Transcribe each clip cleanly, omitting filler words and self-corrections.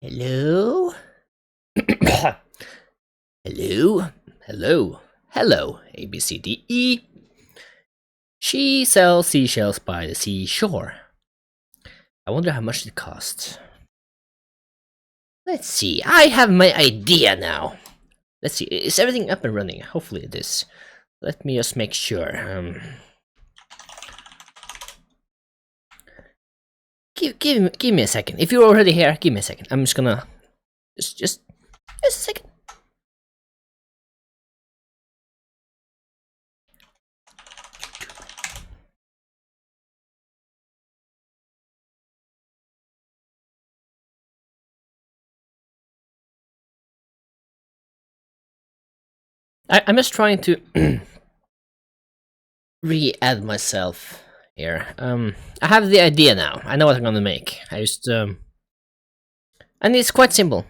Hello? Hello? Hello? Hello, A, B, C, D, E. She sells seashells by the seashore. I wonder how much it costs. Let's see, I have my idea now. Let's see, is everything up and running? Hopefully it is. Let me just make sure. Give me a second. If you're already here, give me a second. I'm just gonna just a second. I'm just trying to re-add myself here. I have the idea now. I know what I'm gonna make. I just and it's quite simple.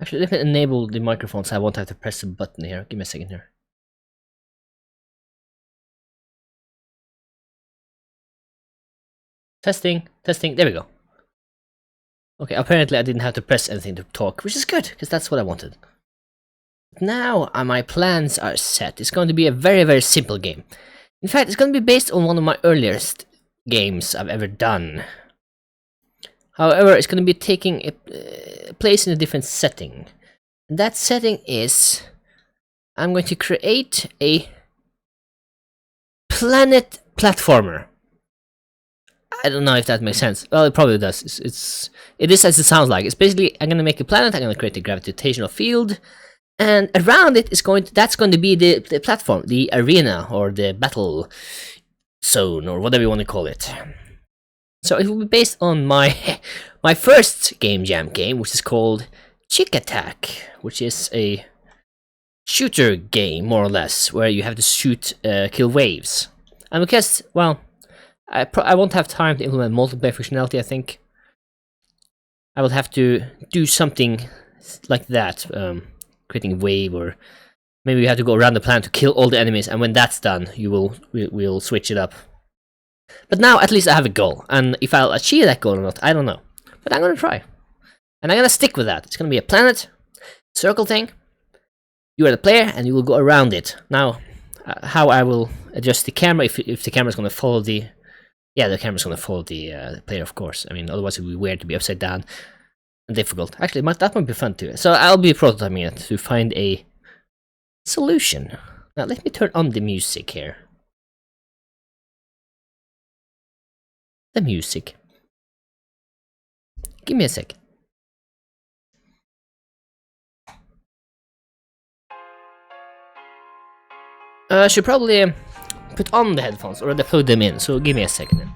Actually, let me enable the microphone so I won't have to press the button here. Give me a second here. Testing, testing, there we go. Okay, apparently I didn't have to press anything to talk, which is good, because that's what I wanted. Now my plans are set. It's going to be a very, very simple game. In fact, it's going to be based on one of my earliest games I've ever done. However, it's going to be taking a place in a different setting. And that setting is... I'm going to create a planet platformer. I don't know if that makes sense. Well, it probably does. It is as it sounds like. It's basically, I'm gonna make a planet. I'm gonna create a gravitational field, and around it is that's going to be the platform, the arena, or the battle zone, or whatever you want to call it. So it will be based on my my first Game Jam game, which is called Chick Attack, which is a shooter game, more or less, where you have to shoot, kill waves. And because, well, I won't have time to implement multiplayer functionality, I think. I will have to do something like that, creating a wave, or maybe you have to go around the planet to kill all the enemies, and when that's done, we'll switch it up. But now, at least I have a goal, and if I'll achieve that goal or not, I don't know. But I'm gonna try. And I'm gonna stick with that. It's gonna be a planet, circle thing. You are the player, and you will go around it. Now, how I will adjust the camera, if the camera's gonna follow the... Yeah, the camera's gonna follow the player, of course. I mean, otherwise it would be weird to be upside down and difficult. Actually, that might be fun too. So I'll be prototyping it to find a solution. Now, let me turn on the music here. The music. Give me a sec. I should probably put on the headphones, or plug them in, so give me a second.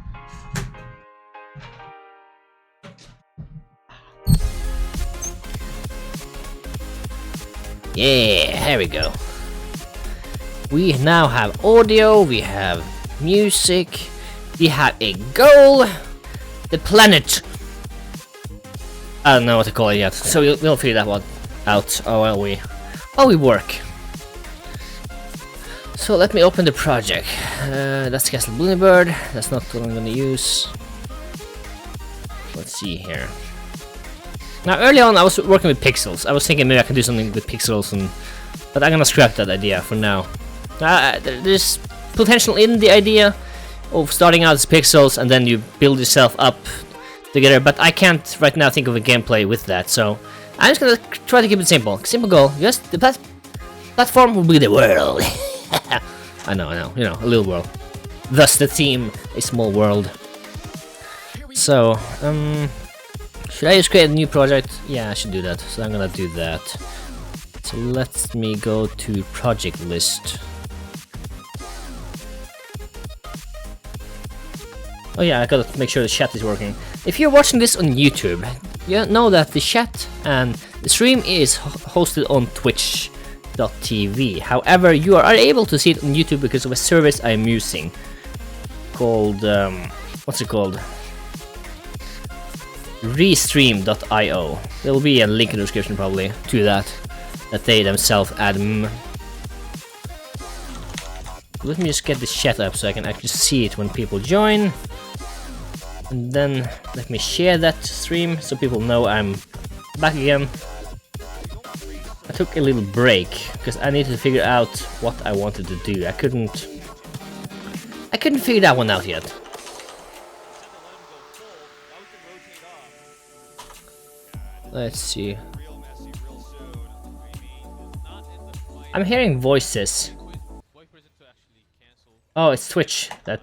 Yeah, here we go. We now have audio, we have music, we have a goal, the planet. I don't know what to call it yet, so we'll figure that one out. Oh, well, we work. So let me open the project. That's Castle Bloonybird. That's not what I'm gonna use. Let's see here. Now, early on, I was working with pixels. I was thinking maybe I can do something with pixels, but I'm gonna scrap that idea for now. There's potential in the idea of starting out as pixels and then you build yourself up together, but I can't right now think of a gameplay with that. So I'm just gonna try to keep it simple. Simple goal. Just the platform will be the world. I know, you know, a little world. Thus the theme, a small world. So, should I just create a new project? Yeah, I should do that. So I'm gonna do that. So let me go to project list. Oh yeah, I gotta make sure the chat is working. If you're watching this on YouTube, you know that the chat and the stream is hosted on Twitch.tv. However, you are able to see it on YouTube because of a service I'm using called what's it called? Restream.io. There will be a link in the description probably to that they themselves add. Let me just get this chat up so I can actually see it when people join. And then let me share that stream so people know I'm back again. I took a little break because I needed to figure out what I wanted to do. I couldn't figure that one out yet. Let's see. I'm hearing voices. Oh, it's Twitch that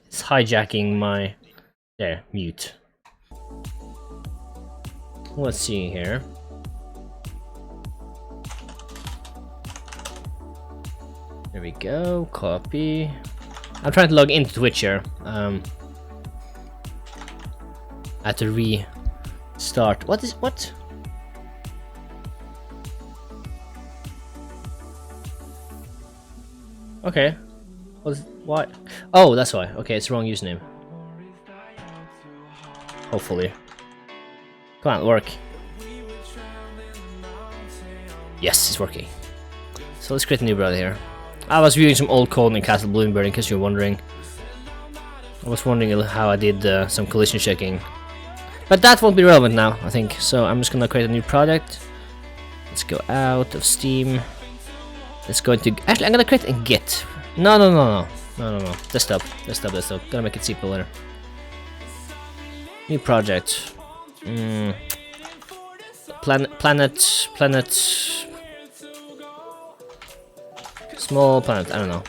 is hijacking my... There, mute. Let's see here. There we go, copy. I'm trying to log into Twitch here. I have to restart. What? Okay. What? Oh, that's why. Okay, it's the wrong username. Hopefully. Come on, work. Yes, it's working. So let's create a new browser here. I was viewing some old code in Castle Bloomberg in case you're wondering. I was wondering how I did some collision checking. But that won't be relevant now, I think. So I'm just gonna create a new project. Let's go out of Steam. Let's go into... Actually, I'm gonna create a Git. No. Desktop. Gonna make it simple later. New project. Planet. Small planet, I don't know.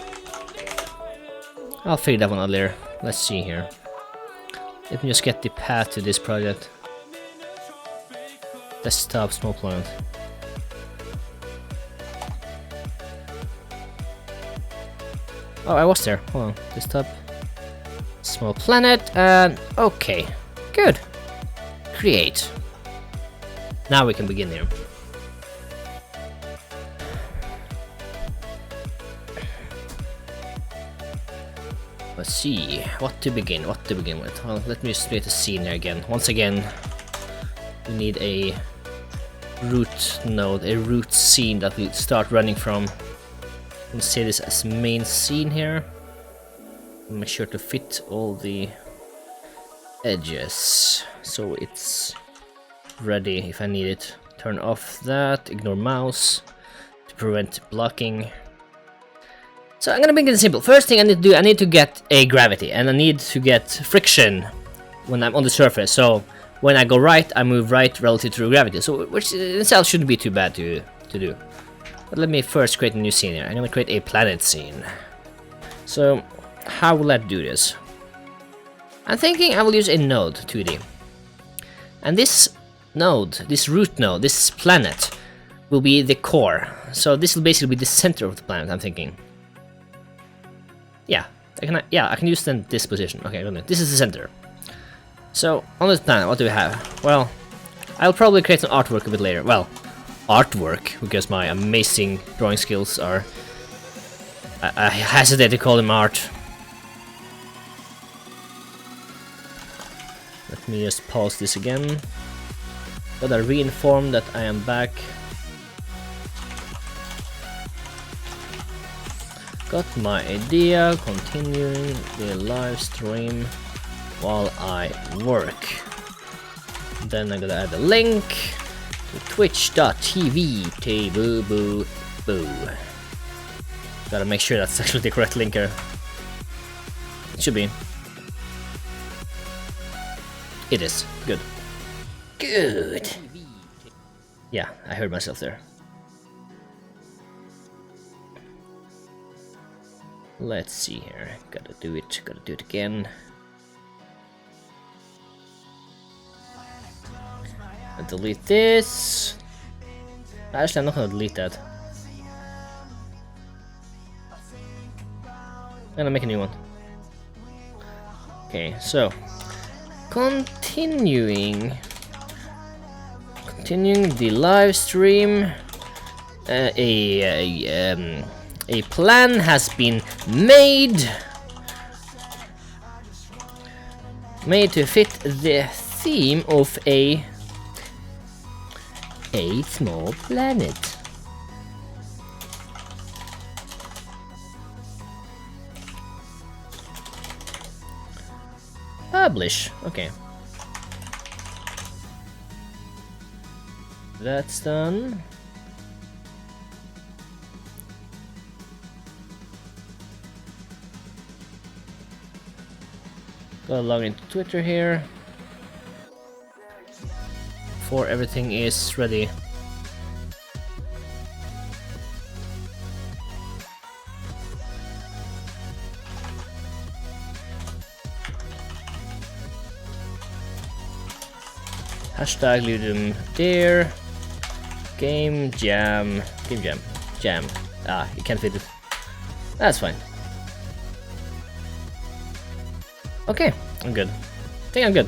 I'll figure that one out later. Let's see here. Let me just get the path to this project. Desktop, small planet. Oh, I was there. Hold on. Desktop. Small planet, and okay. Good. Create. Now we can begin here. Let's see, what to begin with. Well, let me just create a scene here again. Once again, we need a root node, a root scene that we start running from. Let's say this as main scene here. Make sure to fit all the edges so it's ready if I need it. Turn off that, ignore mouse to prevent blocking. So I'm gonna make it simple. First thing I need to do, I need to get a gravity, and I need to get friction when I'm on the surface. So when I go right, I move right relative to gravity. So which in itself shouldn't be too bad to do. But let me first create a new scene here. I'm gonna create a planet scene. So how will I do this? I'm thinking I will use a node 2D. And this node, this root node, this planet will be the core. So this will basically be the center of the planet, I'm thinking. Yeah, I can use then this position. Okay, this is the center. So on this planet, what do we have? Well, I'll probably create some artwork a bit later. Well, artwork, because my amazing drawing skills are... I hesitate to call them art. Let me just pause this again. Gotta re-inform that I am back. Got my idea, continuing the live stream while I work. Then I'm gonna add a link to twitch.tv boo. Gotta make sure that's actually the correct link here. It should be. It is. Good. Good. Yeah, I heard myself there. Let's see here. Gotta do it again. I'll delete this. Actually, I'm not gonna delete that. I'm gonna make a new one. Okay, so continuing the live stream. A plan has been made to fit the theme of a small planet. Publish. Okay. That's done. Gotta log into Twitter here. Before everything is ready. Hashtag LudumDare. Game jam. Jam. Ah, you can't fit it. That's fine. Okay, I'm good. I think I'm good.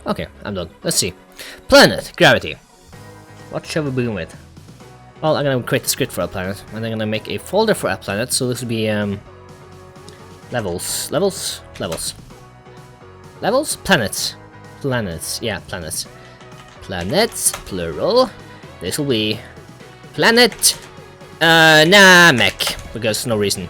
Okay, I'm done. Let's see. Planet, gravity. What shall we begin with? Well, I'm gonna create a script for a planet, and I'm gonna make a folder for a planet, so this will be levels, planets, yeah, planets, plural. This will be planet Namek, because no reason.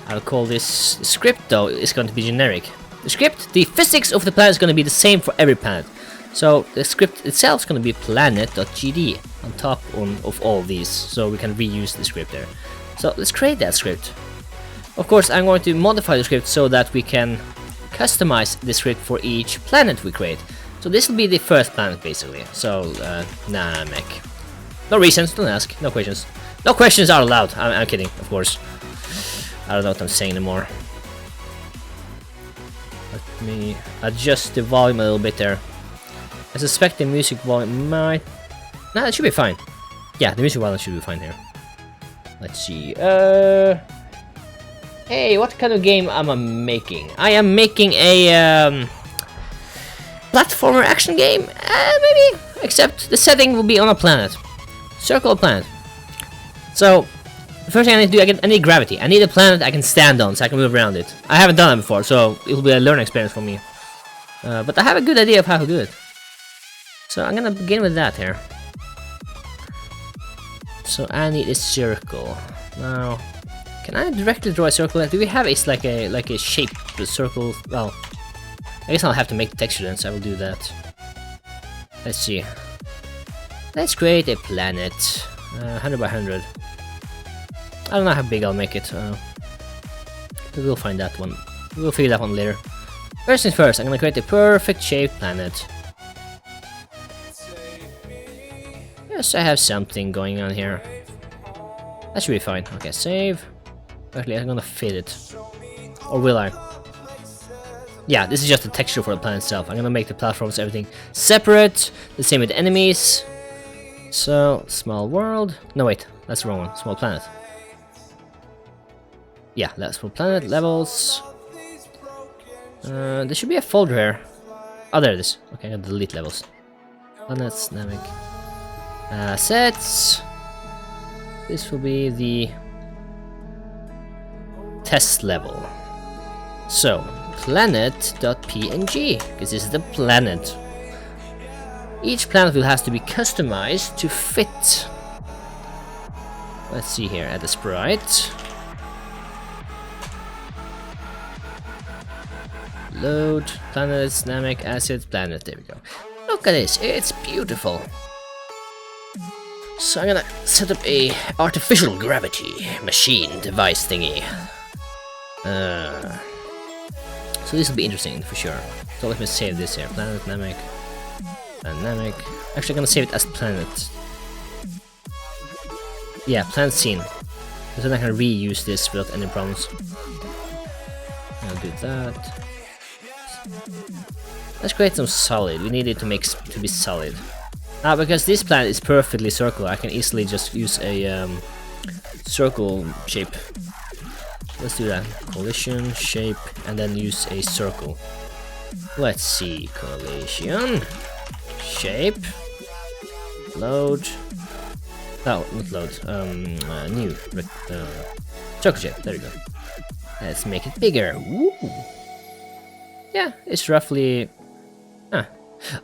I'll call this script, though, is going to be generic. The script, the physics of the planet is going to be the same for every planet. So the script itself is going to be planet.gd on top of all of these, so we can reuse the script there. So let's create that script. Of course, I'm going to modify the script so that we can customize the script for each planet we create. So this will be the first planet, basically. So, Namek. No reasons, don't ask, no questions. No questions are allowed, I'm kidding, of course. I don't know what I'm saying anymore. Let me adjust the volume a little bit there. I suspect the music volume might... Nah, it should be fine. Yeah, the music volume should be fine here. Let's see. Hey, what kind of game am I making? I am making a platformer action game, maybe. Except the setting will be on a planet, circle planet. So the first thing I need to do, I need gravity. I need a planet I can stand on, so I can move around it. I haven't done it before, so it will be a learning experience for me. But I have a good idea of how to do it. So I'm gonna begin with that here. So I need a circle. Now, can I directly draw a circle? Do we have like a shape, a circle? Well, I guess I'll have to make the texture then, so I will do that. Let's see. Let's create a planet. 100 by 100. I don't know how big I'll make it. We'll find that one. We'll figure that one later. First things first, I'm gonna create a perfect shaped planet. Yes, I have something going on here. That should be fine. Okay, save. Actually, I'm gonna fit it. Or will I? Yeah, this is just the texture for the planet itself. I'm gonna make the platforms, everything separate. The same with enemies. So, small world. No, wait, that's the wrong one. Small planet. Yeah, that's small planet. Levels. There should be a folder here. Oh, there it is. Okay, I gotta delete levels. Planets, Namek. Assets. This will be the test level. So, planet.png, because this is the planet. Each planet will have to be customized to fit. Let's see here, add a sprite. Load, planets, Namek, assets, planet, there we go. Look at this, it's beautiful. So I'm gonna set up a artificial gravity machine device thingy. So this will be interesting for sure. So let me save this here. Planet, Namek, and Namek. Actually, I'm gonna save it as planet. Yeah, planet scene. So then I can reuse this without any problems. I'll do that. Let's create some solid. We need it to be solid. Because this planet is perfectly circular, I can easily just use a circle shape. Let's do that. Collision, shape, and then use a circle. Let's see. Collision, shape, load. Oh, not load. New. Circle shape. There we go. Let's make it bigger. Woo! Yeah, it's roughly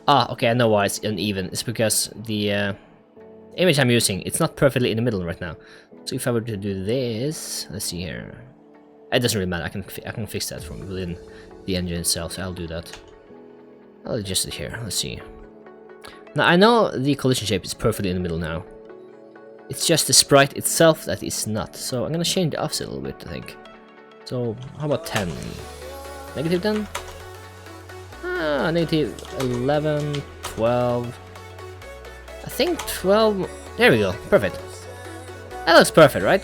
Ah, okay, I know why it's uneven. It's because the image I'm using, it's not perfectly in the middle right now. So if I were to do this, let's see here. It doesn't really matter. I can fix that from within the engine itself. So I'll do that. I'll adjust it here. Let's see. Now I know the collision shape is perfectly in the middle now. It's just the sprite itself that is not. So I'm gonna change the offset a little bit, I think. So how about 10? Negative 10? Ah, negative 11, 12. I think 12. There we go. Perfect. That looks perfect, right?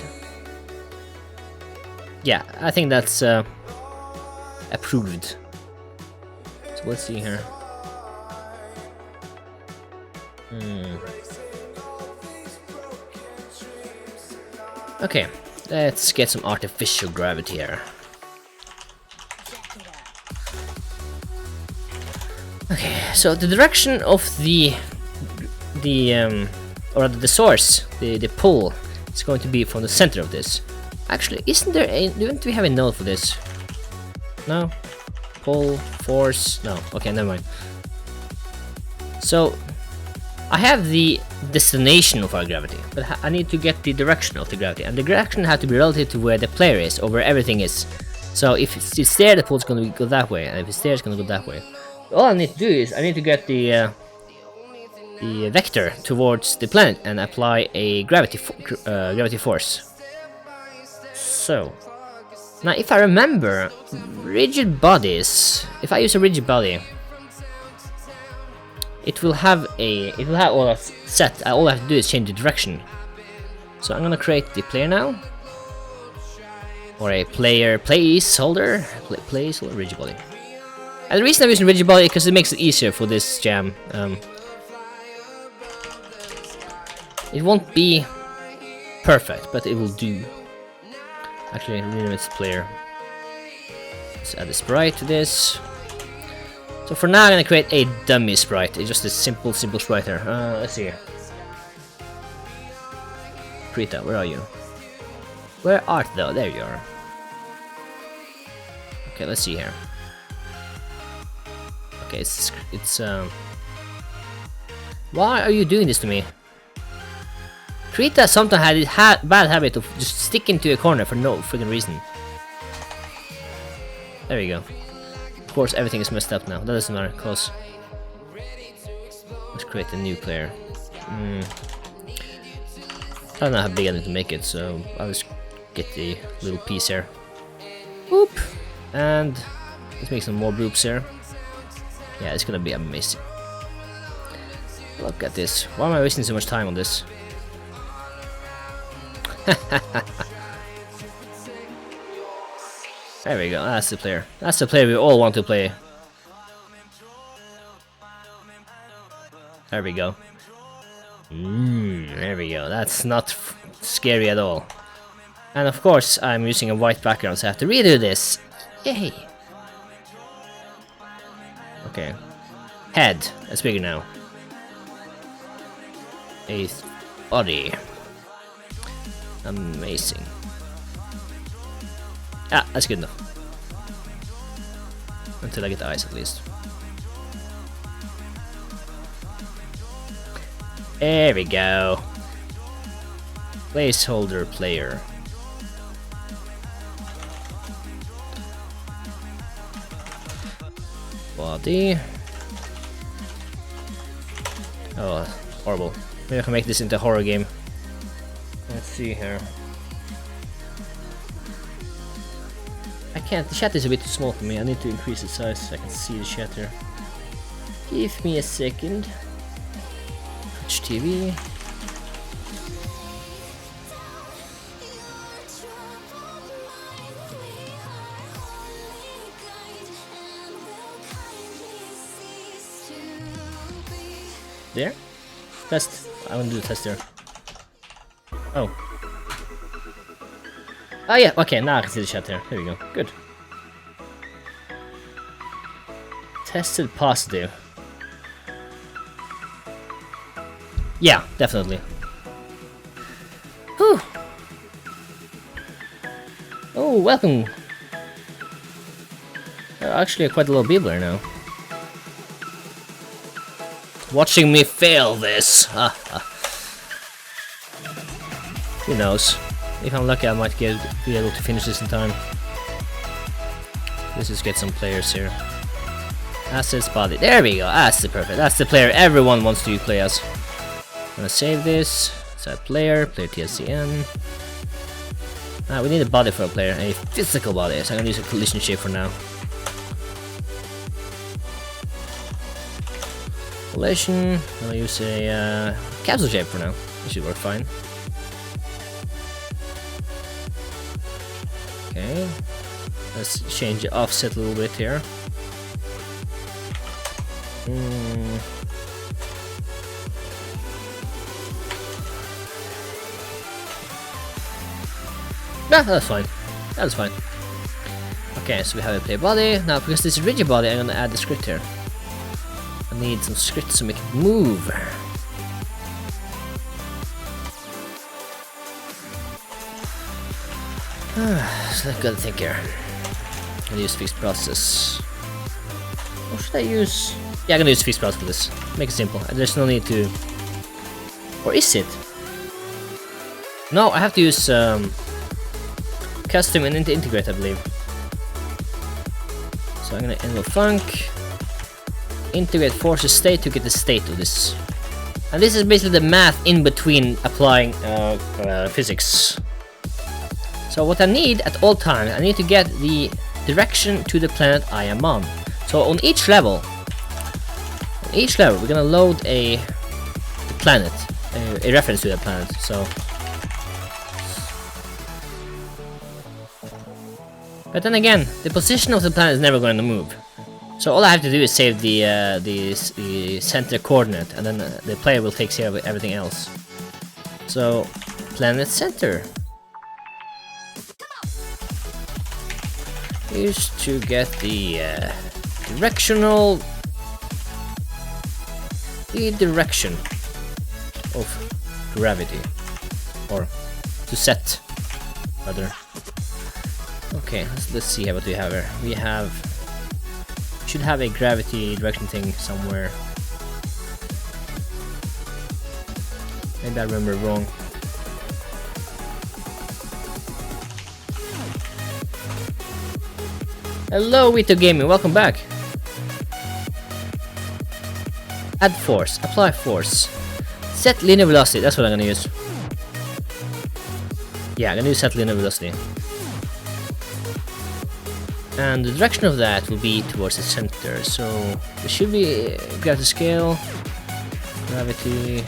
Yeah, I think that's approved. So let's see here. Okay, let's get some artificial gravity here. Okay, so the direction of the source, the pull, is going to be from the center of this. Actually, isn't there a? Don't we have a null for this? No. Pull, force. No. Okay, never mind. So I have the destination of our gravity, but I need to get the direction of the gravity, and the direction has to be relative to where the player is or where everything is. So if it's there, the pull's going to go that way, and if it's there, it's going to go that way. All I need to do is I need to get the vector towards the planet and apply a gravity force. So now, if I remember, rigid bodies. If I use a rigid body, it will have all that set. All I have to do is change the direction. So I'm gonna create the player now, or a placeholder rigid body. And the reason I'm using rigid body is because it makes it easier for this jam. It won't be perfect, but it will do. Actually, rename its player. Let's add a sprite to this. So for now, I'm gonna create a dummy sprite. It's just a simple sprite here. Let's see here. Krita, where are you? Where art thou? There you are. Okay, let's see here. Okay, it's why are you doing this to me? Krita sometimes had a bad habit of just sticking to a corner for no freaking reason. There we go. Of course, everything is messed up now. That doesn't matter, cause let's create a new player. I don't know how big I need to make it, so I'll just get the little piece here. Whoop! And let's make some more groups here. Yeah, it's gonna be amazing. Look at this. Why am I wasting so much time on this? There we go, that's the player. That's the player we all want to play. There we go. There we go. That's not scary at all. And of course, I'm using a white background, so I have to redo this. Yay! Okay. Head. That's bigger now. A body. Amazing. Ah, that's good enough. Until I get the eyes, at least. There we go. Placeholder player. Body. Oh, horrible. Maybe I can make this into a horror game. Let's see here. I can't. The chat is a bit too small for me. I need to increase the size so I can see the chat here. Give me a second. Twitch TV. There? Test. I want to do a test there. Oh. Oh yeah, okay, now I can see the chat here. There we go. Good. Tested positive. Yeah, definitely. Whew. Oh, welcome. Actually, quite a lot of people here now. watching me fail this. Who knows? If I'm lucky, I might be able to finish this in time. Let's just get some players here. Assets, body. There we go. That's the perfect. That's the player everyone wants to play as. I'm gonna save this. Set player TSCN. We need a body for a player, a physical body. So I'm gonna use a collision shape for now. Collision. I'm gonna use a capsule shape for now. This should work fine. Okay. Let's change the offset a little bit here. Yeah, that's fine. That's fine. Okay, so we have a play body. Now, because this is rigid body, I'm gonna add the script here. I need some script to make it move. So I gotta think here. I'm gonna use fixed process. What should I use? Yeah, I'm gonna use fixed process for this. Make it simple. There's no need to. Or is it? No, I have to use custom and integrate, I believe. So I'm gonna enable func, integrate forces state to get the state of this. And this is basically the math in between applying physics. So what I need at all times, I need to get the direction to the planet I am on. So on each level, we're gonna load a planet, a reference to that planet. So, but then again, the position of the planet is never going to move. So all I have to do is save the center coordinate, and then the player will take care of everything else. So, planet center. Is to get the direction of gravity, or to set rather. Okay, let's see what we have here. We should have a gravity direction thing somewhere. Maybe I remember wrong. Hello, Vito Gaming, welcome back. Add force, apply force. Set linear velocity, that's what I'm gonna use. Yeah, I'm gonna use set linear velocity. And the direction of that will be towards the center, so it should be gravity scale, gravity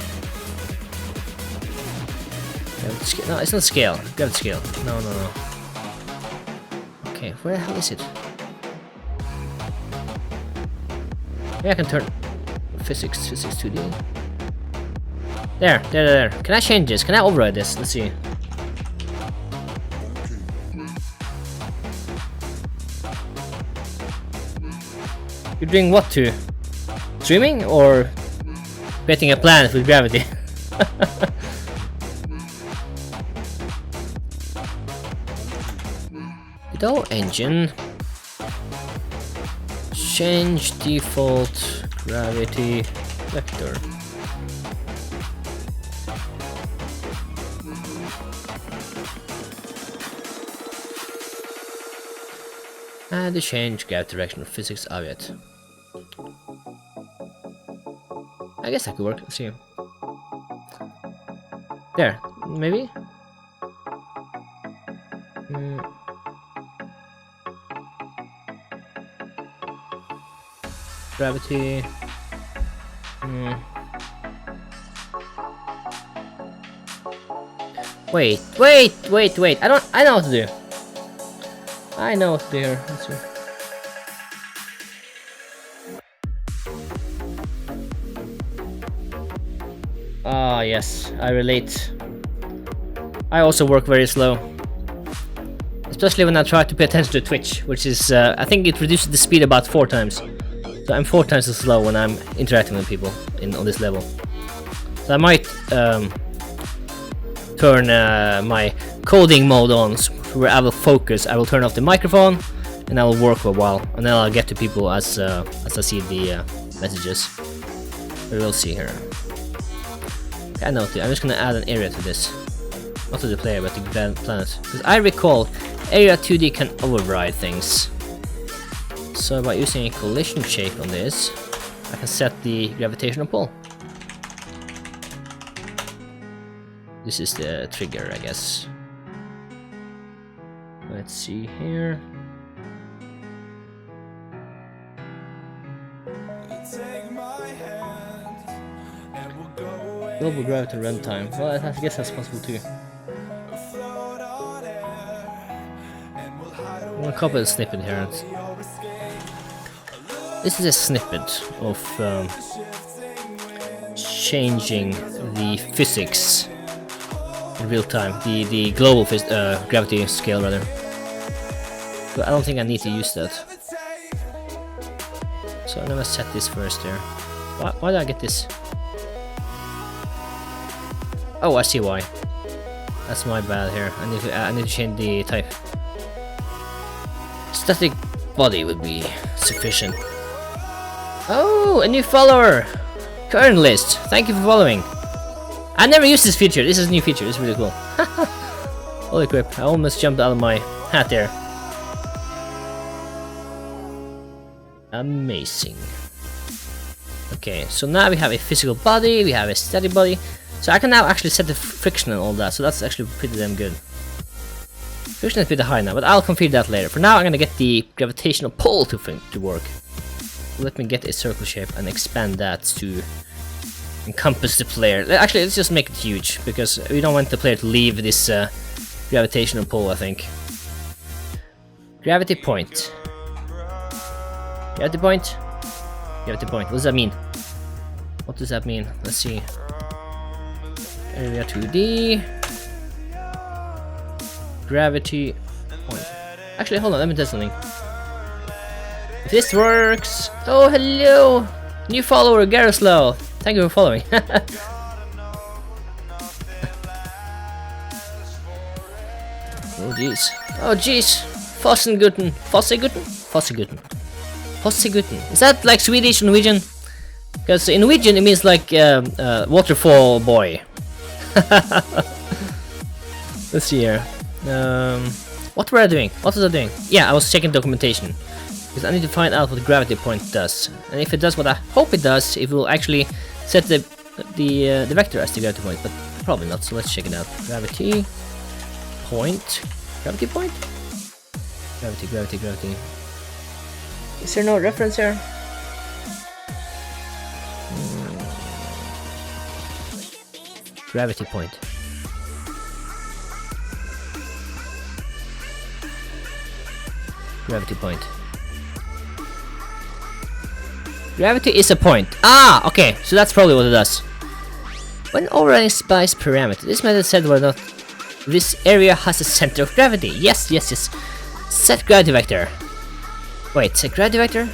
scale. No, it's not scale, gravity scale. No. Okay, where the hell is it? Yeah, I can turn physics 2D. There. Can I change this? Can I override this? Let's see. You're doing what to? Streaming or creating a planet with gravity? Without engine. Change default gravity vector. And to change gravity direction of physics object. I guess that could work. Let's see. There, maybe. Gravity. Wait. I know what to do. I know what to do here. Let's see. Ah, yes, I relate. I also work very slow. Especially when I try to pay attention to Twitch, which is, I think it reduces the speed about 4 times. So I'm 4 times as slow when I'm interacting with people on this level. So I might turn my coding mode on, where I will focus. I will turn off the microphone, and I will work for a while, and then I'll get to people as I see the messages. We will see here. Okay, I know too. I'm just gonna add an area to this. Not to the player, but to the planet. Because I recall, area 2D can override things. So by using a collision shape on this, I can set the gravitational pull. This is the trigger, I guess. Let's see here. Global gravity runtime. Well, I guess that's possible too. I'm gonna copy the snippet here. This is a snippet of changing the physics in real time. The global gravity scale, rather. But I don't think I need to use that. So I'm gonna set this first here. Why did I get this? Oh, I see why. That's my bad here. I need to change the type. Static body would be sufficient. Oh, a new follower! Current list. Thank you for following. I never used this feature. This is a new feature. It's really cool. Holy crap! I almost jumped out of my hat there. Amazing. Okay, so now we have a physical body. We have a static body. So I can now actually set the friction and all that, so that's actually pretty damn good. Friction is pretty high now, but I'll configure that later. For now, I'm gonna get the gravitational pull to work. So let me get a circle shape and expand that to encompass the player. Actually, let's just make it huge, because we don't want the player to leave this gravitational pull, I think. Gravity point. Gravity point. Gravity point. What does that mean? What does that mean? Let's see. Area 2D. Gravity point. Actually, hold on, let me test something. If this works. Oh, hello! New follower, Garoslow. Thank you for following. Oh, jeez. Oh, jeez. Fossenguten. Fosseguten? Fosseguten. Fosseguten. Is that like Swedish or Norwegian? Because in Norwegian it means like waterfall boy. Let's see here. What were I doing? What was I doing? Yeah, I was checking documentation. Because I need to find out what the gravity point does. And if it does what I hope it does, it will actually set the vector as the gravity point. But probably not, so let's check it out. Gravity point. Gravity point? Gravity, gravity, gravity. Is there no reference here? Gravity point. Gravity point. Gravity is a point. Ah, okay, so that's probably what it does. When overriding spice parameter, this method said whether or not this area has a center of gravity. Yes, yes, yes. Set gravity vector. Wait, set gravity vector?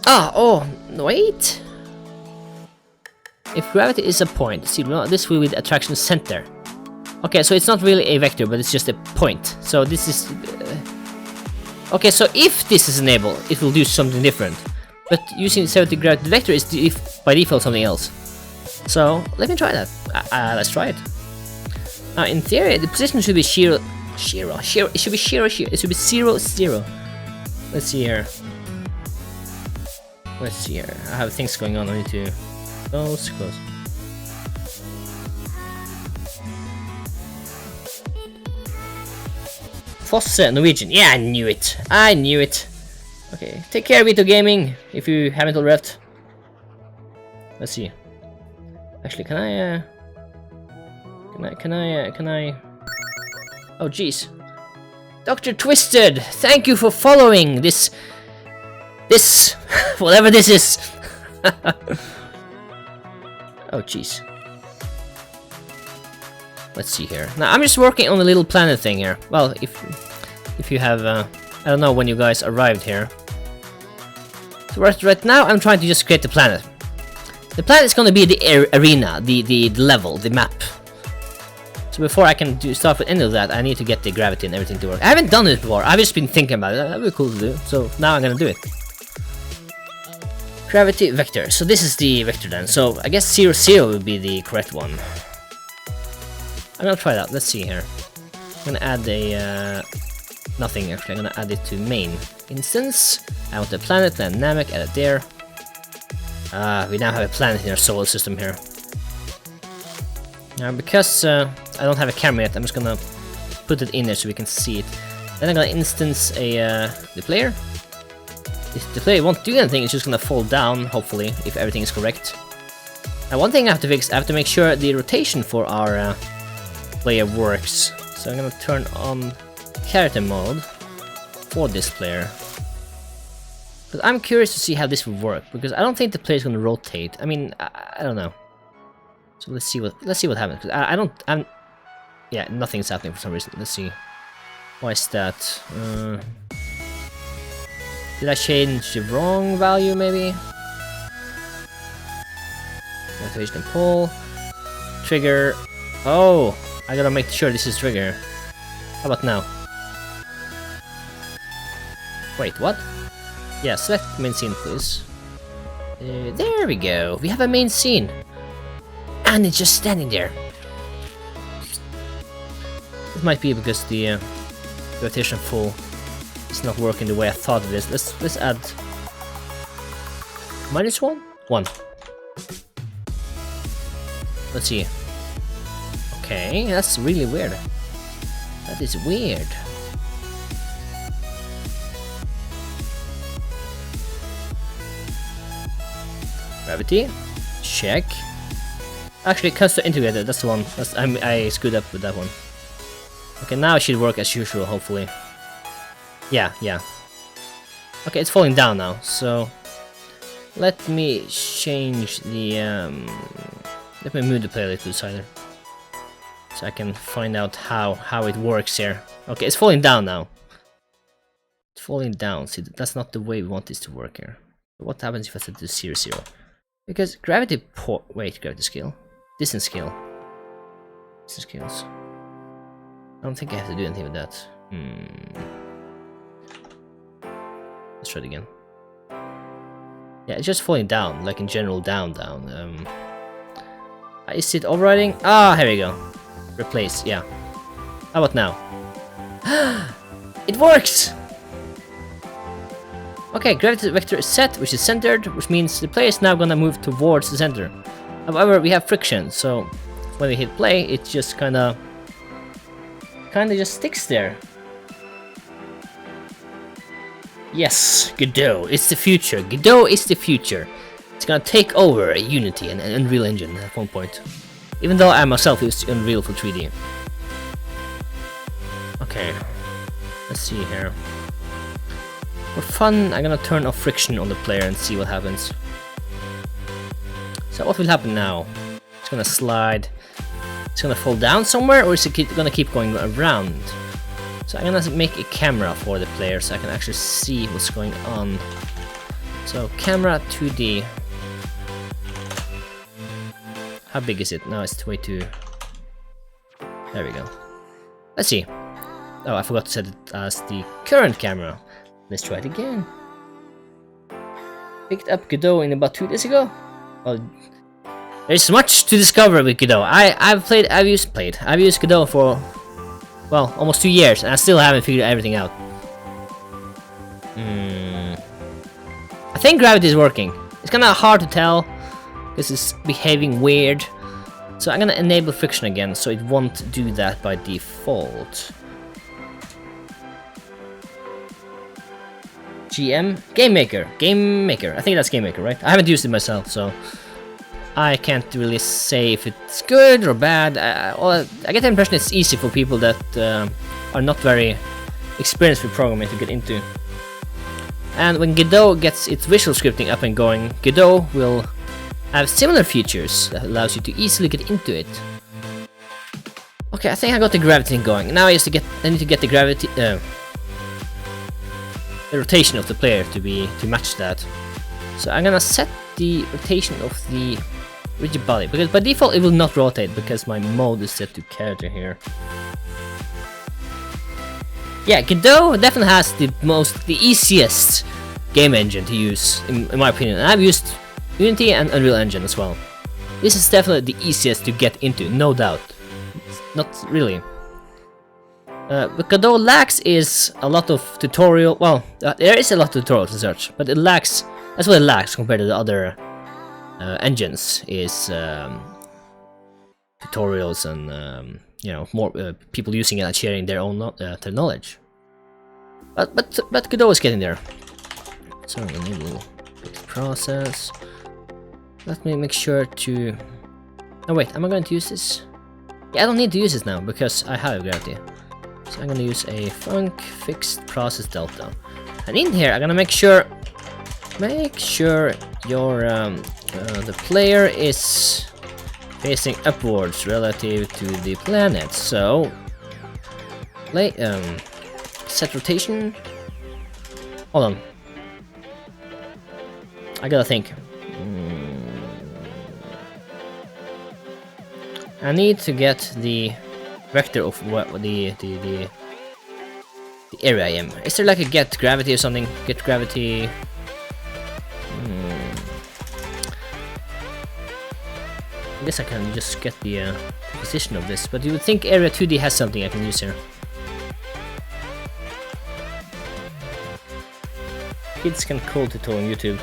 Ah, oh, wait. If gravity is a point, see, this will be the attraction center. Okay, so it's not really a vector, but it's just a point. So this is... okay, so if this is enabled, it will do something different. But using 70 gravity vector is by default something else. So, let me try that. Let's try it. In theory, the position should be it should be 0, 0. Let's see here. Let's see here. I have things going on. I need to close. Fosse, Norwegian. Yeah, I knew it. I knew it. Okay, take care, Vito Gaming, if you haven't already. Let's see. Actually, can I? Oh, jeez. Dr. Twisted, thank you for following this, whatever this is. Oh, jeez. Let's see here. Now, I'm just working on a little planet thing here. Well, if you have, I don't know when you guys arrived here. So right now, I'm trying to just create the planet. The planet is going to be the arena, the level, the map. So before I can start with any of that, I need to get the gravity and everything to work. I haven't done it before. I've just been thinking about it. That'd be cool to do. So now I'm gonna do it. Gravity vector. So this is the vector then. So I guess 0, 0 would be the correct one. I'm gonna try that. Let's see here. I'm gonna add a nothing actually. I'm gonna add it to main instance. I want the planet, dynamic, add it there. We now have a planet in our solar system here. Now because I don't have a camera yet, I'm just gonna put it in there so we can see it. Then I'm gonna instance the player. If the player won't do anything, it's just gonna fall down, hopefully, if everything is correct. Now one thing I have to fix, I have to make sure the rotation for our player works. So I'm gonna turn on character mode for this player. But I'm curious to see how this will work, because I don't think the player is gonna rotate. I mean, I don't know. So let's see what happens. Cause yeah, nothing's happening for some reason. Let's see. Why is that? Did I change the wrong value, maybe? Motivation and pull. Trigger. Oh, I gotta make sure this is trigger. How about now? Wait, what? Yeah, select main scene, please. There we go. We have a main scene. And it's just standing there. It might be because the rotation full is not working the way I thought it is. Let's add -1? 1. Let's see. Okay, that's really weird. That is weird. Gravity. Check. Actually, custom integrated. That's the one. I screwed up with that one. Okay, now it should work as usual, hopefully. Yeah. Okay, it's falling down now, so let me change the let me move the player a little to the side there, so I can find out how it works here. Okay, it's falling down now. It's falling down. See, that's not the way we want this to work here. What happens if I set to 0, 0? Because gravity gravity scale. Distance scale. Distance scales. I don't think I have to do anything with that. Let's try it again. Yeah, it's just falling down, like in general, down. Is it overriding? Ah, here we go. Replace, yeah. How about now? It works! Okay, gravity vector is set, which is centered, which means the player is now gonna move towards the center. However, we have friction, so when we hit play, it just kinda just sticks there. Yes, Godot, it's the future. Godot is the future. It's gonna take over Unity and Unreal Engine at one point. Even though I myself use Unreal for 3D. Okay, let's see here. For fun, I'm gonna turn off friction on the player and see what happens. So what will happen now? It's gonna slide. It's gonna fall down somewhere, or is it gonna keep going around? So I'm gonna make a camera for the player so I can actually see what's going on. So camera 2D. How big is it? No, it's way too... There we go. Let's see. Oh, I forgot to set it as the current camera. Let's try it again. Picked up Godot in about 2 days ago. Well, there's much to discover with Godot. I've used Godot for, well, almost 2 years, and I still haven't figured everything out. I think gravity is working. It's kinda hard to tell because it's behaving weird. So I'm gonna enable friction again, so it won't do that by default. GM? Game Maker. I think that's Game Maker, right? I haven't used it myself, so I can't really say if it's good or bad. I get the impression it's easy for people that are not very experienced with programming to get into. And when Godot gets its visual scripting up and going, Godot will have similar features that allows you to easily get into it. Okay, I think I got the gravity going. Now I need to get the gravity, the rotation of the player to match that. So I'm gonna set the rotation of the Rigid body, because by default it will not rotate because my mode is set to character here. Yeah, Godot definitely has the easiest game engine to use, in my opinion. And I've used Unity and Unreal Engine as well. This is definitely the easiest to get into, no doubt. Not really. What Godot lacks is a lot of tutorial. Well, there is a lot of tutorials and such, but it lacks. That's what it lacks compared to the other engines. Is tutorials and you know, more people using it and sharing their own their knowledge. But Godot is getting there. So enable process. Let me make sure to. Oh wait, am I going to use this? Yeah, I don't need to use this now because I have gravity. So I'm gonna use a func fixed process delta, and in here I'm gonna make sure your the player is facing upwards relative to the planet. So set rotation. Hold on, I gotta think. I need to get the vector of what the area I am. Is there like a get gravity or something? Get gravity. I guess I can just get the position of this, but you would think area 2D has something I can use here. Kids can code tutorial on YouTube.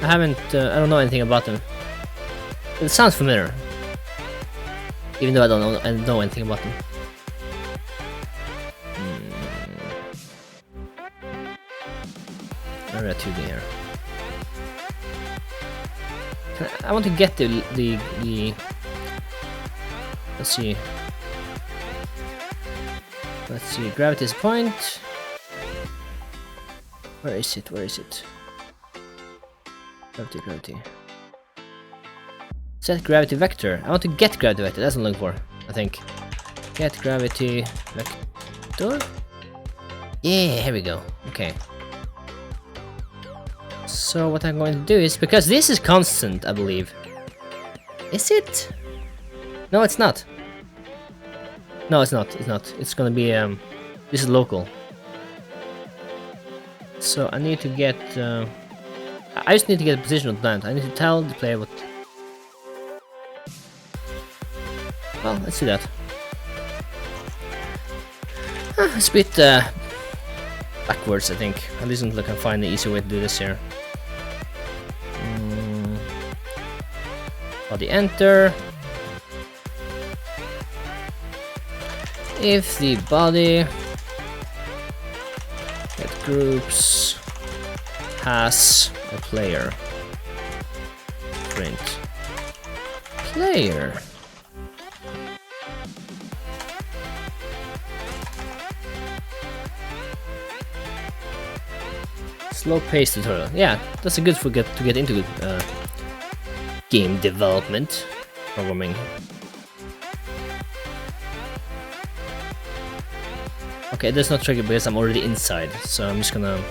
I haven't. I don't know anything about them. It sounds familiar, even though I don't know anything about them. Area 2D here. I want to get the let's see. Gravity's point. Where is it? Gravity. Set gravity vector. I want to get gravity vector. That's what I'm looking for, I think. Get gravity vector. Yeah, here we go. Okay. So what I'm going to do is, because this is constant, I believe. Is it? No, it's not. No, it's not. It's gonna be this is local. So I need to get. I just need to get a position of the planet. I need to tell the player what. Well, let's do that. It's a bit backwards, I think. At least I can find the easy way to do this here. Body enter. If the body get groups has a player, print player. Slow pace tutorial. Yeah, that's a good to get into game development, programming. Okay, that's not tricky because I'm already inside, so I'm just gonna.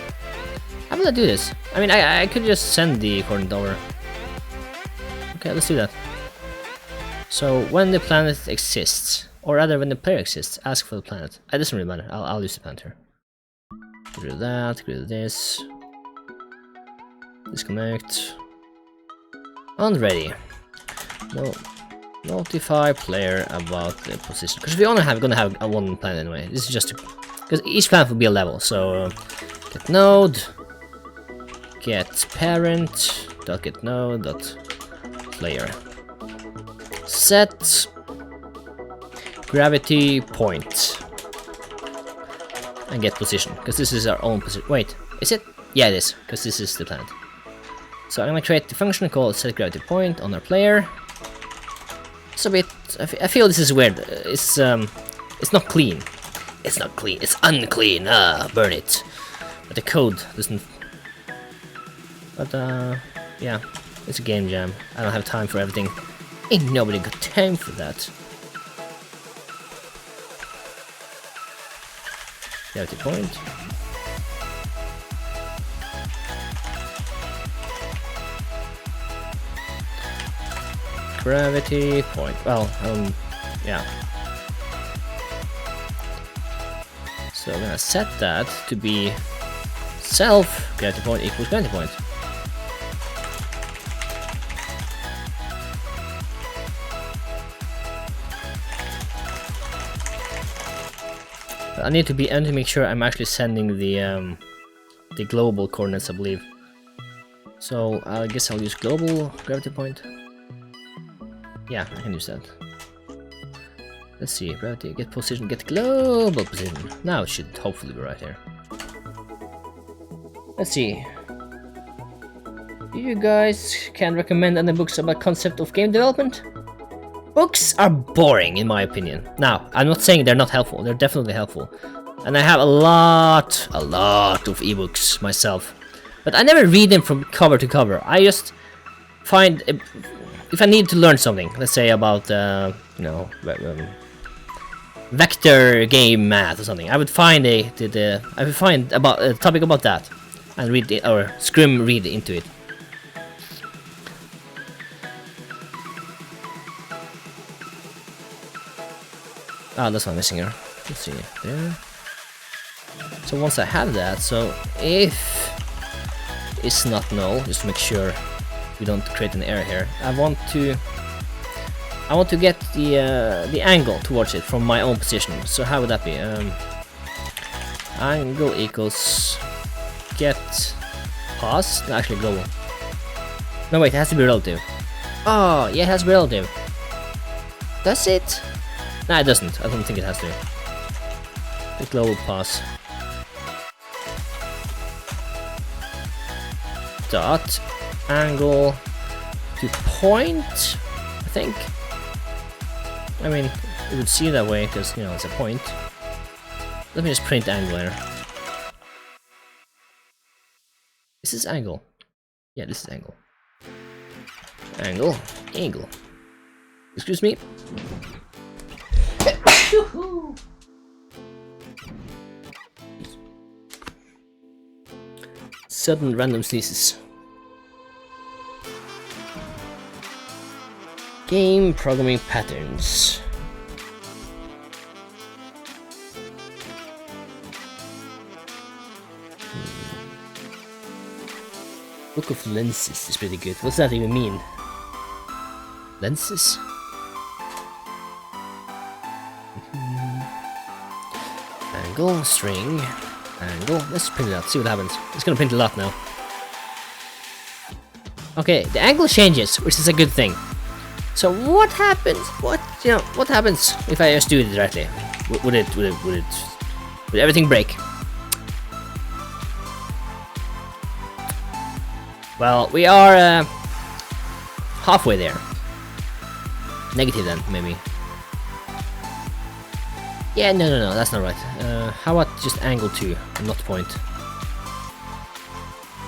How will I do this? I mean, I could just send the coordinate over. Okay, let's do that. So when the planet exists, or rather when the player exists, ask for the planet. It doesn't really matter. I'll use the planet here. Get rid of that. Get rid of this. Disconnect. And ready. No. Notify player about the position. Because we're gonna have a one planet anyway. This is just because each planet will be a level. So get node, get parent, dot get node, dot player. Set gravity point and get position. Because this is our own position. Wait, is it? Yeah, it is. Because this is the planet. So I'm gonna create the function called set gravity point on our player. It's a bit. I feel this is weird. It's not clean. It's not clean. It's unclean. Burn it. But the code doesn't. But yeah, it's a game jam. I don't have time for everything. Ain't nobody got time for that. Gravity point. gravity point. Well, yeah. So I'm gonna set that to be self gravity point equals gravity point. I need to make sure I'm actually sending the global coordinates, I believe. So I guess I'll use global gravity point. Yeah, I can use that. Let's see, gravity, get position, get global position. Now it should hopefully be right here. Let's see. Do you guys can recommend any books about concept of game development? Books are boring in my opinion. Now, I'm not saying they're not helpful, they're definitely helpful. And I have a lot of ebooks myself. But I never read them from cover to cover. I just find, if I need to learn something, let's say about, you know, vector game math or something, I would find about a topic about that and read it, or scrim read into it. Ah, that's what I'm missing here. Let's see, there. So once I have that, so if it's not null, just to make sure we don't create an error here, I want to get the angle towards it from my own position. So how would that be? Angle equals get pos, no, actually global. No wait, it has to be relative. Oh, yeah, it has to be relative. Does it? Nah, it doesn't. I don't think it has to. The global pos. Dot angle to point, I think. I mean, it would see that way because, you know, it's a point. Let me just print angle here. Is this angle? Yeah, this is angle. Angle. Excuse me. Sudden random sneezes. Game programming patterns. Book of lenses is pretty good. What's that even mean? Lenses? Angle, string, angle. Let's print it out, see what happens. It's gonna print a lot now. Okay, the angle changes, which is a good thing. So what happens? What happens if I just do it directly? Would everything break? Well, we are halfway there. Negative then, maybe. Yeah, no, that's not right. How about just angle 2 and not point?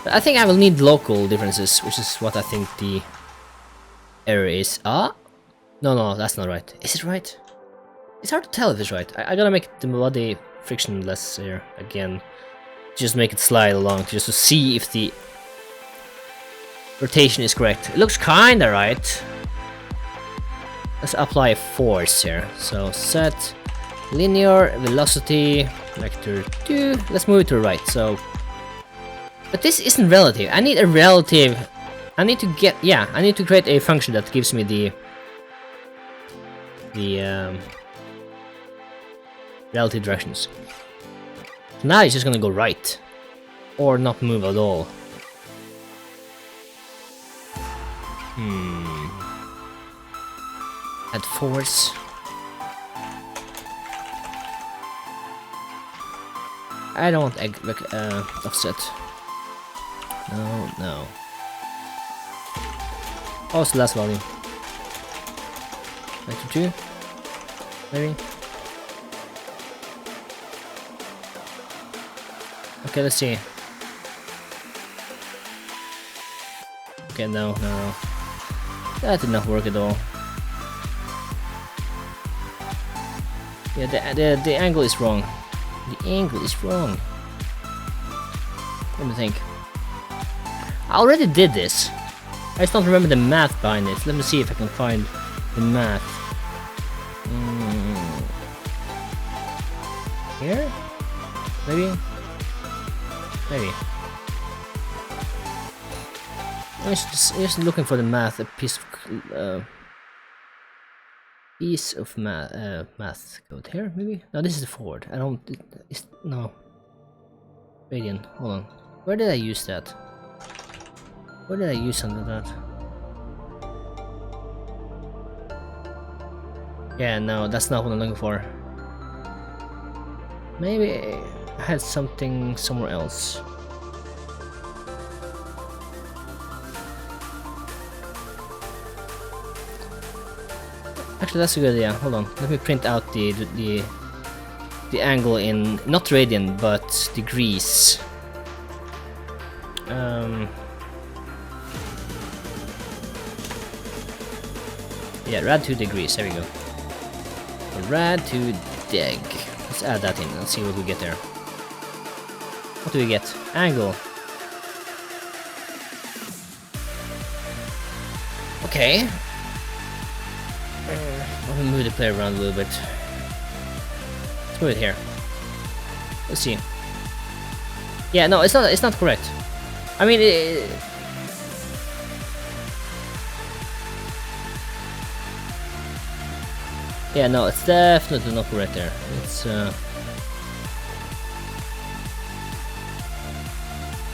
But I think I will need local differences, which is what I think the error is. Ah? No, that's not right. Is it right? It's hard to tell if it's right. I gotta make the body friction less here again. Just make it slide along, just to see if the rotation is correct. It looks kinda right. Let's apply a force here. So set linear velocity vector 2. Let's move it to the right. So, but this isn't relative. I need a relative. I need to get, yeah, I need to create a function that gives me the relative directions. So now it's just gonna go right, or not move at all. Add force. I don't want offset. No. Oh, it's the last value. 92, maybe. Okay, let's see. Okay, no. That did not work at all. Yeah, the angle is wrong. The angle is wrong. Let me think. I already did this. I just don't remember the math behind it. Let me see if I can find the math. Here? Maybe? Maybe. I'm just looking for the math, a piece of math code here, maybe? No, this is the forward. I don't... no. Radian, hold on. Where did I use that? Where did I use something like that? Yeah, no, that's not what I'm looking for. Maybe I had something somewhere else. Actually, that's a good idea. Hold on. Let me print out the angle in not radian but degrees. Yeah, rad 2 degrees. There we go. Rad 2 deg. Let's add that in and see what we get there. What do we get? Angle. Okay. Let me move the player around a little bit. Let's move it here. Let's see. Yeah, no, it's not correct. I mean, yeah, no, it's definitely not correct there. It's I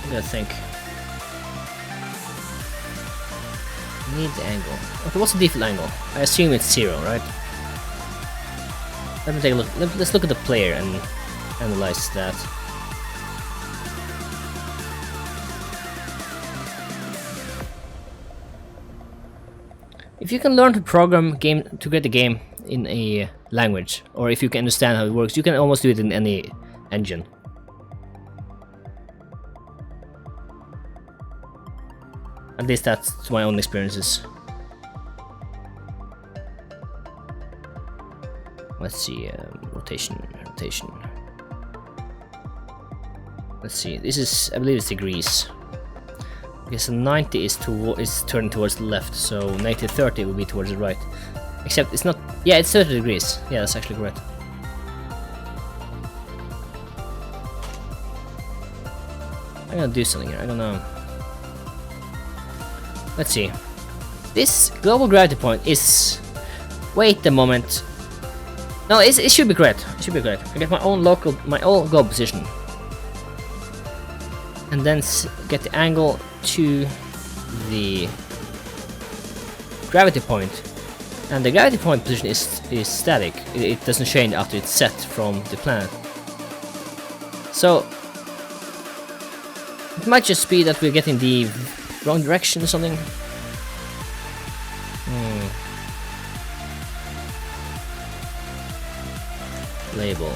gotta think. Need the angle. Okay, what's the default angle? I assume it's 0, right? Let me take a look. Let's look at the player and analyze that. If you can learn to program to get the game in a language, or if you can understand how it works, you can almost do it in any engine. At least that's my own experiences. Let's see, rotation. Let's see, this is, I believe it's degrees. Okay, so 90 is turning towards the left, so 90-30 will be towards the right. Except it's not, yeah, it's 30 degrees. Yeah, that's actually correct. I'm gonna do something here, I don't know. Let's see. This global gravity point is... Wait a moment. No, it should be correct. It should be correct. I get my own global position. And then get the angle to the gravity point. And the gravity point position is static. It doesn't change after it's set from the planet. So... It might just be that we're getting the wrong direction or something. Label.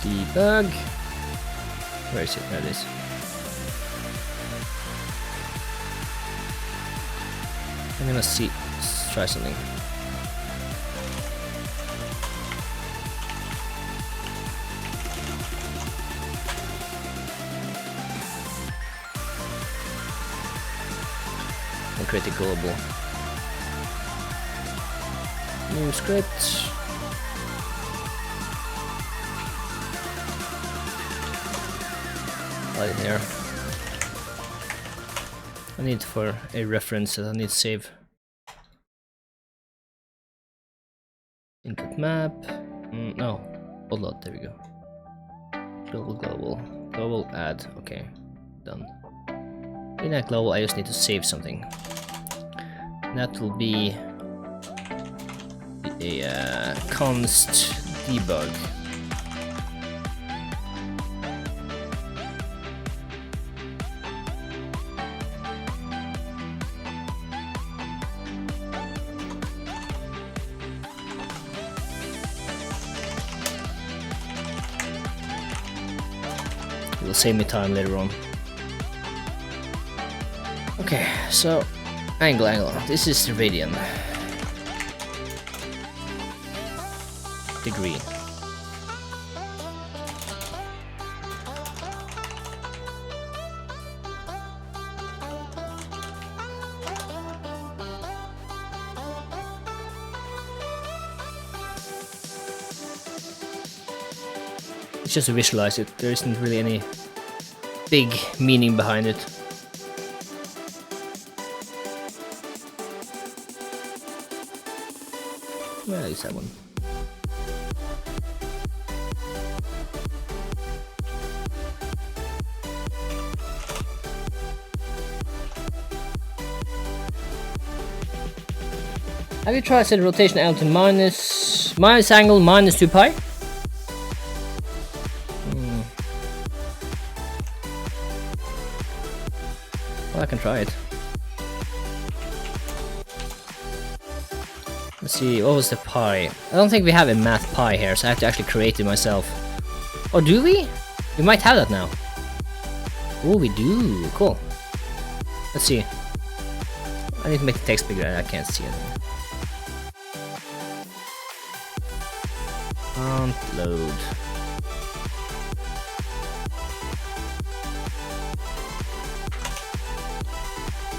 Debug. Where is it? There it is. I'm gonna try something. And create a global. New script. Right here. I need for a reference that I need to save. Input map. No. Upload. There we go. Global add. Okay. Done. In that global, I just need to save something. That will be a const debug. It will save me time later on. Okay, so angle. This is the radian. Degree. It's just to visualize it. There isn't really any big meaning behind it. Well, I use that one. Have you tried set rotation angle to minus angle minus 2 pi? Well, I can try it. Let's see, what was the pi? I don't think we have a math pi here, so I have to actually create it myself. Oh, do we? We might have that now. Oh, we do. Cool. Let's see. I need to make the text bigger. I can't see it. Can't load.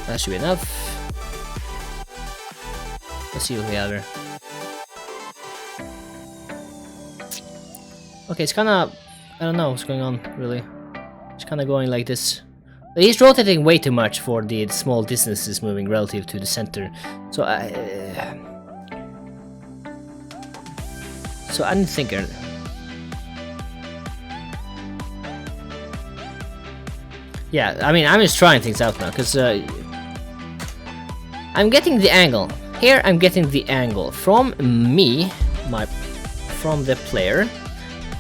That should be enough. Let's see what we have here. Okay, it's kinda... I don't know what's going on, really. It's kinda going like this. But he's rotating way too much for the small distances moving relative to the center. So I didn't think... Yeah, I mean, I'm just trying things out now, because I'm getting the angle. Here I'm getting the angle from me, from the player.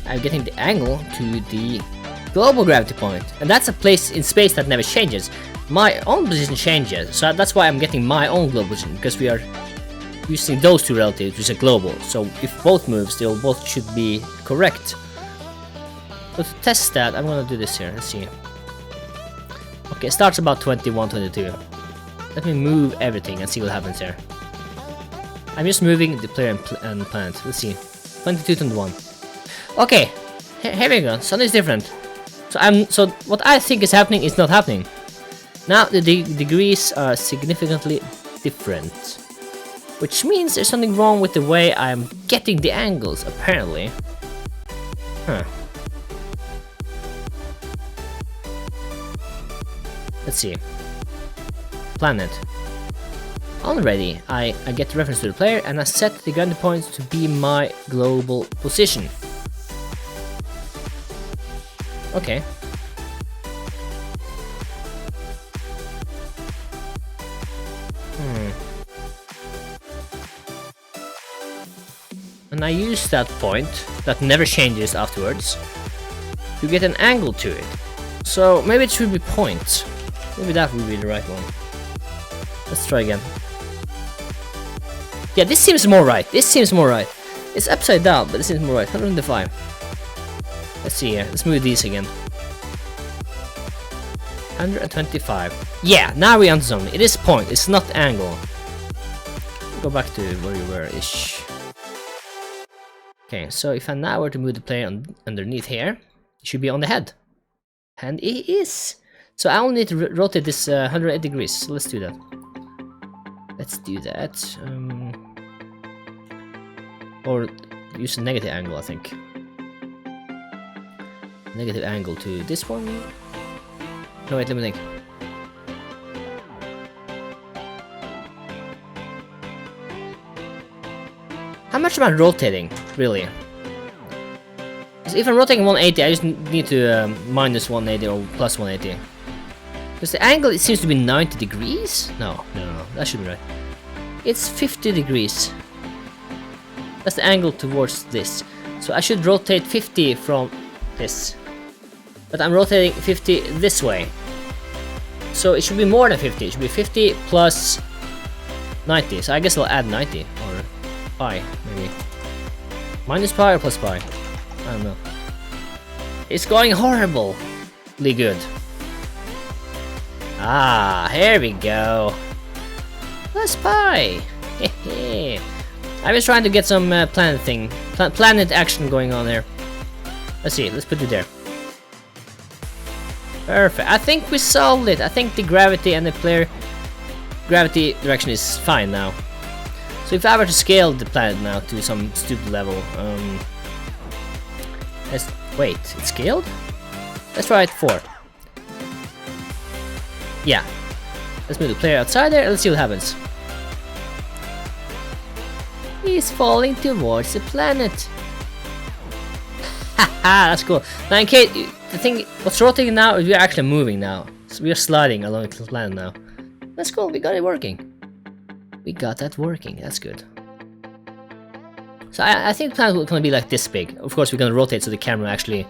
I'm getting the angle to the global gravity point, and that's a place in space that never changes. My own position changes, so that's why I'm getting my own global position, because we are using those two relatives, which are global. So if both moves, they both should be correct. So to test that, I'm gonna do this here. Let's see. Okay, it starts about 21, 22. Let me move everything and see what happens here. I'm just moving the player and planet. Let's see. 22, 21. Okay, here we go. Something is different. So what I think is happening is not happening. Now the degrees are significantly different, which means there's something wrong with the way I'm getting the angles, apparently. Huh. Let's see. Planet. Already, I get the reference to the player and I set the gravity points to be my global position. Okay. And I use that point that never changes afterwards to get an angle to it. So maybe it should be points. Maybe that would be the right one. Let's try again. Yeah, this seems more right. This seems more right. It's upside down, but this seems more right. 105. Let's see here. Let's move these again. 125. Yeah, now we're onto something. It is point. It's not angle. Go back to where you were ish. Okay, so if I now were to move the player underneath here, it should be on the head. And it is. So I only need to rotate this 180 degrees. So let's do that. Let's do that. Or use a negative angle, I think. Negative angle to this one. No, wait, let me think. How much am I rotating, really? Because if I'm rotating 180, I just need to minus 180 or plus 180. Because the angle, it seems to be 90 degrees? No, that should be right. It's 50 degrees. That's the angle towards this. So I should rotate 50 from this. But I'm rotating 50 this way. So it should be more than 50. It should be 50 plus 90. So I guess I'll add 90 or pi, maybe. Minus pi or plus pi? I don't know. It's going horribly good. Ah, here we go. Plus pi. Hehe. I was trying to get some planet action going on here. Let's see, let's put it there. Perfect. I think we solved it. I think the gravity and the player gravity direction is fine now. So if I were to scale the planet now to some stupid level, let's Wait, it's scaled? Let's try it 4. Yeah. Let's move the player outside there and let's see what happens. He's falling towards the planet. Haha, that's cool. Now in case, the thing, what's rotating now is we're actually moving now. So we are sliding along the planet now. That's cool, we got it working. We got that working, that's good. So I think the planet will gonna be like this big. Of course we're gonna rotate so the camera actually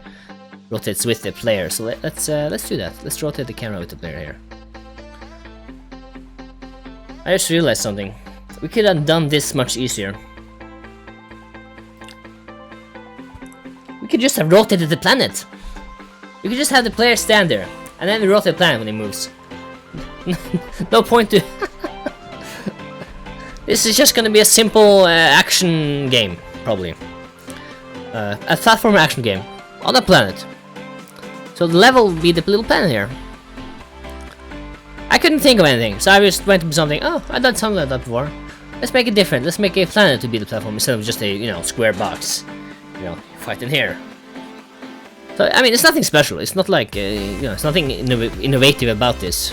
rotates with the player. So let's do that. Let's rotate the camera with the player here. I just realized something. We could have done this much easier. We could just have rotated the planet. We could just have the player stand there, and then we rotate the planet when he moves. No point to... This is just gonna be a simple action game, probably. A platform action game on a planet. So the level will be the little planet here. I couldn't think of anything, so I just went to something. Oh, I've done something like that before. Let's make it different. Let's make a planet to be the platform instead of just a, you know, square box. You know, fighting here. So I mean, it's nothing special. It's not like you know, it's nothing innovative about this.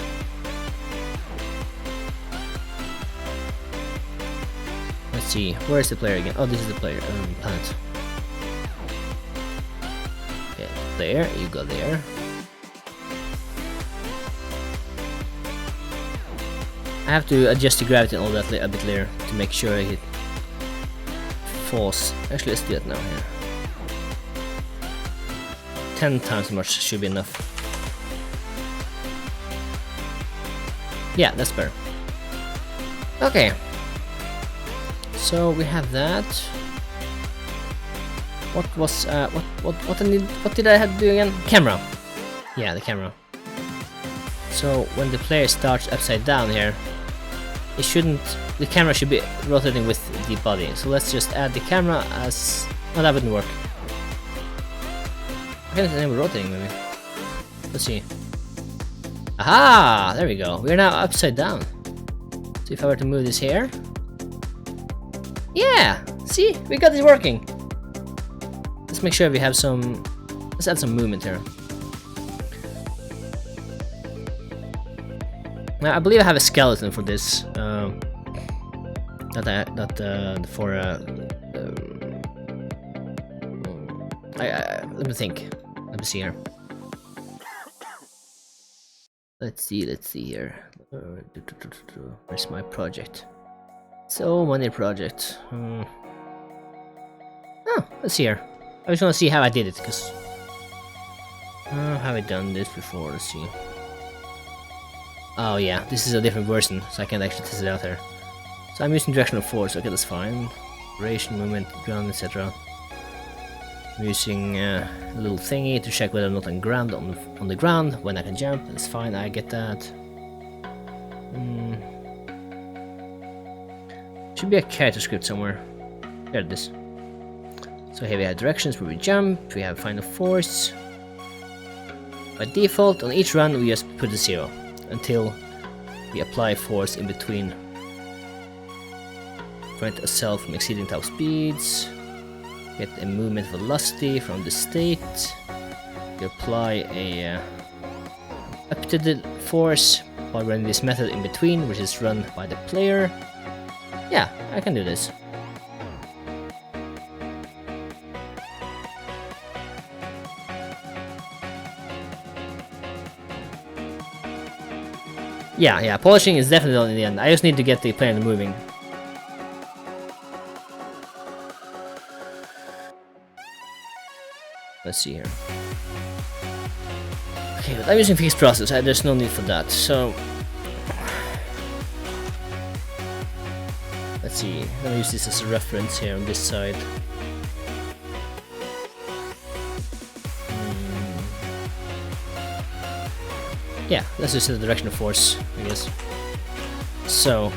Let's see, where is the player again? Oh, this is the player planet. Okay, there, you go there. I have to adjust the gravity and all that a bit later to make sure it falls. Actually, let's do it now here. 10 times as much should be enough. Yeah, that's better. Okay. So we have that. What was what did I have to do again? Camera. Yeah, the camera. So when the player starts upside down here, it shouldn't. The camera should be rotating with the body. So let's just add the camera as. Oh, that wouldn't work. I can't enable rotating maybe. Let's see. Aha! There we go. We're now upside down. So if I were to move this here. Yeah! See? We got this working. Let's make sure we have some. Let's add some movement here. Now I believe I have a skeleton for this. Let me think. Let me see here. Let's see here. Where's my project? So many projects. Oh, let's see here. I just want to see how I did it, because have I done this before? Let's see. Oh yeah, this is a different version, so I can't actually test it out here. So I'm using directional force. Okay, that's fine. Duration, movement, ground, etc. I'm using a little thingy to check whether I'm not on ground on the ground when I can jump. That's fine. I get that. Should be a character script somewhere. There it is. So here we have directions where we jump. We have final force. By default, on each run we just put a 0 until we apply force in between. Prevent a cell from exceeding top speeds. Get a movement velocity from the state. We apply a updated force by running this method in between, which is run by the player. Yeah, I can do this. Yeah, polishing is definitely on in the end. I just need to get the player moving. Let's see here. Okay, but I'm using fixed process, there's no need for that, so... Let's see, I'm gonna use this as a reference here on this side. Yeah, let's just set the direction of force, I guess. So...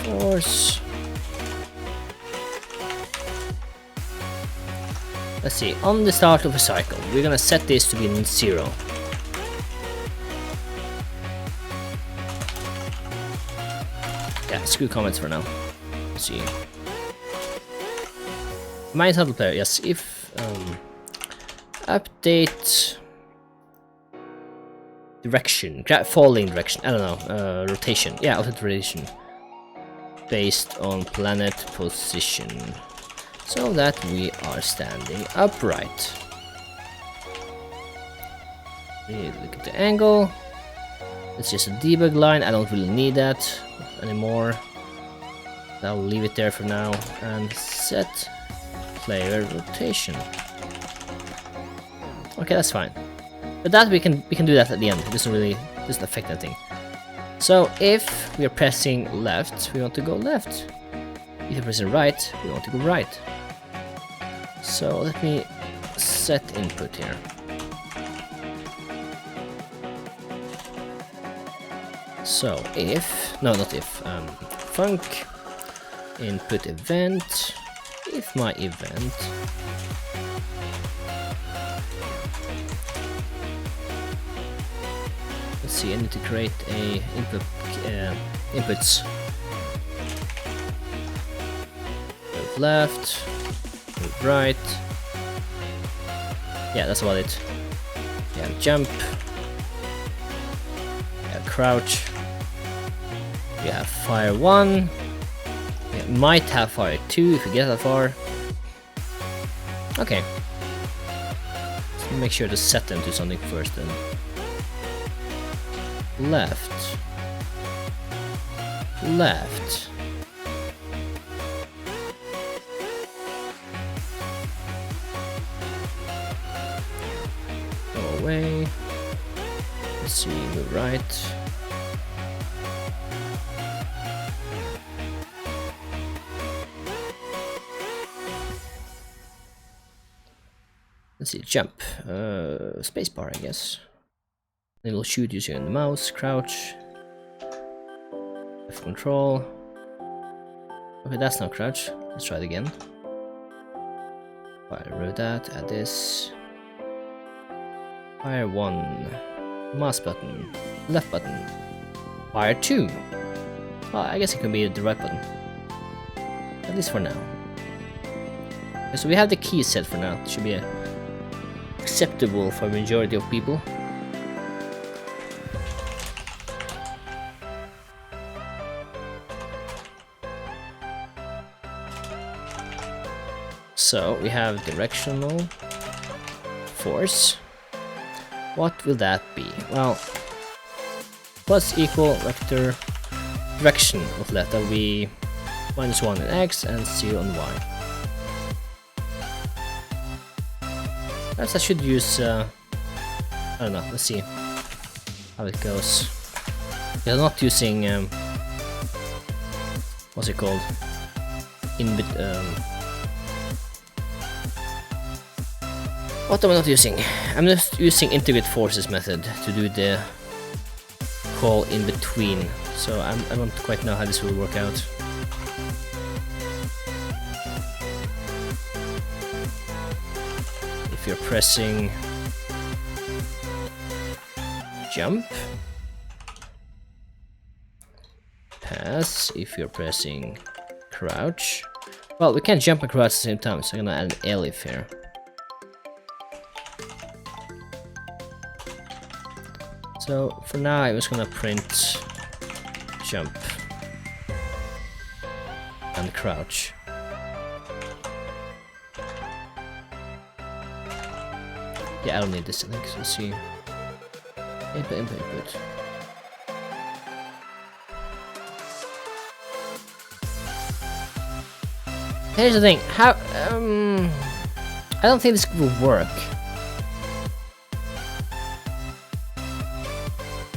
Force... Let's see, on the start of a cycle, we're gonna set this to be 0. Yeah, screw comments for now. Let's see. My title player, yes. If update direction, falling direction. I don't know. Rotation. Yeah, update rotation based on planet position, so that we are standing upright. Look at the angle. It's just a debug line. I don't really need that anymore. I'll leave it there for now and set player rotation. Okay, that's fine. But that we can do that at the end. It doesn't affect anything. So if we are pressing left, we want to go left. If you're pressing right, we want to go right. So let me set input here. So if, no, not if, func input event, if my event let's see, I need to create a inputs. Move left, move right. Yeah, that's about it. Yeah, jump. Yeah, crouch. We have fire 1. We might have fire 2 if we get that far. Okay. Let's make sure to set them to something first then. Left. Left. Go away. Let's see, move right. Let's see, jump. Spacebar, I guess. It'll shoot using the mouse, crouch. F control. Okay, that's not crouch. Let's try it again. Fire that, add this. Fire 1. Mouse button. Left button. Fire 2. Well, I guess it could be the right button. At least for now. Okay, so we have the key set for now. It should be acceptable for the majority of people. So we have directional force. What will that be? Well, plus equal vector direction of that. That'll be -1 on x and 0 on y. Perhaps I should use, I don't know, let's see how it goes. Yeah, I'm not using, what's it called? What am I not using? I'm just using integrate forces method to do the call in between. So I don't quite know how this will work out. If you're pressing jump, pass. If you're pressing crouch, well, we can't jump and crouch at the same time, so I'm gonna add an elif here. So for now, I'm just gonna print jump and crouch. Yeah, I don't need this, I think. So let's see. Input. Here's the thing. How? I don't think this will work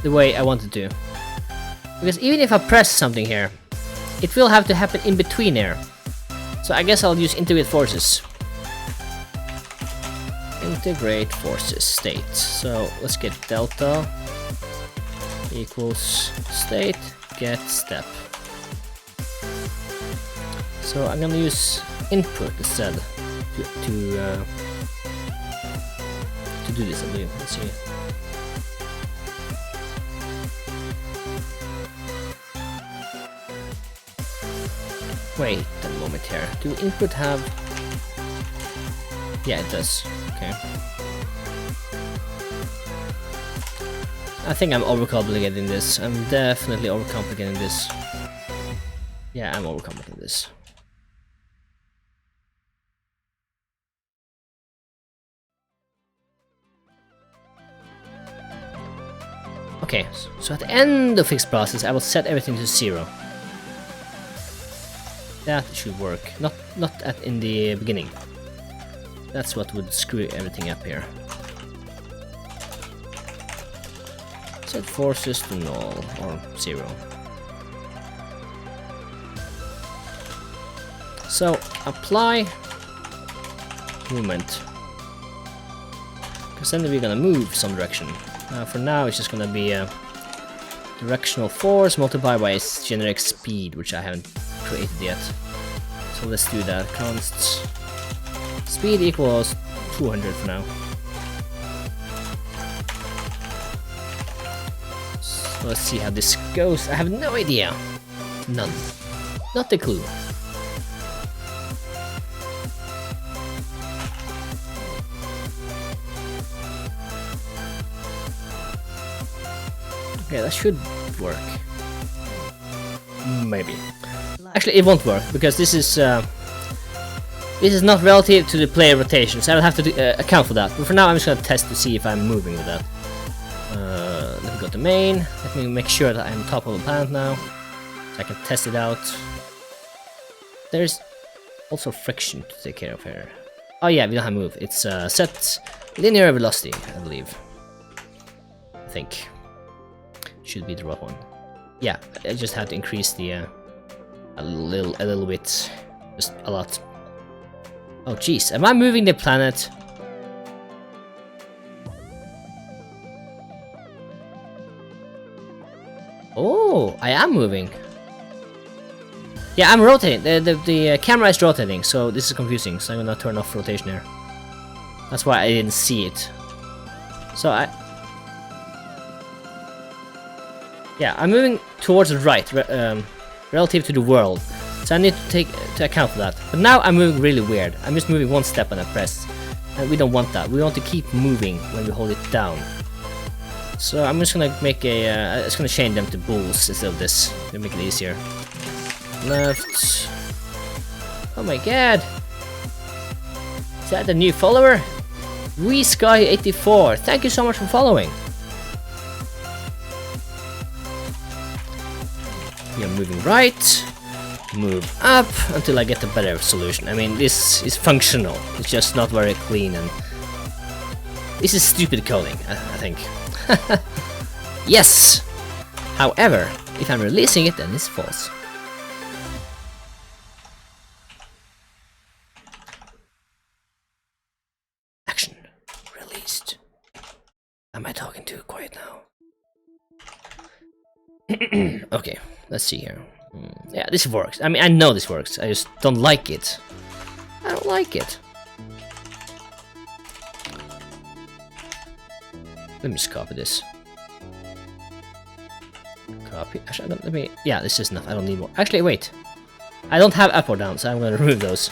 the way I want it to. Because even if I press something here, it will have to happen in between here. So I guess I'll use integrate forces. Integrate forces state. So let's get delta equals state get step. So I'm gonna use input instead to do this, I believe. Let's see. Wait a moment here. Do input have Yeah, it does. Okay. I think I'm overcomplicating this. I'm definitely overcomplicating this. Yeah, I'm overcomplicating this. Okay, so at the end of fixed process, I will set everything to 0. That should work. Not in the beginning. That's what would screw everything up here. Set forces to null or 0. So apply movement, because then we're gonna move some direction. For now, it's just gonna be a directional force multiplied by its generic speed, which I haven't created yet. So let's do that. Const speed equals 200 for now. So let's see how this goes. I have no idea. None. Not a clue. Okay, that should work. Maybe. Actually, it won't work because this is not relative to the player rotation, so I will have to account for that. But for now, I'm just gonna test to see if I'm moving with that. Let me go to main. Let me make sure that I'm top of the planet now, so I can test it out. There's also friction to take care of here. Oh yeah, we don't have move. It's set linear velocity, I believe. I think. Should be the right one. Yeah, I just had to increase the a little bit, just a lot. Oh jeez, am I moving the planet? Oh, I am moving. Yeah, I'm rotating. The camera is rotating, so this is confusing. So I'm gonna turn off rotation here. That's why I didn't see it. So yeah, I'm moving towards the right, relative to the world. So I need to take to account for that. But now I'm moving really weird. I'm just moving one step when I press. And we don't want that. We want to keep moving when we hold it down. So I'm just gonna make a... it's gonna change them to bulls instead of this. To make it easier. Left. Oh my god! Is that a new follower? WeSky84, thank you so much for following. We are moving right, move up until I get a better solution. I mean, this is functional. It's just not very clean, and this is stupid coding, I think. Yes. However, if I'm releasing it, then it's false. Action released. Am I talking too quiet now? Okay, let's see here. Yeah, this works. I mean, I know this works. I just don't like it. I don't like it. Let me just copy this. Copy. Actually, let me. Yeah, this is enough. I don't need more. Actually, wait. I don't have up or down, so I'm gonna remove those.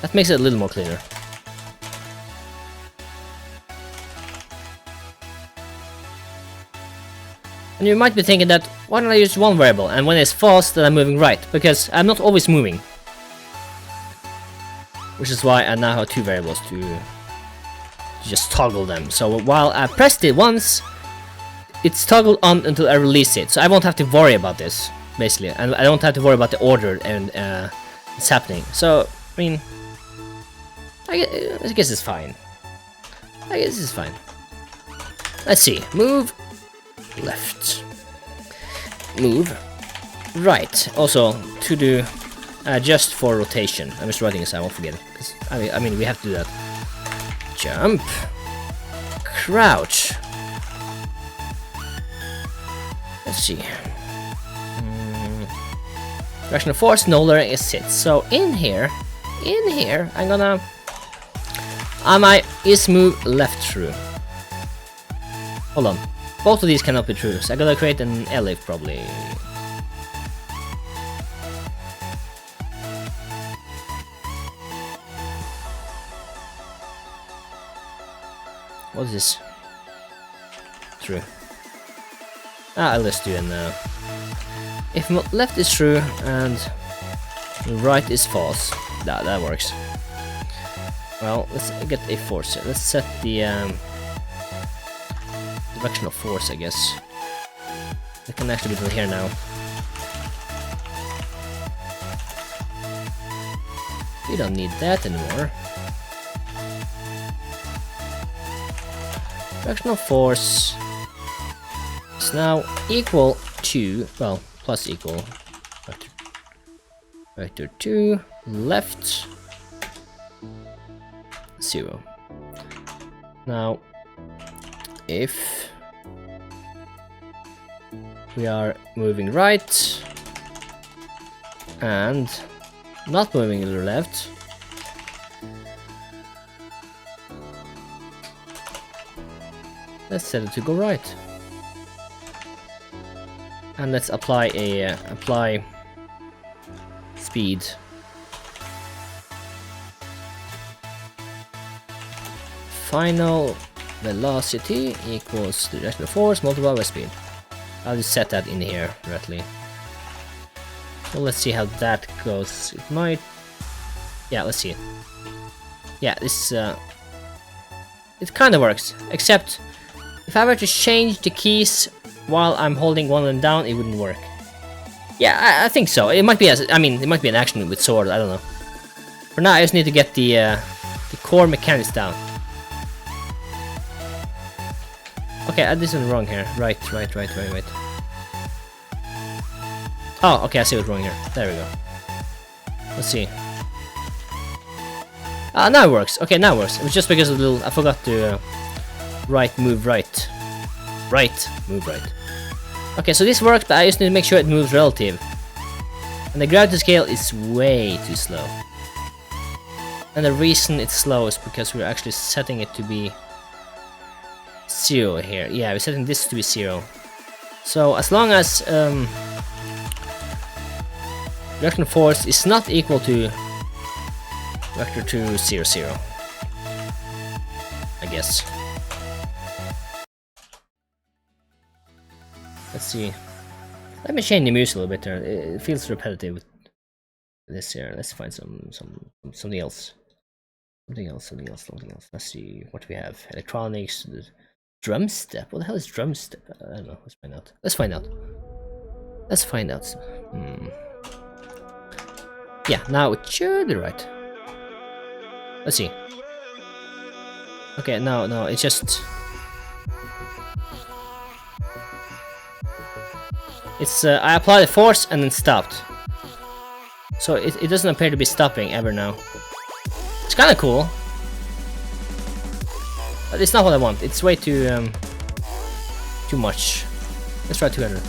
That makes it a little more cleaner. And you might be thinking that, why don't I use one variable, and when it's false, then I'm moving right, because I'm not always moving. Which is why I now have two variables to just toggle them. So while I pressed it once, it's toggled on until I release it. So I won't have to worry about this, basically. And I don't have to worry about the order and it's happening. So, I mean, I guess it's fine. I guess it's fine. Let's see. Move left. Move right. Also, to do just for rotation. I'm just writing this, I won't forget it. 'Cause, I mean, we have to do that. Jump. Crouch. Let's see. Directional force, nuller is sit. So in here, I'm gonna... I might is move left through. Hold on. Both of these cannot be true, so I gotta create an elif probably. What is this? True. I'll just do it now. If left is true and right is false, that works. Well, let's get a force here. Let's set the direction of force, I guess. It can actually be done here now. We don't need that anymore. Direction of force is now equal to, well, plus equal vector 2 left 0. Now if we are moving right and not moving to the left, let's set it to go right. And let's apply a apply speed. Final velocity equals the direction of force multiplied by speed. I'll just set that in here directly. So let's see how that goes. It might, yeah, let's see. Yeah, this it kind of works, except if I were to change the keys while I'm holding one of them down, it wouldn't work. Yeah, I think so. It might be it might be an action with sword. I don't know. For now, I just need to get the core mechanics down. Okay, I did something wrong here. Right. Oh, okay, I see what's wrong here. There we go. Let's see. Now it works. Okay, now it works. It was just because of the little, I forgot to move right. Move right. Okay, so this works, but I just need to make sure it moves relative. And the gravity scale is way too slow. And the reason it's slow is because we're actually setting it to be 0 here. Yeah, we're setting this to be 0. So as long as direction of force is not equal to vector 2 0 0, I guess. Let's see. Let me change the music a little bit there. It feels repetitive with this here. Let's find something else. Something else. Let's see what we have. Electronics. Drum step. What the hell is drum step? I don't know. Let's find out. Yeah, now it should be right. Let's see. Okay, no, it's just. It's I applied the force and then stopped. So it doesn't appear to be stopping ever now. It's kind of cool. But it's not what I want. It's way too much. Let's try 200.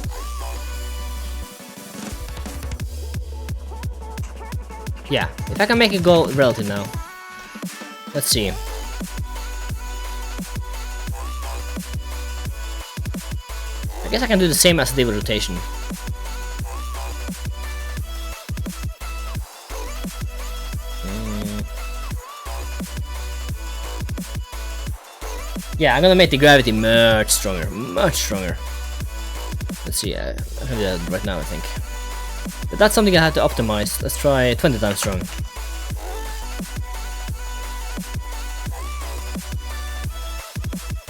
Yeah, if I can make it go relative now. Let's see. I guess I can do the same as I did with rotation. Yeah, I'm gonna make the gravity much stronger. Let's see, I can do that right now, I think. But that's something I have to optimize. Let's try 20 times strong.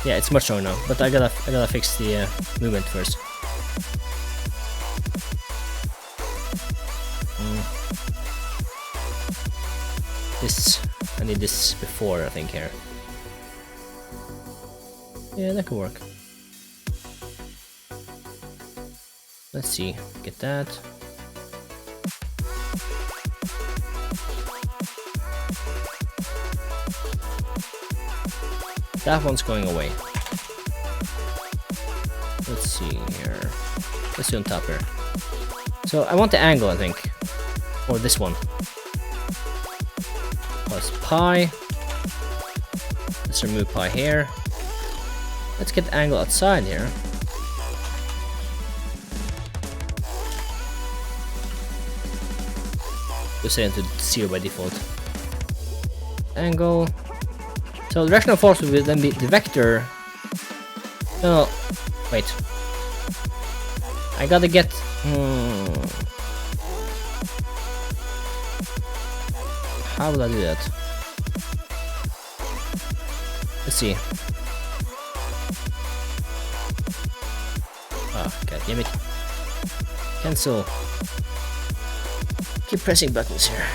Yeah, it's much stronger now, but I gotta fix the movement first. I need this before, I think, here. Yeah, that could work. Let's see, get that. That one's going away. Let's see here. Let's do on top here. So I want the angle, I think. Or this one. Plus pi. Let's remove pi here. Let's get the angle outside here. Just set it to 0 by default. Angle. So the directional force will then be the vector. No, wait. I gotta get. How will I do that? Let's see. Oh, god damn it. Cancel. Keep pressing buttons here.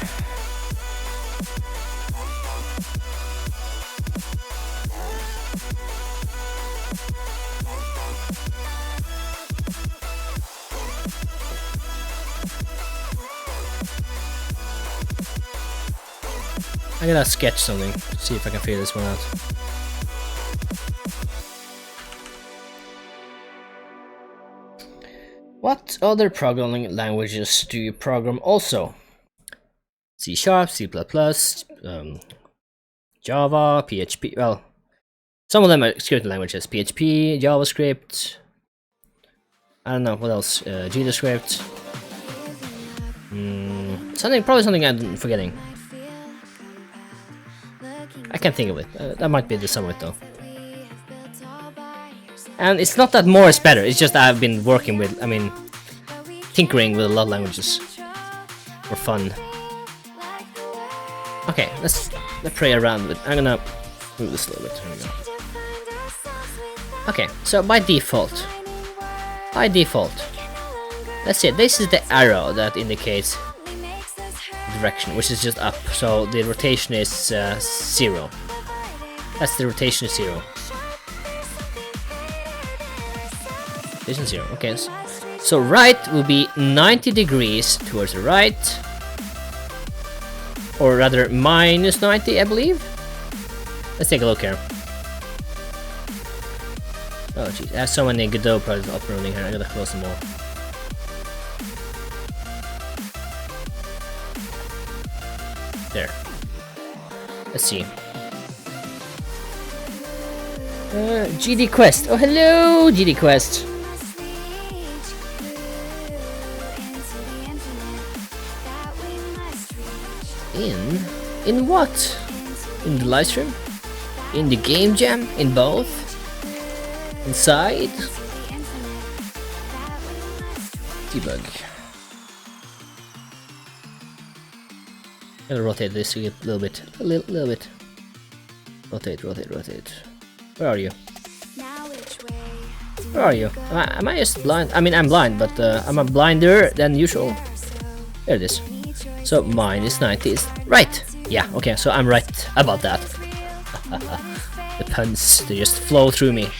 I'm gonna sketch something, see if I can figure this one out. What other programming languages do you program also? C#, C++, Java, PHP, well, some of them are scripting languages, PHP, JavaScript, I don't know, what else, JavaScript, probably something I'm forgetting. I can't think of it. That might be the sum of it though. And it's not that more is better, it's just I've been working with, tinkering with a lot of languages for fun. Okay, let's play around with. I'm gonna move this a little bit. There we go. Okay, so by default, let's see. This is the arrow that indicates direction, which is just up. So the rotation is 0. That's the rotation is 0. Rotation 0. Okay. So right will be 90 degrees towards the right, or rather minus 90, I believe. Let's take a look here. Oh jeez, I have so many Godot projects up and running here. I gotta close them all. There. Let's see. GD Quest. Oh, hello, GD Quest. In what? In the livestream? In the game jam? In both? Inside? Debug. I'm gonna rotate this a little bit. A little bit. Rotate. Where are you? Where are you? Am I just blind? I mean, I'm blind, but I'm a blinder than usual. There it is. So minus 90 is right. Yeah, okay, so I'm right about that. The puns, they just flow through me.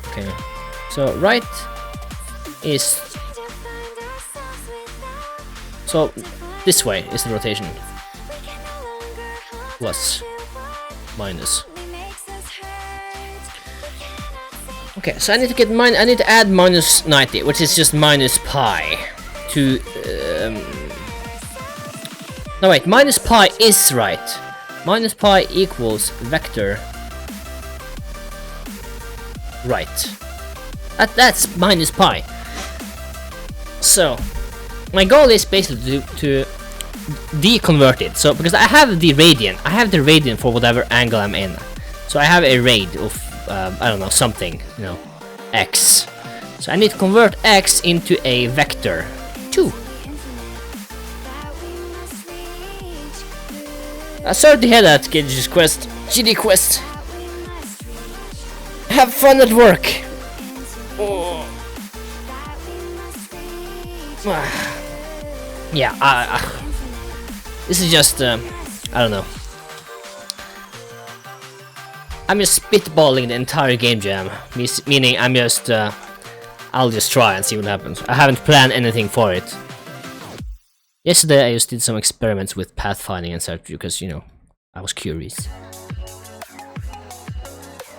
Okay, so right is... So this way is the rotation. Plus, minus. Okay, so I need to get I need to add minus 90, which is just minus pi to no wait, minus pi is right. Minus pi equals vector right. That's minus pi. So my goal is basically to deconvert it. So because I have the radian for whatever angle I'm in. So I have a rad of I don't know, something, you know, x. So I need to convert x into a vector 2. Sorry to hear that, GD Quest. Have fun at work. Oh. Yeah, this is just, I don't know. I'm just spitballing the entire game jam, meaning I'm just, I'll just try and see what happens. I haven't planned anything for it. Yesterday I just did some experiments with pathfinding and such because, you know, I was curious.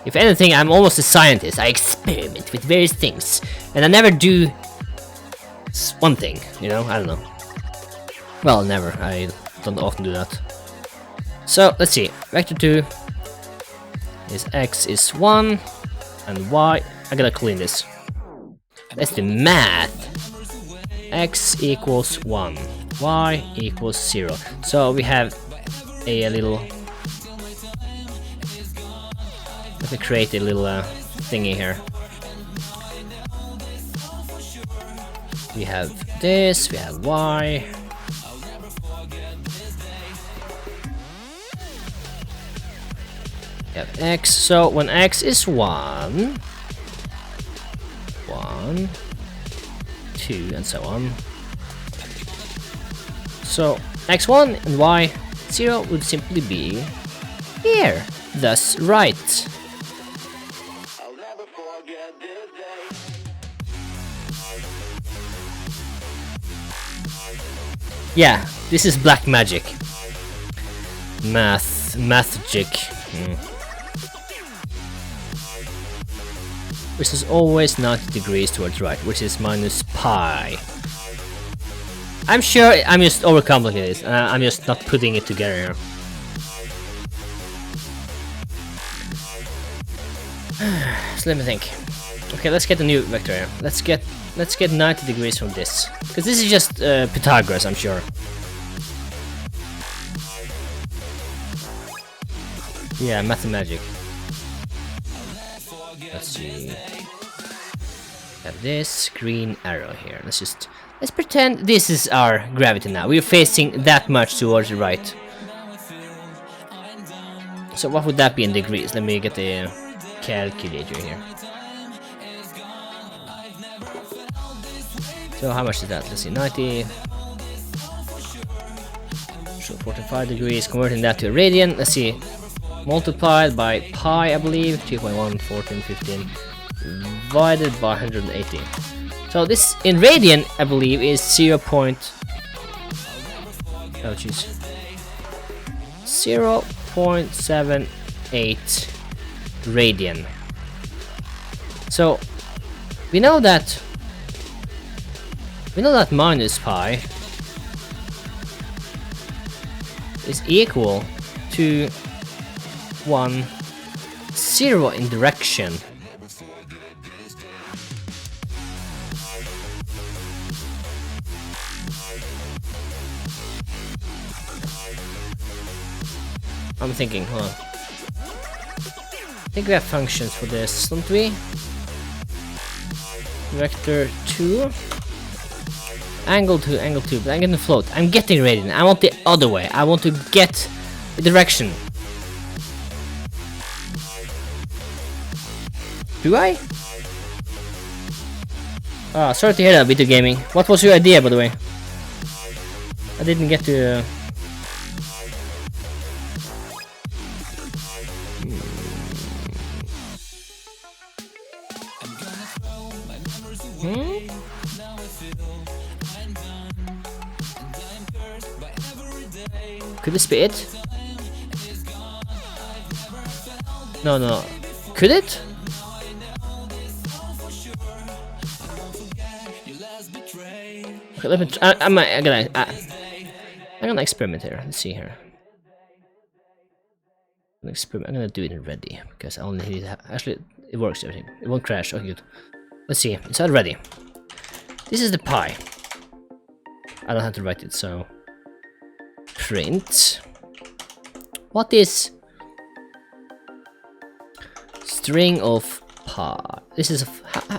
If anything, I'm almost a scientist. I experiment with various things, and I never do one thing, you know? I don't know. Well, never. I don't often do that. So, let's see. Vector 2 is x is 1, and y... I gotta clean this. That's the math. X equals 1. y equals 0. So we have a little. Let me create a little thingy here. We have this, we have y. We have x. So when x is 1, 2, and so on. So x1 and y0 would simply be here, thus right. Yeah, this is black magic. Magic. Which is always 90 degrees towards right, which is minus pi. I'm sure I'm just overcomplicating this. I'm just not putting it together here. So let me think. Okay, let's get a new vector here. Let's get 90 degrees from this, because this is just Pythagoras, I'm sure. Yeah, mathemagic. Let's see. Have this green arrow here. Let's pretend this is our gravity now. We're facing that much towards the right. So what would that be in degrees? Let me get the calculator here. So how much is that? Let's see, 90. So 45 degrees, converting that to a radian. Let's see, multiplied by pi, I believe, 2.1, 14, 15, divided by 180. So this in radian, I believe, is 0.78 radian. So we know that minus pi is equal to 1, 0 in direction. I'm thinking, hold on. I think we have functions for this, don't we? Vector 2. Angle 2, angle 2, but I'm getting float. I'm getting radian. I want the other way. I want to get the direction. Do I? Ah, sorry to hear that, video gaming. What was your idea, by the way? I didn't get to... Could this be it? No. Could it? Okay, let me. I'm gonna experiment here. Let's see here. I'm gonna do it in ready because I only need to have, actually it works, everything. It won't crash. Okay, good. Let's see. It's all ready. This is the pi. I don't have to write it, so print. What is string of pi? This is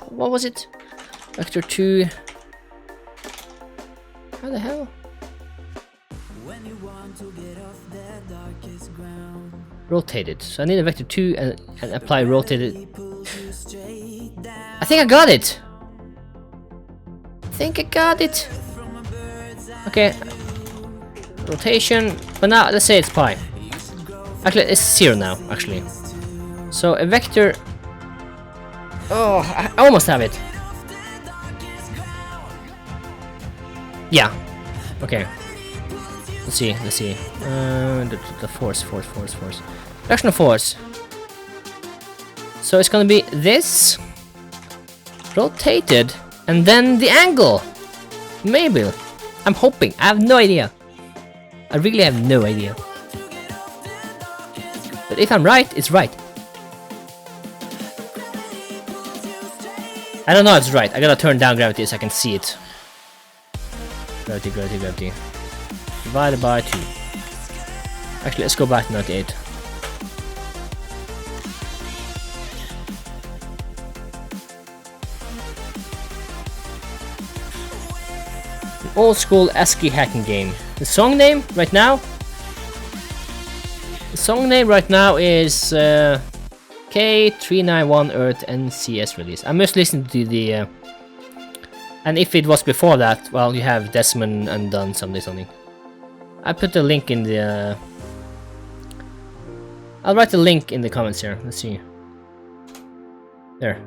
what was it? Vector 2. How the hell? Rotated. So I need a vector 2 and apply rotated. I think I got it. Okay. Rotation. But now let's say it's pi. Actually, it's 0 now. Actually. So a vector. Oh, I almost have it. Yeah. Okay. Let's see. The force. Directional force. So it's gonna be this rotated and then the angle. Maybe. I'm hoping. I have no idea. I really have no idea. But if I'm right, it's right. I don't know if it's right. I gotta turn down gravity so I can see it. Gravity, gravity, gravity. Divided by 2. Actually, let's go back to 98. An old school ASCII hacking game. The song name right now? The song name right now is K391 Earth NCS release. I must listen to the and if it was before that, well, you have Desmond Undone something. I put the link in the I'll write the link in the comments here. Let's see. There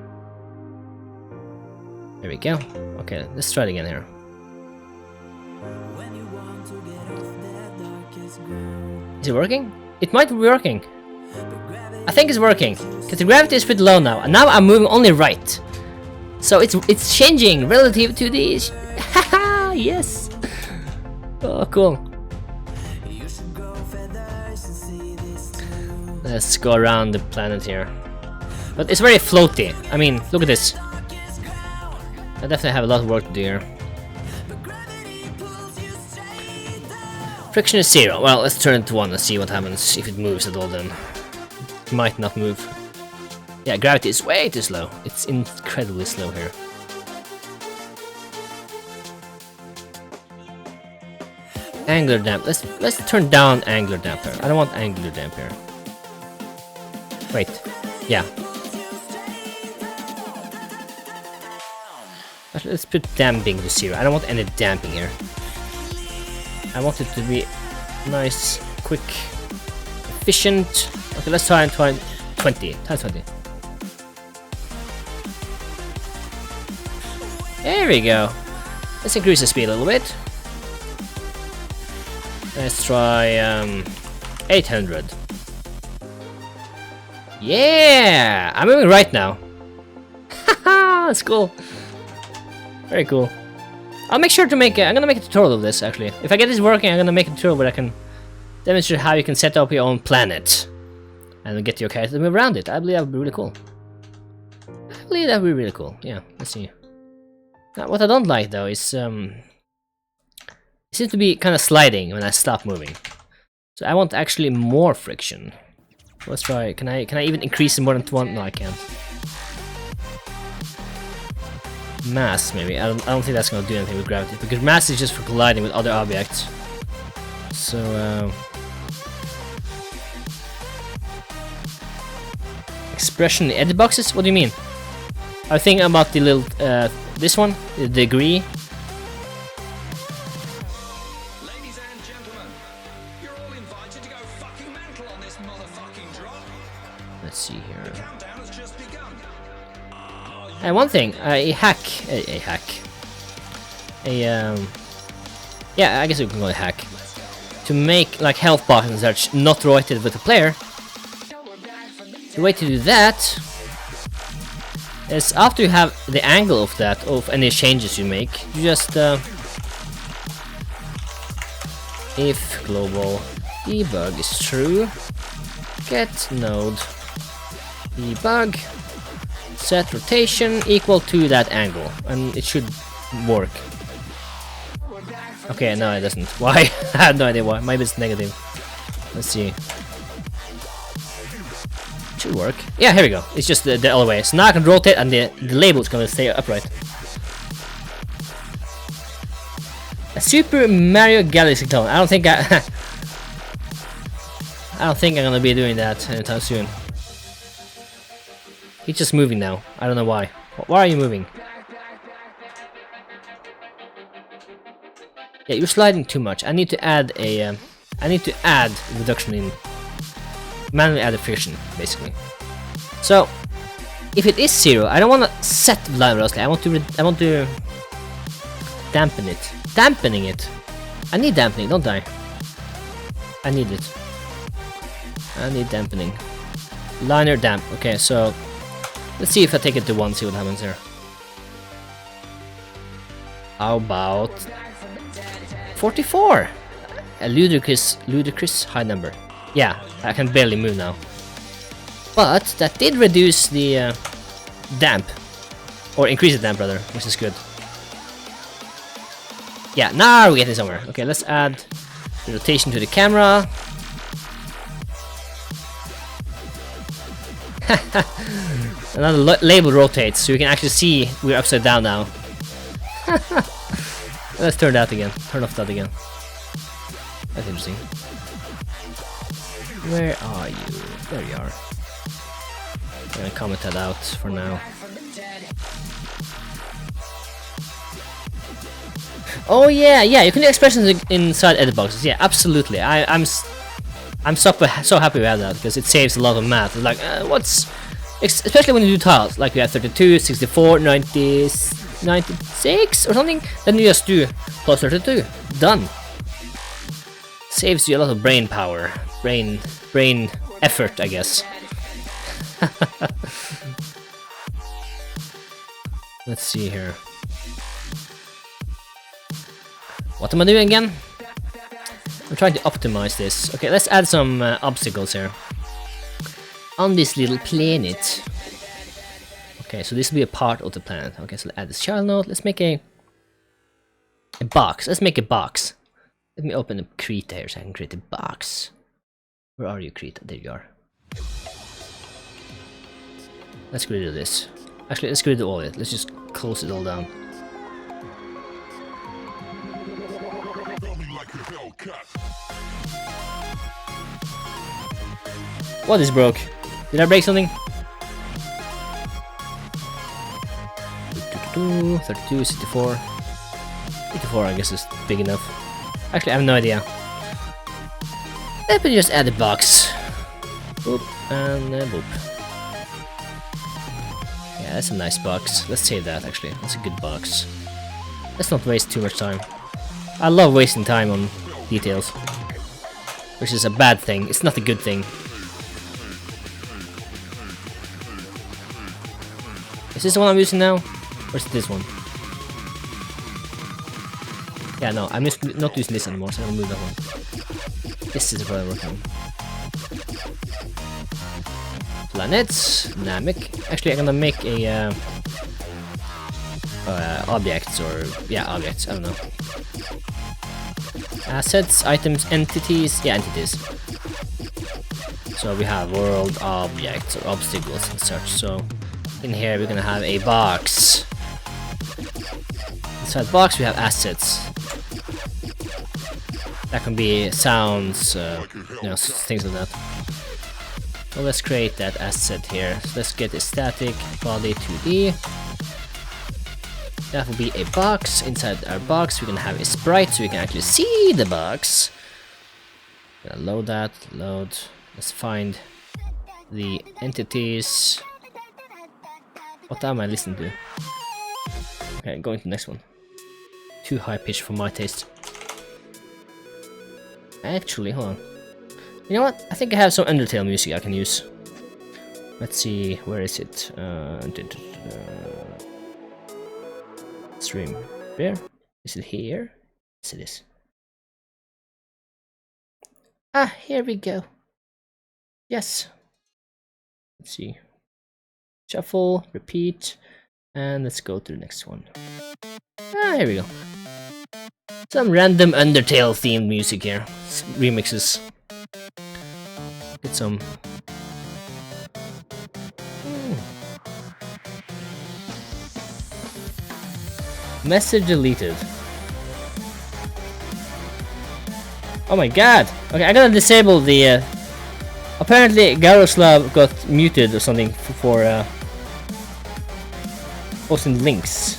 we go. Okay, let's try it again here. Is it working? It might be working. I think it's working, because the gravity is pretty low now, and now I'm moving only right. So it's changing relative to the... Haha, yes! Oh, cool. Let's go around the planet here. But it's very floaty. I mean, look at this. I definitely have a lot of work to do here. Friction is 0. Well, let's turn it to 1 and see what happens if it moves at all then. It might not move. Yeah, gravity is way too slow. It's incredibly slow here. Angular damp. Let's turn down angular damper. I don't want angular damp here. Wait. Yeah. Let's put damping to 0. I don't want any damping here. I want it to be nice, quick, efficient. Okay, let's try and 20. Times 20. There we go. Let's increase the speed a little bit. Let's try 800. Yeah! I'm moving right now. Haha, that's cool. Very cool. I'll make sure to make I'm gonna make a tutorial of this actually. If I get this working, I'm gonna make a tutorial where I can demonstrate how you can set up your own planet and get your character to move around it. I believe that would be really cool. Yeah, let's see. Now, what I don't like though is it seems to be kind of sliding when I stop moving. So I want actually more friction. Let's try. Can I even increase it more than 1? No, I can't. Mass, maybe. I don't think that's gonna do anything with gravity, because mass is just for colliding with other objects. So expression in the edit boxes? What do you mean? I think about the little this one, the degree. Ladies and gentlemen, you're all invited to go fucking mental on this motherfucking drop. Let's see here. The countdown has just begun. And one thing, yeah, I guess we can call it hack. To make like health bars and such not rotated with the player. The way to do that is after you have the angle of that, of any changes you make, you just if global debug is true, get node debug set rotation equal to that angle, and it should work. Okay, no, it doesn't. Why? I have no idea why. Maybe it's negative. Let's see. It should work. Yeah, here we go. It's just the other way. So now I can rotate, and the label is going to stay upright. A Super Mario Galaxy clone. I don't think I'm gonna be doing that anytime soon. He's just moving now. I don't know why. Why are you moving? Yeah, you're sliding too much. I need to add a. I need to add reduction in. Manually add a friction, basically. So, if it is 0, I don't want to set the line velocity. I want to dampen it. Dampening it. I need dampening, don't I? I need it. I need dampening. Liner damp. Okay, so let's see if I take it to 1, see what happens here. How about 44? A ludicrous high number. Yeah, I can barely move now. But that did reduce the damp. Or increase the damp rather, which is good. Yeah, now we're getting somewhere. Okay, let's add the rotation to the camera. Another label rotates, so you can actually see we're upside down now. Let's turn that again. Turn off that again. That's interesting. Where are you? There you are. I'm gonna comment that out for now. Oh yeah, you can do expressions inside edit boxes. Yeah, absolutely. I'm so happy we have that because it saves a lot of math. It's like especially when you do tiles, like we have 32, 64, 90, 96 or something. Then you just do plus 32. Done. Saves you a lot of brain power, brain effort, I guess. Let's see here. What am I doing again? I'm trying to optimize this. Okay, let's add some obstacles here. On this little planet. Okay, so this will be a part of the planet. Okay, so let's add this child node. Let's make a box. Let's make a box. Let me open the Krita here so I can create a box. Where are you, Krita? There you are. Let's get rid of this. Actually, let's get rid of all of it. Let's just close it all down. What is broke? Did I break something? 32, 64. 84 I guess is big enough. Actually, I have no idea. Let me just add a box. Boop, and boop. Yeah, that's a nice box. Let's save that, actually. That's a good box. Let's not waste too much time. I love wasting time on details. Which is a bad thing. It's not a good thing. Is this the one I'm using now? Or is it this one? Yeah, no, I'm not using this anymore, so I'm gonna move that one. This is what I'm working on. Planets, Namek. Actually, I'm gonna make a objects, or yeah, objects. I don't know. Assets, items, entities. Yeah, entities. So we have world, objects, or obstacles and such. So in here we're gonna have a box. Inside box we have assets. That can be sounds, you know, things like that. So let's create that asset here. So let's get a static body 2D. That will be a box. Inside our box we're gonna have a sprite so we can actually see the box. Gonna load that, load. Let's find the entities. What am I listening to? Okay, going to the next one. Too high pitch for my taste. Actually, hold on. You know what? I think I have some Undertale music I can use. Let's see, where is it? Stream. Where? Is it here? Yes, it is. Ah, here we go. Yes. Let's see. Shuffle, repeat, and let's go to the next one. Ah, here we go. Some random Undertale themed music here. Remixes. Get some. Message deleted. Oh my god! Okay, I gotta disable the. Apparently, Garoslav got muted or something for posting links.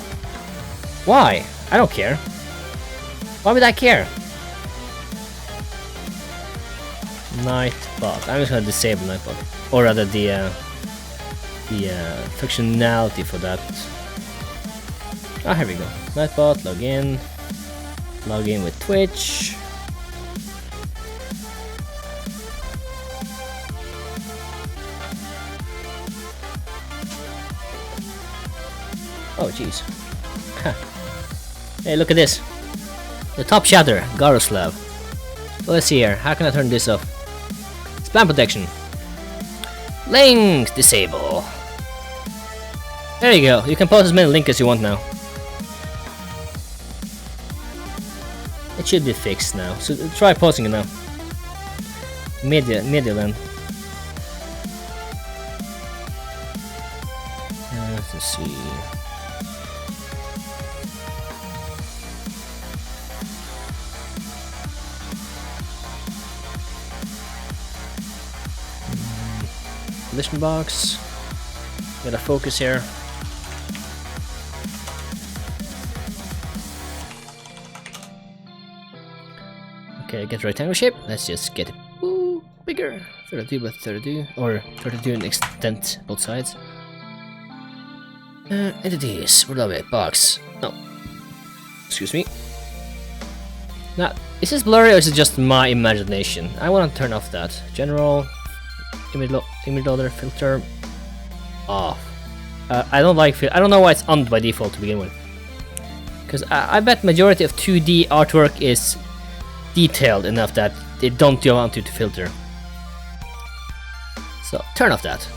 Why? I don't care. Why would I care? Nightbot. I'm just gonna disable Nightbot, or rather the functionality for that. Ah, here we go. Nightbot, log in with Twitch. Oh jeez. Hey, look at this. The top shatter, Garoslav. So let's see here. How can I turn this off? Spam protection. Links disable. There you go. You can post as many links as you want now. It should be fixed now. So try pausing it now. Media then. Let's see. Mission box. Gotta focus here. Okay, get rectangle shape. Let's just get it bigger. 32 by 32, or 32 and extent both sides. Entities. Where are we? Box. No. Excuse me. Now, is this blurry or is it just my imagination? I want to turn off that. General. Image loader filter. Off. I don't like. I don't know why it's on by default to begin with. Because I bet majority of 2D artwork is detailed enough that they don't go on to filter. So turn off that.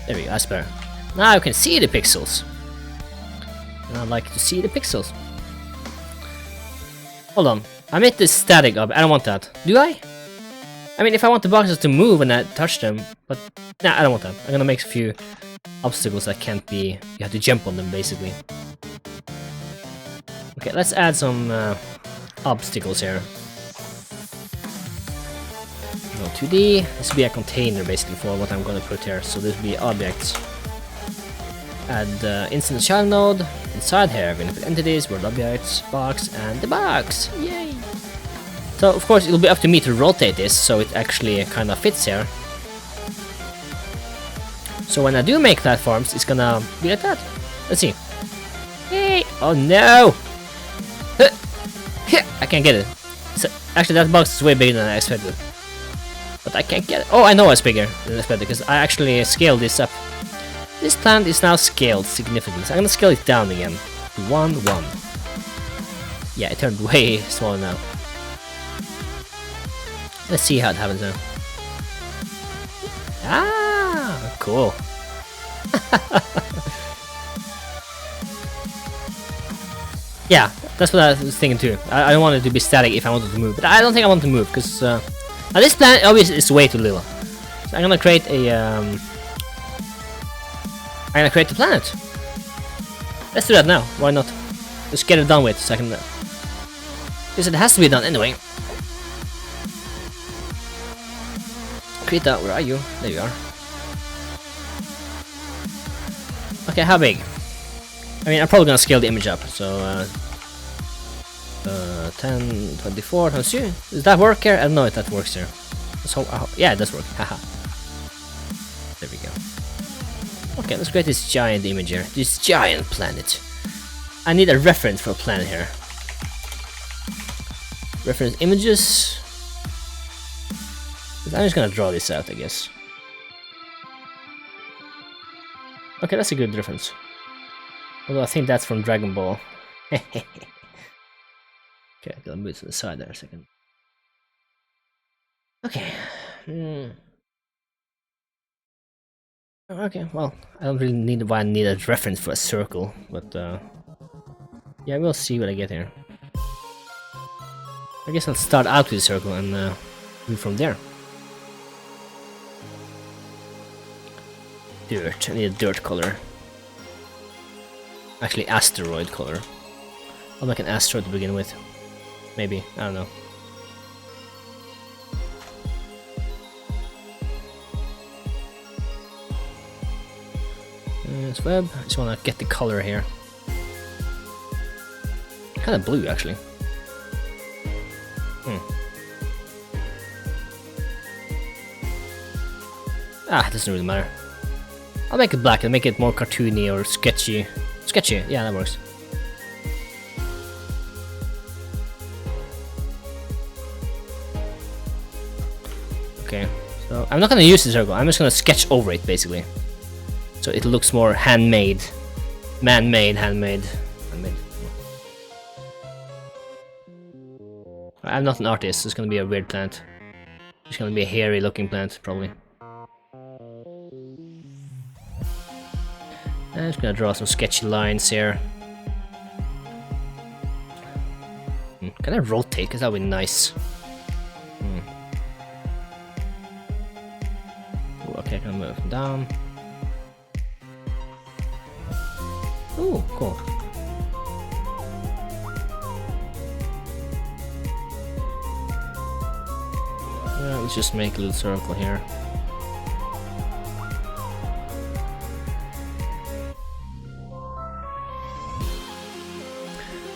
There we go, that's better. Now you can see the pixels. And I'd like to see the pixels. Hold on, I made this static up. I don't want that. Do I? I mean, if I want the boxes to move when I touch them, but nah, I don't want that. I'm gonna make a few obstacles that can't be. You have to jump on them basically. Okay, let's add some obstacles here. No 2D. This will be a container basically for what I'm gonna put here. So this will be objects. Add instance child node. Inside here, I'm gonna put entities, world objects, box, and the box. Yay! So of course it'll be up to me to rotate this so it actually kind of fits here. So when I do make platforms, it's gonna be like that. Let's see. Hey! Oh no! I can't get it. So, actually, that box is way bigger than I expected. But I can't get it. Oh, I know it's bigger than expected because I actually scaled this up. This plant is now scaled significantly. So I'm gonna scale it down again to 1, 1. Yeah, it turned way smaller now. Let's see how it happens now. Ah, cool. Yeah, that's what I was thinking too. I don't want it to be static if I wanted to move, but I don't think I want to move because now this planet obviously is way too little. So I'm gonna create a the planet. Let's do that now. Why not? Just get it done with so I can. Because it has to be done anyway. Create that. Where are you? There you are. Okay, how big? I mean, I'm probably gonna scale the image up, so 10, 24 times 2. Does that work here? I don't know if that works here. So, yeah, it does work. Haha. There we go. Okay, let's create this giant image here. This giant planet. I need a reference for a planet here. Reference images. I'm just gonna draw this out, I guess. Okay, that's a good reference. Although I think that's from Dragon Ball. Okay, gotta move to the side there a second. Okay. Okay, well, I don't really need why I need a reference for a circle, but yeah, we'll see what I get here. I guess I'll start out with a circle and move from there. Dirt. I need a dirt color. Actually, asteroid color. I'll make an asteroid to begin with. Maybe. I don't know. It's web. I just want to get the color here. Kind of blue, actually. Ah, it doesn't really matter. I'll make it black and make it more cartoony or sketchy. Sketchy, yeah, that works. Okay, so I'm not gonna use the circle, I'm just gonna sketch over it basically. So it looks more handmade. Man-made, handmade. I'm not an artist, so it's gonna be a weird plant. It's gonna be a hairy looking plant, probably. I'm just gonna draw some sketchy lines here. Can I rotate? Cause that would be nice. Ooh, okay, I can move down. Ooh, cool. Let's just make a little circle here.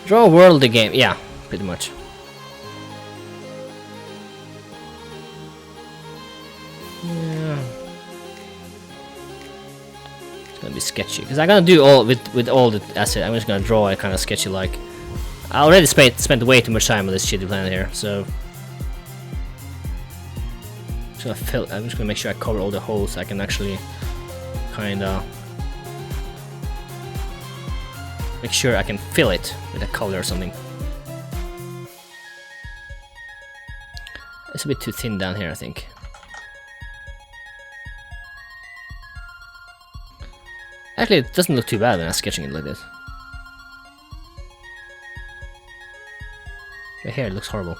Draw a world the game. Yeah, pretty much. Yeah. It's gonna be sketchy because I'm gonna do all with all the assets. I'm just gonna draw it kind of sketchy like. I already spent way too much time on this shitty planet here, so. I'm just gonna make sure I cover all the holes so I can actually kinda make sure I can fill it with a color or something. It's a bit too thin down here, I think. Actually, it doesn't look too bad when I'm sketching it like this. Right here, it looks horrible.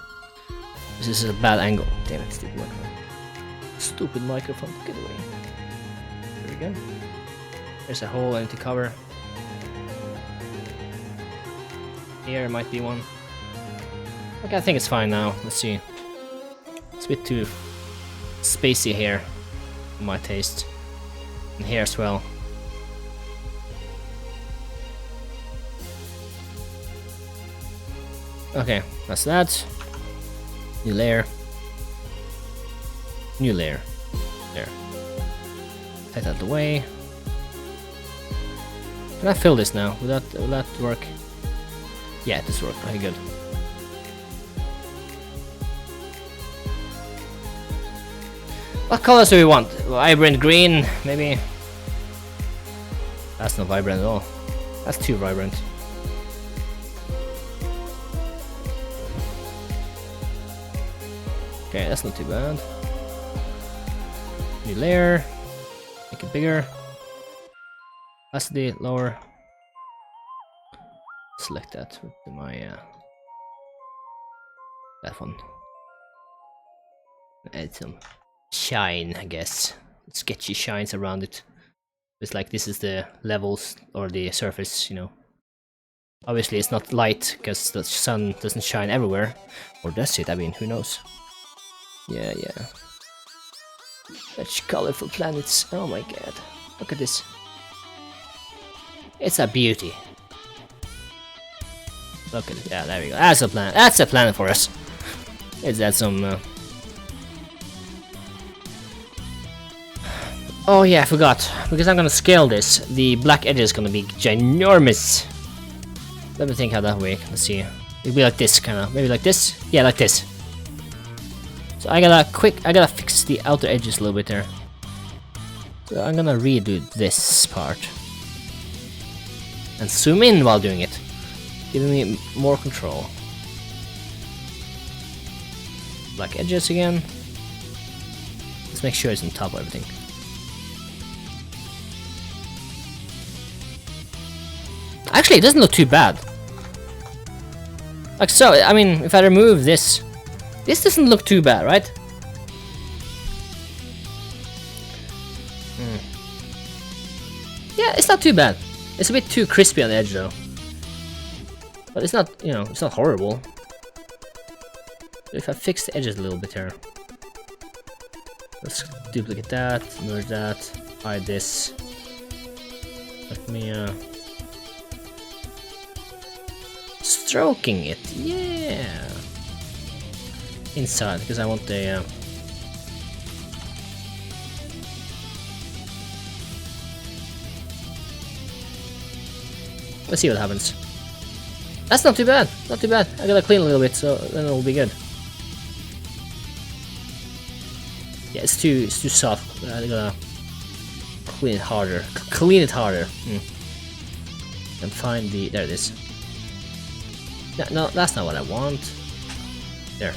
This is a bad angle. Damn it, stupid microphone. Stupid microphone, get away. There we go. There's a hole I need to cover. Here might be one. Okay, I think it's fine now. Let's see. It's a bit too spacey here, for my taste. And here as well. Okay, that's that. New layer. New layer. There. Take that out of the way. Can I fill this now? Will that work? Yeah, it does work. Very good. What colors do we want? Vibrant green, maybe? That's not vibrant at all. That's too vibrant. Okay, that's not too bad. New layer. Make it bigger. Opacity lower. Select that with my that one. Add some shine, I guess. Sketchy shines around it. It's like this is the levels or the surface, you know. Obviously it's not light because the sun doesn't shine everywhere. Or does it? I mean, who knows? Yeah. Such colorful planets. Oh my god. Look at this. It's a beauty. Look at it. Yeah, there we go. That's a planet. That's a planet for us. Let's add some... Oh yeah, I forgot. Because I'm gonna scale this. The black edge is gonna be ginormous. Let me think how that works. Let's see. It'll be like this, kinda. Maybe like this? Yeah, like this. So I gotta fix the outer edges a little bit there. So I'm gonna redo this part. And zoom in while doing it. Giving me more control. Black edges again. Let's make sure it's on top of everything. Actually, it doesn't look too bad. Like so, I mean, if I remove this, this doesn't look too bad, right? Yeah, it's not too bad. It's a bit too crispy on the edge though. But it's not, you know, it's not horrible. If I fix the edges a little bit here. Let's duplicate that, merge that, hide this. Let me, stroking it, yeah. Inside, because I want the, let's see what happens. That's not too bad, not too bad. I gotta clean a little bit, so then it'll be good. Yeah, it's too soft. I gotta clean it harder. Clean it harder. And find the, there it is. No, that's not what I want. There.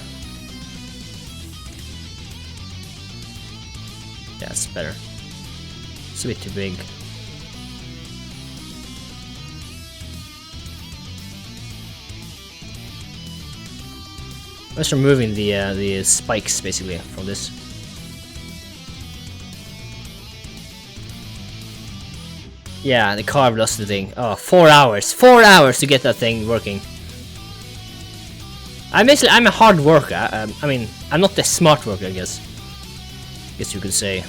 Yeah, it's better. It's a bit too big. I'm just removing the spikes basically from this. Yeah, the carve lost the thing. Oh, 4 hours! 4 hours to get that thing working. I'm a hard worker. I mean, I'm not the smart worker, I guess. Guess you could say.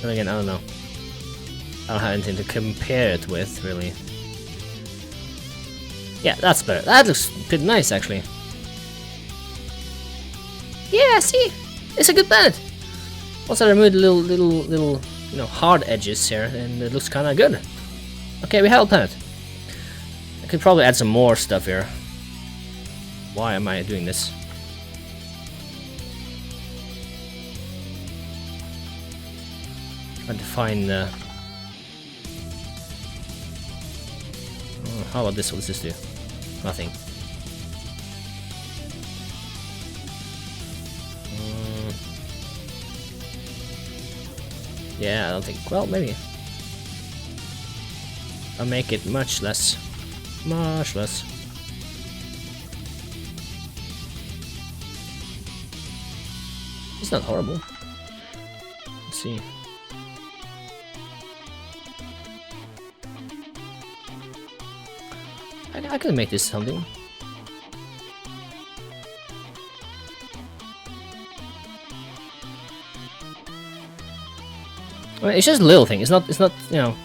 And again, I don't know. I don't have anything to compare it with, really. Yeah, that's better. That looks pretty nice, actually. Yeah, see? It's a good planet. Once I remove the little, you know, hard edges here, and it looks kind of good. Okay, we have a planet. I could probably add some more stuff here. Why am I doing this? Trying to find oh, how about this? What does this do? Nothing. Yeah, I don't think. Well, maybe. I'll make it much less. Much less. It's not horrible. Let's see. I could make this something. I mean, it's just a little thing. It's not, you know,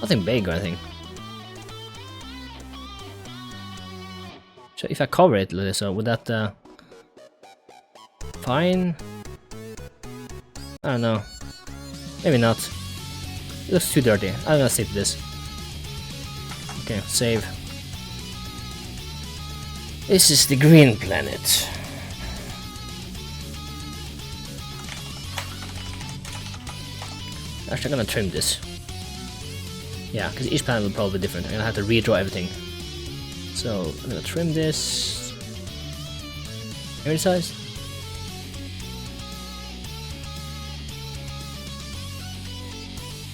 nothing big or anything. So if I cover it like this, so would that fine? I don't know. Maybe not. It looks too dirty. I'm gonna stick to this. Okay, save. This is the green planet. Actually, I'm gonna trim this. Yeah, because each planet will probably be different. I'm gonna have to redraw everything. So, I'm gonna trim this. Any size?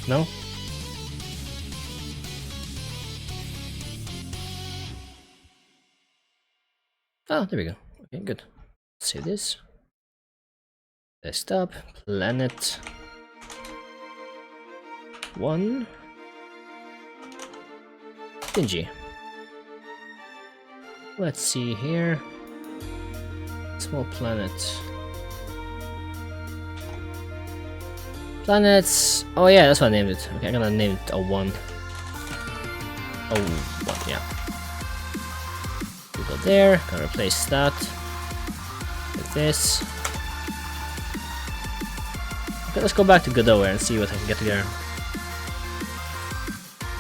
No? Oh, there we go. Okay, good. Save this. Desktop, planet 1. Dingy. Let's see here. Small planet. Planets. Oh yeah, that's what I named it. Okay, I'm gonna name it O1. O1, yeah. We go there. Gonna replace that with this. Okay, let's go back to Godot and see what I can get together.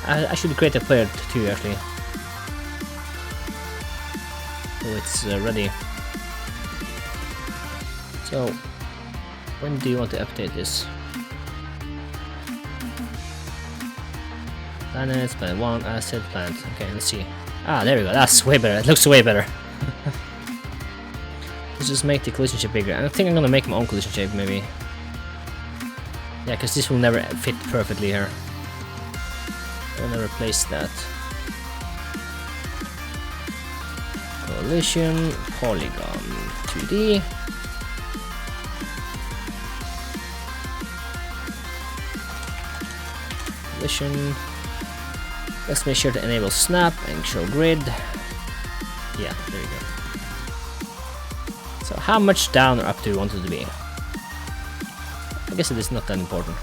I should create a player too, actually. So it's ready. So, when do you want to update this? Planets, planet 1, asset, planet. Okay, let's see. Ah, there we go. That's way better. It looks way better. Let's just make the collision shape bigger. And I think I'm gonna make my own collision shape, maybe. Yeah, because this will never fit perfectly here. I'm gonna replace that. Collision, polygon, 2D. Collision. Let's make sure to enable snap and show grid. Yeah, there you go. So how much down or up do you want it to be? I guess it is not that important.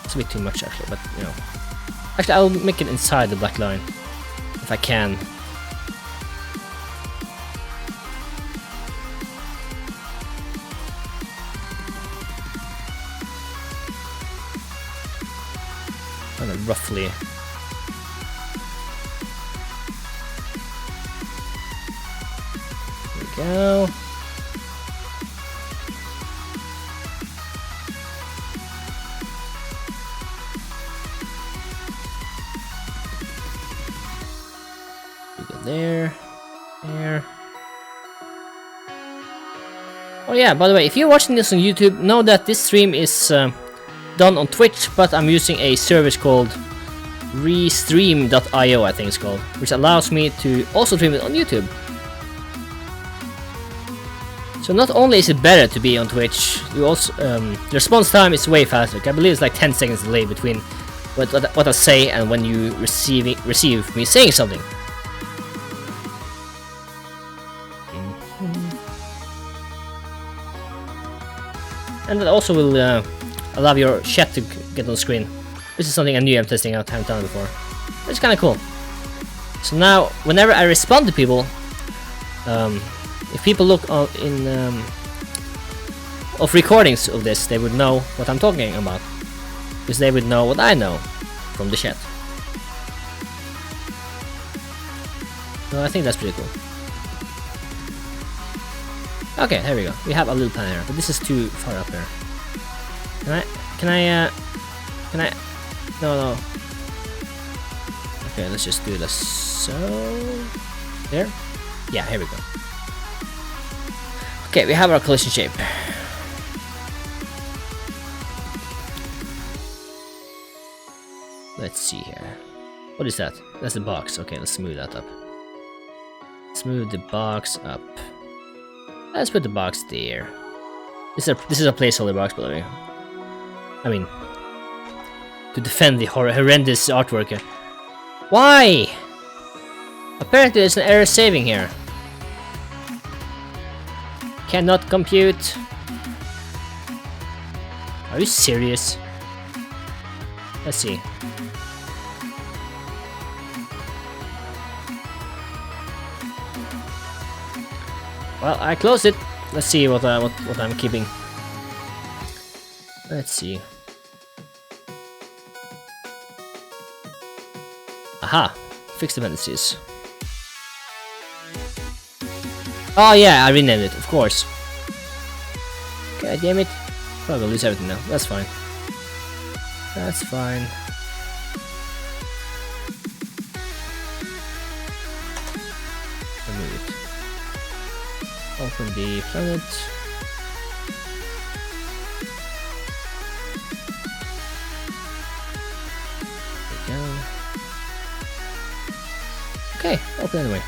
It's a bit too much actually, but you know. Actually, I'll make it inside the black line if I can. Kind of roughly. There we go. There, there. Oh yeah, by the way, if you're watching this on YouTube, know that this stream is done on Twitch, but I'm using a service called Restream.io, I think it's called, which allows me to also stream it on YouTube. So not only is it better to be on Twitch, you also the response time is way faster. I believe it's like 10 seconds delay between what I say and when you receive me saying something. And that also will allow your chat to get on screen. This is something I knew I'm testing out, haven't done before. It's kind of cool. So now, whenever I respond to people, if people look in of recordings of this, they would know what I'm talking about, because they would know what I know from the chat. So I think that's pretty cool. Okay, here we go. We have a little plan here, but this is too far up here. Can I? No. Okay, let's just do this. So, there. Yeah, here we go. Okay, we have our collision shape. Let's see here. What is that? That's a box. Okay, let's smooth that up. Smooth the box up. Let's put the box there. This is a placeholder box, by the way. I mean, to defend the horrendous artwork here. Why? Apparently there's an error saving here. Cannot compute. Are you serious? Let's see. Well, I closed it. Let's see what I'm keeping. Let's see. Aha! Fix dependencies. Oh yeah, I renamed it, of course. God damn it. Probably lose everything now. That's fine. That's fine. Remove it. Open the planet. There we go. Okay, open anyway.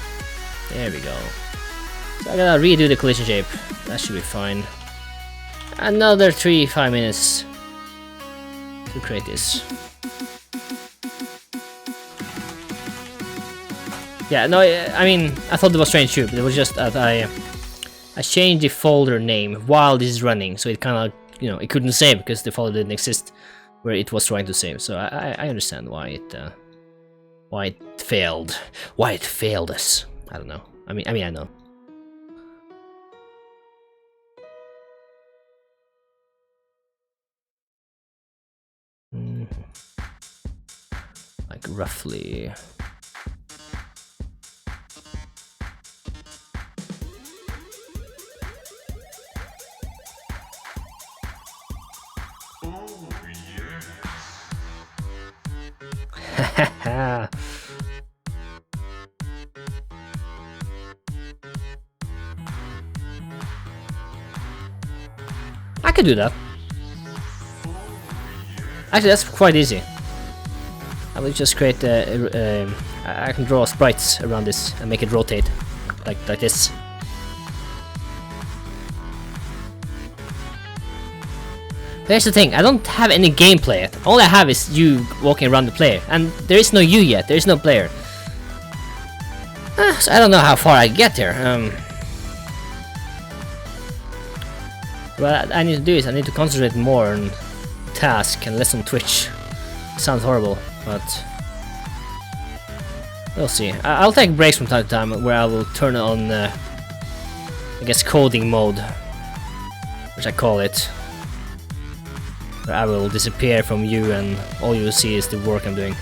There we go. So I gotta redo the collision shape. That should be fine. Another 5 minutes to create this. Yeah, no, I mean, I thought it was strange too, but it was just that I changed the folder name while this is running, so it kind of, you know, it couldn't save because the folder didn't exist where it was trying to save. So I understand why it failed. Why it failed us. I don't know. I mean I know. Like roughly. I could do that. Actually, that's quite easy. I will just create I can draw sprites around this and make it rotate like this. Here's the thing, I don't have any gameplay yet. All I have is you walking around the player, and there is no you yet, there is no player. So I don't know how far I get here. What I need to do is I need to concentrate more on task and less on Twitch. Sounds horrible, but we'll see. I'll take breaks from time to time where I will turn on, I guess, coding mode, which I call it. Where I will disappear from you and all you will see is the work I'm doing.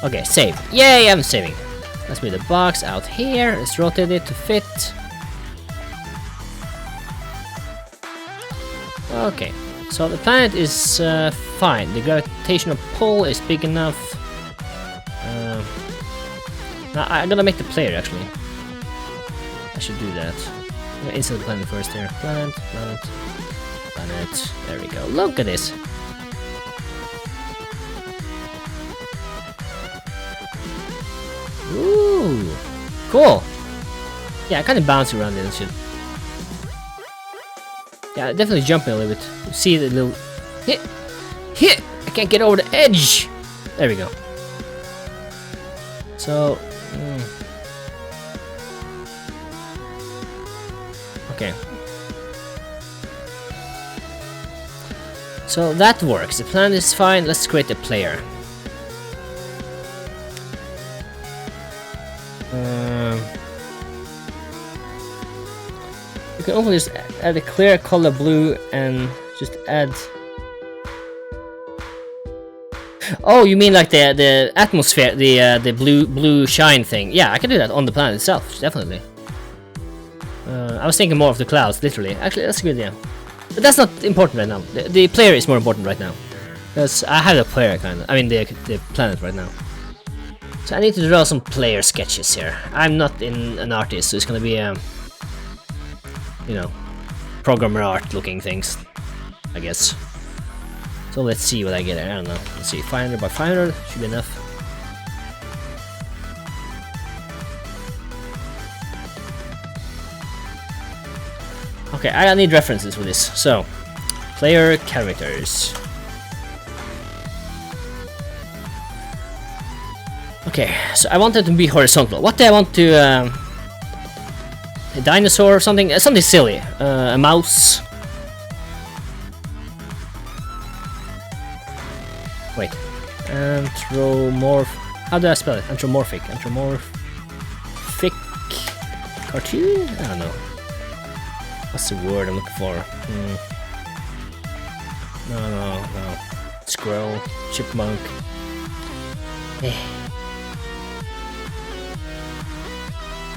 Okay, save. Yay, I'm saving. Let's move the box out here. Let's rotate it to fit. Okay, so the planet is fine. The gravitational pull is big enough. Now I'm gonna make the player actually. I should do that. I'm gonna insert the planet first here. Planet, planet, planet. There we go. Look at this. Ooh, cool. Yeah, I kind of bounce around it and shit. Yeah, definitely jumping a little bit. You see the little hit, hit. I can't get over the edge. There we go. So, okay. So that works. The plan is fine. Let's create a player. You can only just add a clear color blue and just add. Oh, you mean like the atmosphere, the blue shine thing? Yeah, I can do that on the planet itself, definitely. I was thinking more of the clouds, literally. Actually, that's a good idea. But that's not important right now. The player is more important right now, because I have the player kind of. I mean the planet right now. So I need to draw some player sketches here. I'm not an artist, so it's gonna be you know, programmer art looking things, I guess. So let's see what I get there. I don't know. Let's see, 500 by 500 should be enough. Okay, I need references for this. So, player characters. Okay, so I want it to be horizontal. What do I want to? A dinosaur or something? Something silly. A mouse. Wait. Anthropomorph. How do I spell it? Anthropomorphic. Anthropomorphic cartoon? I don't know. What's the word I'm looking for? No. Squirrel. Chipmunk.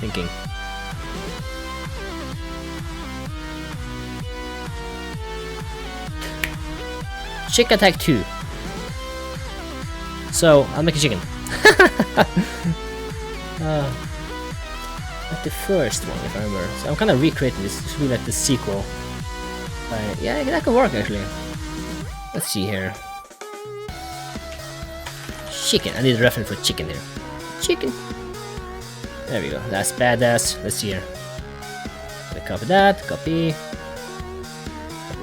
Thinking. Chicken Attack 2. So, I'll make a chicken. Like the first one, if I remember. So I'm kind of recreating this. This should be like the sequel. Yeah, that could work actually. Let's see here. Chicken. I need a reference for chicken here. Chicken. There we go. That's badass. Let's see here. Gonna copy that. Copy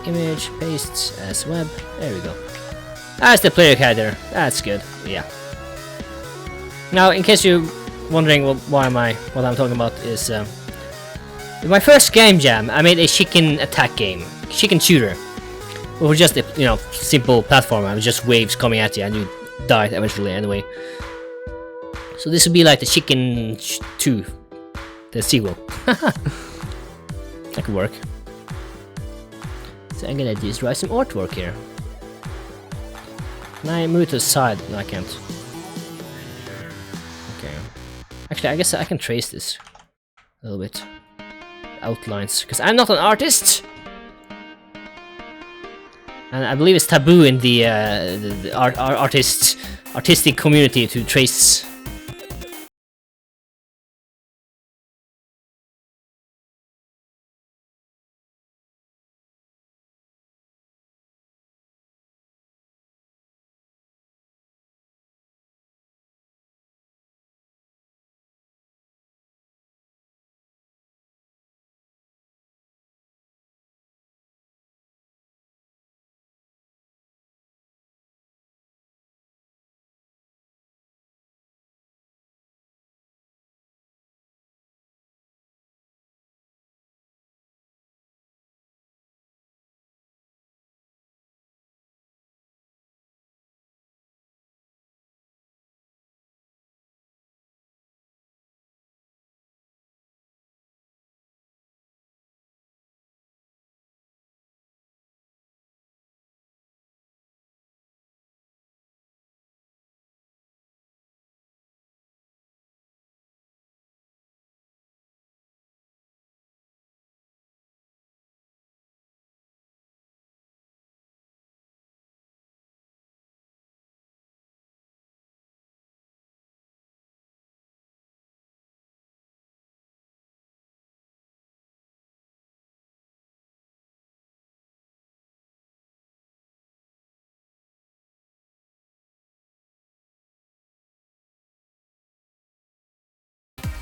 image. Paste as web. There we go. That's the player character. That's good. Yeah. Now, in case you're wondering what I'm talking about is in my first game jam, I made a chicken attack game, chicken shooter. It was just a simple platformer. It was just waves coming at you, and you died eventually anyway. So this would be like the Chicken 2, the sequel. That could work. So I'm gonna just write some artwork here. Can I move to the side? No, I can't. Okay. Actually, I guess I can trace this a little bit. Outlines, because I'm not an artist, and I believe it's taboo in the artistic community to trace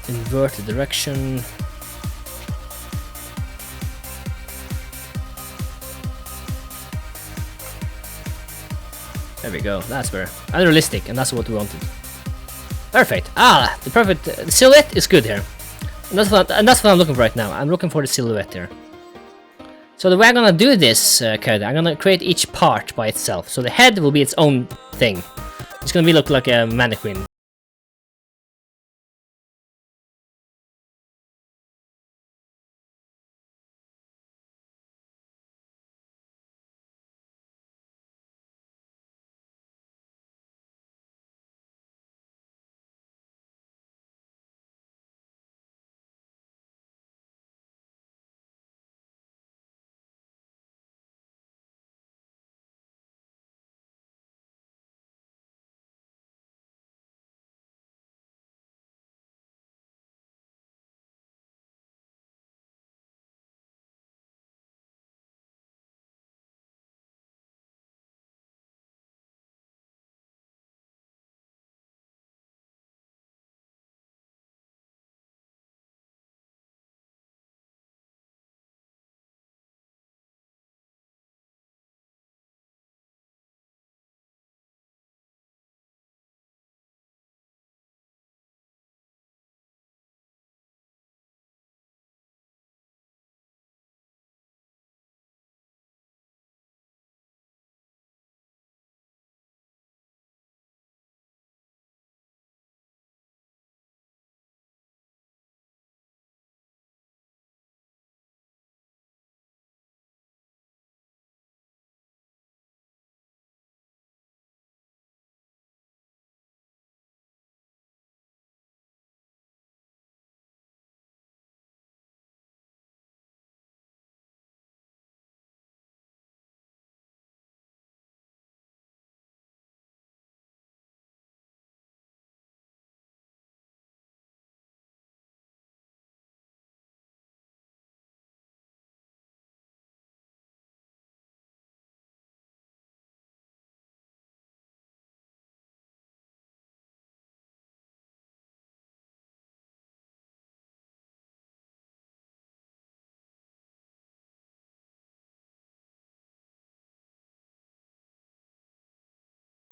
invert the direction. There we go, that's better. Unrealistic, and that's what we wanted. Perfect. Ah, the perfect the silhouette is good here. And that's what I'm looking for right now. I'm looking for the silhouette here. So the way I'm gonna do this character, I'm gonna create each part by itself. So the head will be its own thing. It's gonna look like a mannequin.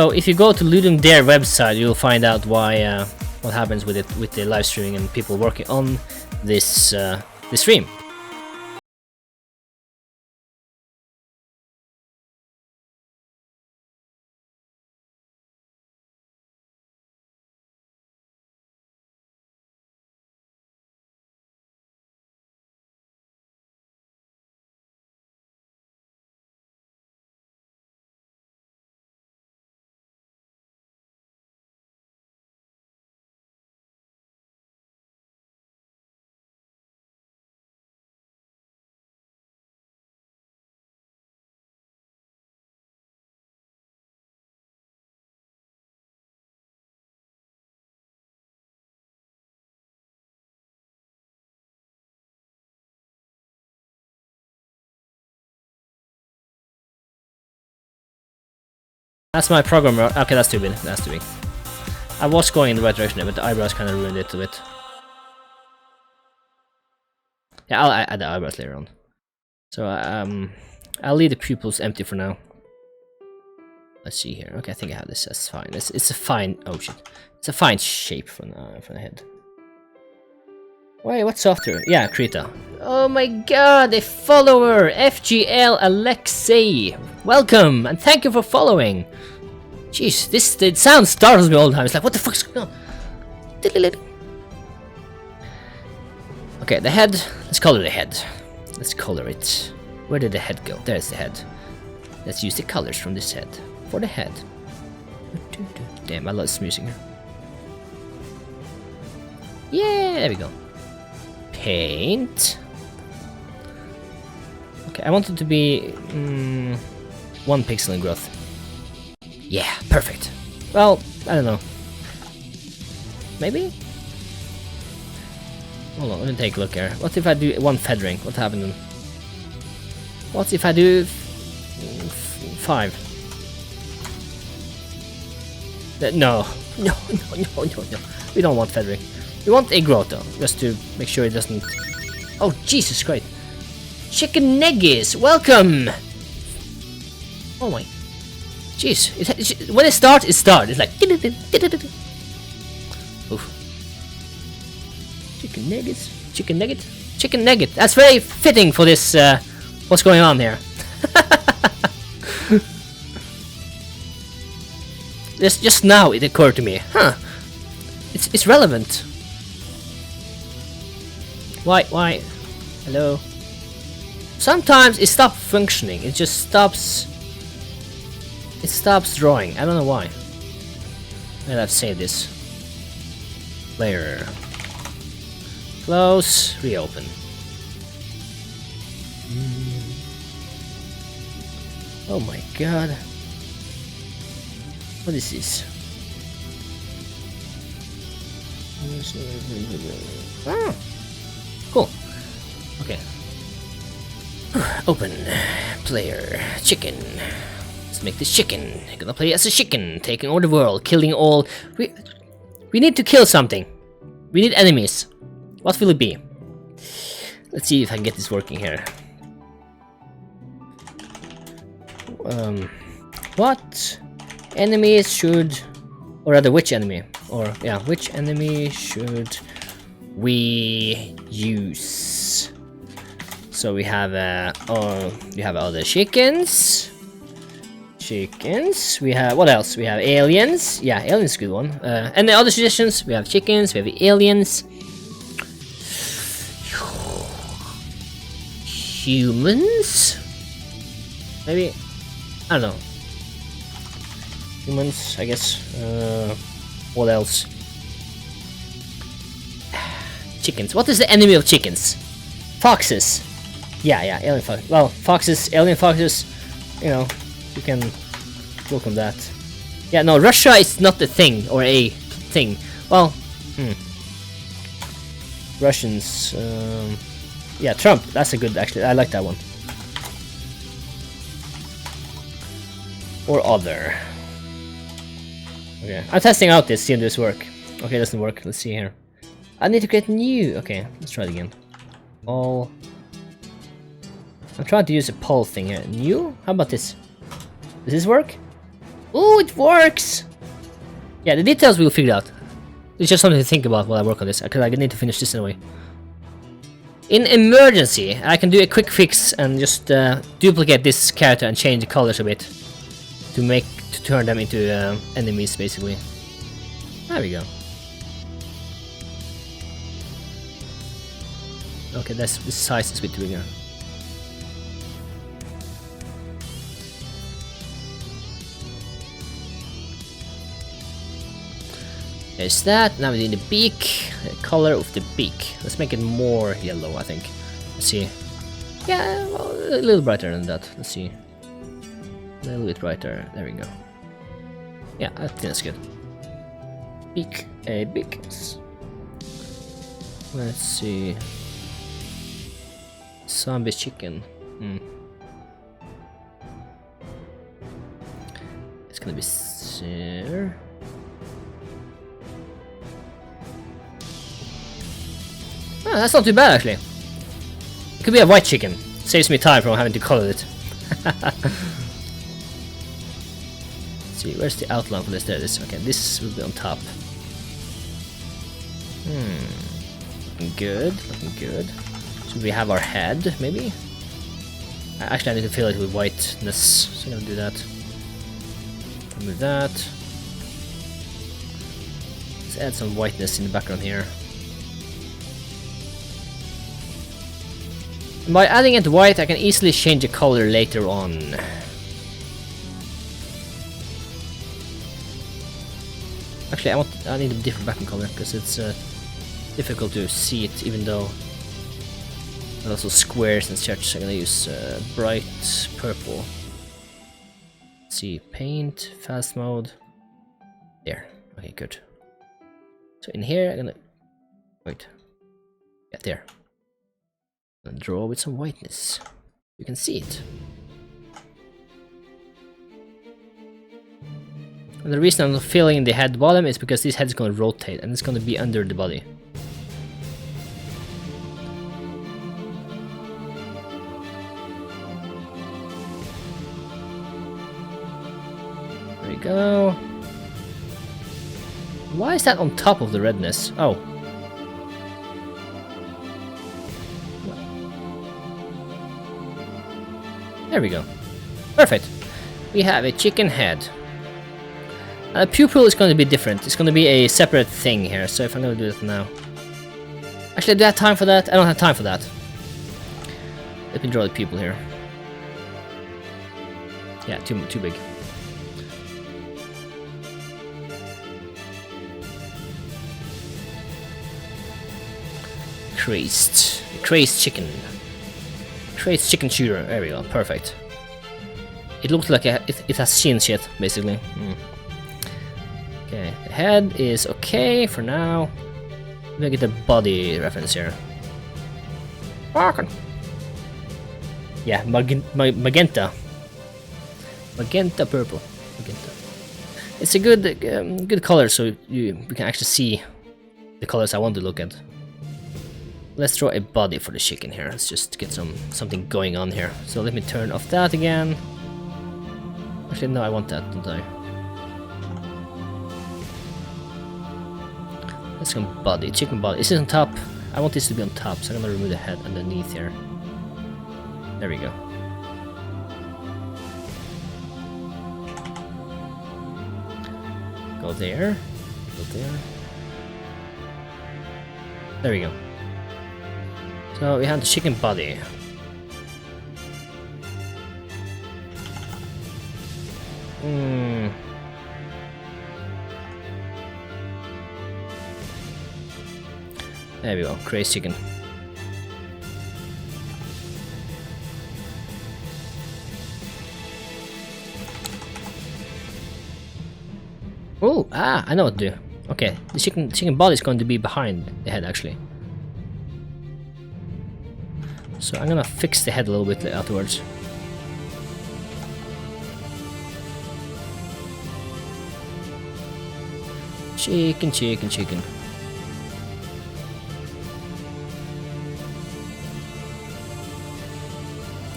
So if you go to LudumDare website, you'll find out why what happens with it with the live streaming and people working on this this stream. That's my program. Okay, that's too big. That's too big. I was going in the right direction there, but the eyebrows kind of ruined it a bit. Yeah, I'll add the eyebrows later on. So I'll leave the pupils empty for now. Let's see here. Okay, I think I have this. That's fine. It's a fine. Oh shit! It's a fine shape from the head. Wait, what software? Yeah, Krita. Oh my god, a follower! FGL Alexei! Welcome, and thank you for following! Jeez, this sound startles me all the time. It's like, what the fuck's going on? Okay, the head. Let's color the head. Let's color it. Where did the head go? There's the head. Let's use the colors from this head. For the head. Damn, I love this music here. Yeah, there we go. Paint. Okay, I want it to be 1 pixel in growth. Yeah, perfect. Well, I don't know. Maybe? Hold on, let me take a look here. What if I do 1 feathering? What happened then? What if I do 5? No. No. We don't want feathering. We want a growth though, just to make sure it doesn't... Oh, Jesus Christ. Chicken Neggis, welcome! Oh my... Jeez, when it starts, it's like... Oof. Chicken Nuggets, Chicken Nugget, Chicken Nugget. That's very fitting for this, what's going on here. Just now it occurred to me, huh? It's relevant. Why? Hello? Sometimes it stops functioning. It just stops. It stops drawing. I don't know why. Well, I've saved this. Player. Close. Reopen. Oh my god. What is this? Ah, cool. Okay. Open. Player. Chicken. Let's make this chicken. I'm gonna play as a chicken, taking over the world, killing all. We need to kill something. We need enemies. What will it be? Let's see if I can get this working here. What enemies should, or rather, which enemy? Or yeah, which enemy should we use? So we have all the chickens. We have, what else? We have aliens. Yeah, aliens is a good one. And the other suggestions, we have chickens, we have aliens. Humans? Maybe, I don't know. Humans, I guess. What else? Chickens. What is the enemy of chickens? Foxes. Yeah, alien foxes. Well, foxes, alien foxes, you know, you can work on that. Yeah, no, Russia is not a thing, or a thing. Well, Russians, yeah, Trump, that's a good, actually, I like that one. Or other. Okay, I'm testing out this, see if this work. Okay, it doesn't work, let's see here. I need to create new, okay, let's try it again. All. I'm trying to use a poll thing here. New? How about this? Does this work? Oh, it works! Yeah, the details we'll figure out. It's just something to think about while I work on this, because I need to finish this anyway. In emergency, I can do a quick fix and just duplicate this character and change the colors a bit. To turn them into enemies, basically. There we go. Okay, that's the size is a bit bigger. There's that. Now we need the beak. The color of the beak. Let's make it more yellow, I think. Let's see. Yeah, well, a little brighter than that. Let's see. A little bit brighter. There we go. Yeah, I think that's good. Beak. A beak. Let's see. Zombie chicken. It's gonna be there. Ah, that's not too bad actually. It could be a white chicken. Saves me time from having to color it. Let's see, where's the outline for this? There it is. Okay, this will be on top. Looking good, looking good. So we have our head, maybe? Actually, I need to fill it with whiteness, so I'm gonna do that. Remove that. Let's add some whiteness in the background here. And by adding it white, I can easily change the color later on. Actually, I need a different background color because it's difficult to see it, even though and also squares and such. I'm gonna use bright purple. Let's see, paint, fast mode. There. Okay, good. So in here, I'm gonna wait. Yeah, there. And draw with some whiteness. You can see it. And the reason I'm not filling the head bottom is because this head is going to rotate and it's going to be under the body. we go. Why is that on top of the redness? Oh. There we go. Perfect. We have a chicken head. Pupil is going to be different. It's going to be a separate thing here. So if I'm going to do it now. Actually, do I have time for that? I don't have time for that. Let me draw the pupil here. Yeah, too big. Crazed chicken. Crazed chicken shooter. There we go. Perfect. It looks like it has shin shit, basically. Okay, the head is okay for now. Let me get the body reference here. Yeah, magenta. Magenta purple. Magenta. It's a good color, so we can actually see the colors I want to look at. Let's draw a body for the chicken here. Let's just get something going on here. So let me turn off that again. Actually, no, I want that, don't I? Let's go body, chicken body. Is it on top? I want this to be on top, so I'm gonna remove the head underneath here. There we go. Go there. Go there. There we go. So we have the chicken body. There we go, crazy chicken. Oh, I know what to do. Okay, the chicken body is going to be behind the head actually. So I'm gonna fix the head a little bit afterwards. Chicken.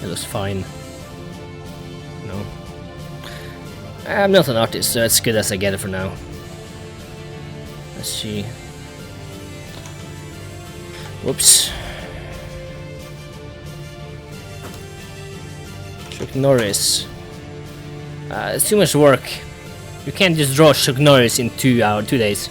It looks fine. No. I'm not an artist, so it's good as I get it for now. Let's see. Whoops. Chuck Norris. It's too much work. You can't just draw Chuck Norris in 2 days.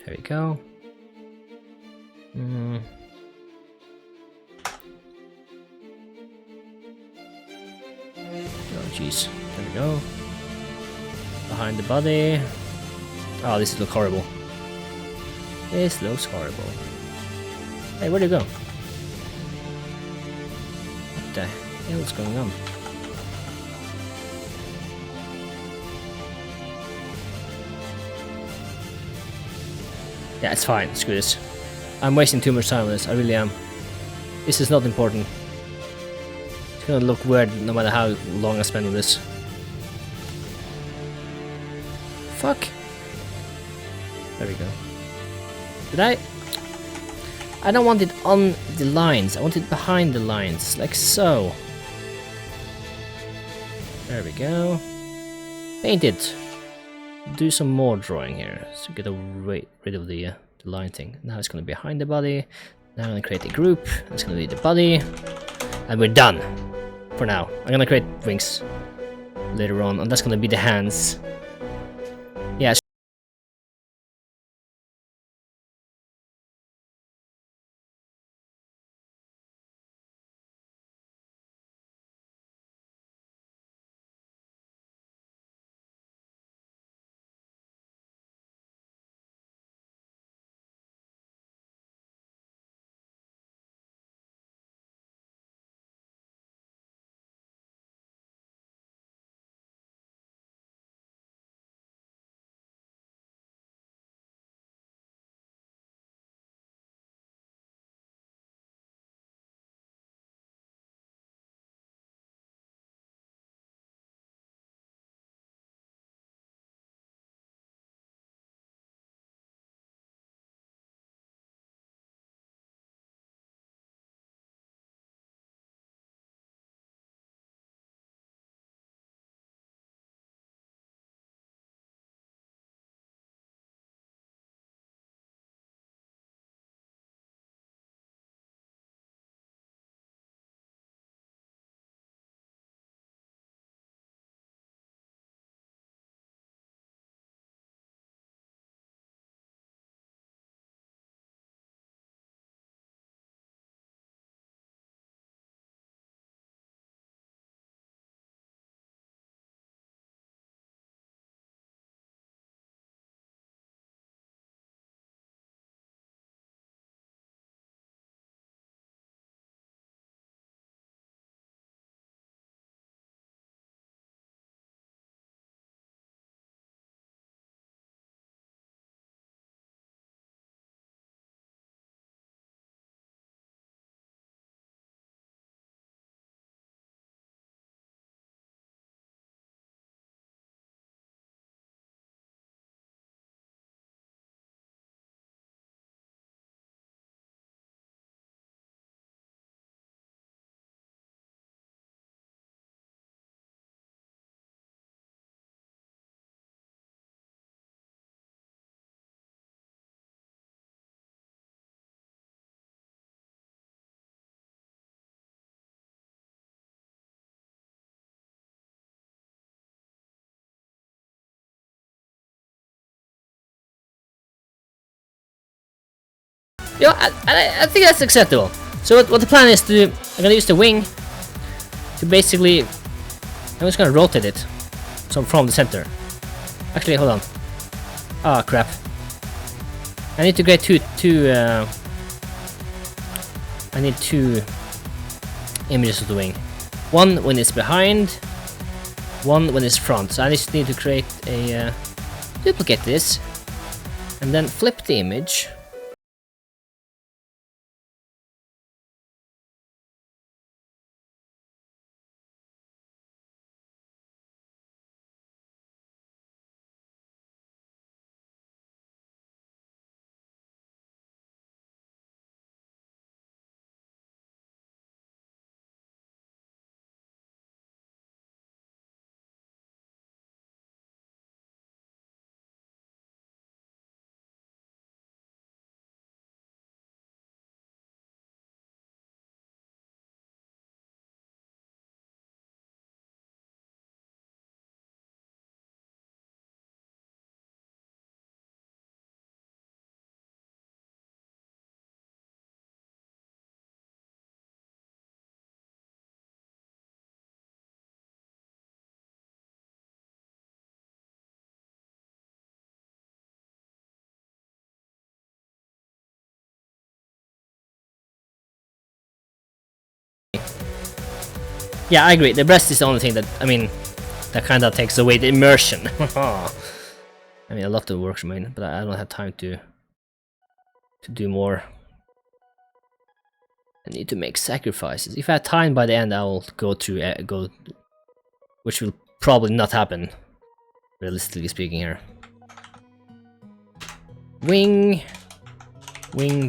There we go. Oh jeez. There we go. Behind the body. Oh, this looks horrible. This looks horrible. Hey, where'd you go? What the hell is going on? Yeah, it's fine. Screw this. I'm wasting too much time on this. I really am. This is not important. It's gonna look weird no matter how long I spend on this. Fuck. There we go. Did I don't want it on the lines. I want it behind the lines, like so. There we go. Paint it. Do some more drawing here, so get rid of the line thing. Now it's gonna be behind the body. Now I'm gonna create a group. It's gonna be the body, and we're done for now. I'm gonna create wings later on, and that's gonna be the hands. Yeah. Yeah, I think that's acceptable. So what the plan is to do, I'm gonna use the wing to basically, I'm just gonna rotate it, so from the center. Actually, hold on. Ah, crap. I need to create I need two images of the wing. One when it's behind, one when it's front. So I just need to create a duplicate this, and then flip the image. Yeah, I agree. The breast is the only thing that, I mean, that kind of takes away the immersion. I mean, a lot of work remain, but I don't have time to do more. I need to make sacrifices. If I have time by the end, I will go through which will probably not happen, realistically speaking here. Wing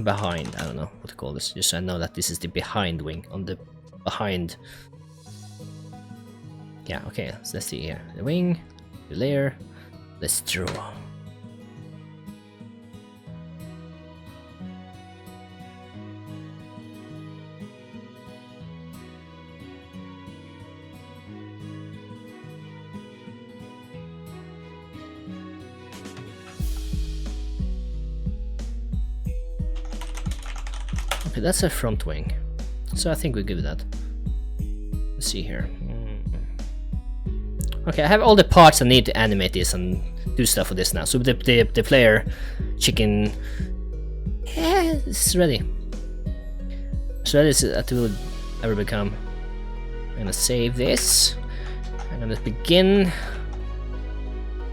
behind. I don't know what to call this. Just so I know that this is the behind wing on the behind. Yeah, okay, so let's see here. The wing, the layer, let's draw. Okay, that's a front wing. So I think we'll give it that. Let's see here. Okay, I have all the parts I need to animate this and do stuff with this now. So the player chicken, yeah, it's ready. So that is that will ever become. I'm gonna save this. I'm gonna begin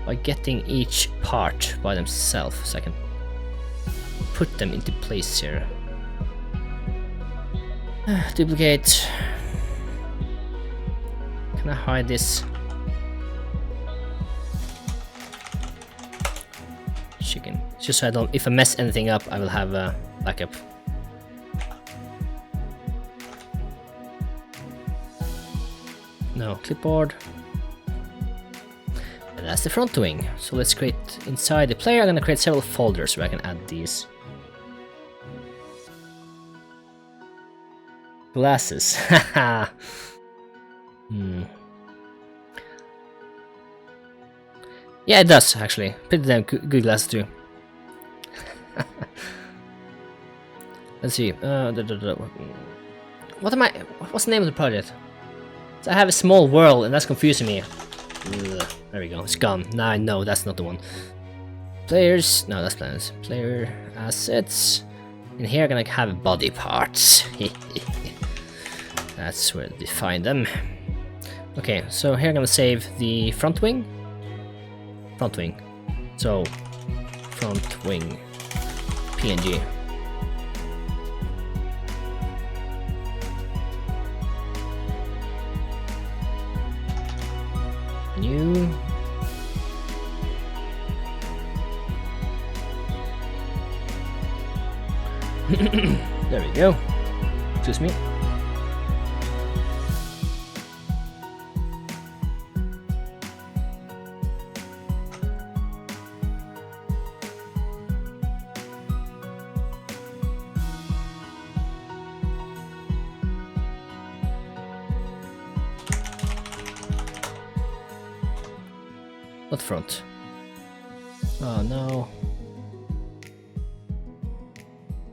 by getting each part by themselves, so I can put them into place here. Duplicate. Can I hide this? Chicken. Just so I don't, if I mess anything up, I will have a backup. No, clipboard. And that's the front wing. So let's create inside the player. I'm gonna create several folders where I can add these. Glasses. Haha. Yeah, it does actually. Pretty damn good glasses too. Let's see. What am I? What's the name of the project? So I have a small world, and that's confusing me. Ugh, there we go. It's gone. Now I know that's not the one. Players. No, that's plans. Player assets. And here I'm gonna have body parts. That's where they find them. Okay, so here I'm gonna save the front wing. Front wing. So, front wing. PNG. New. There we go. Excuse me. What front? Oh no.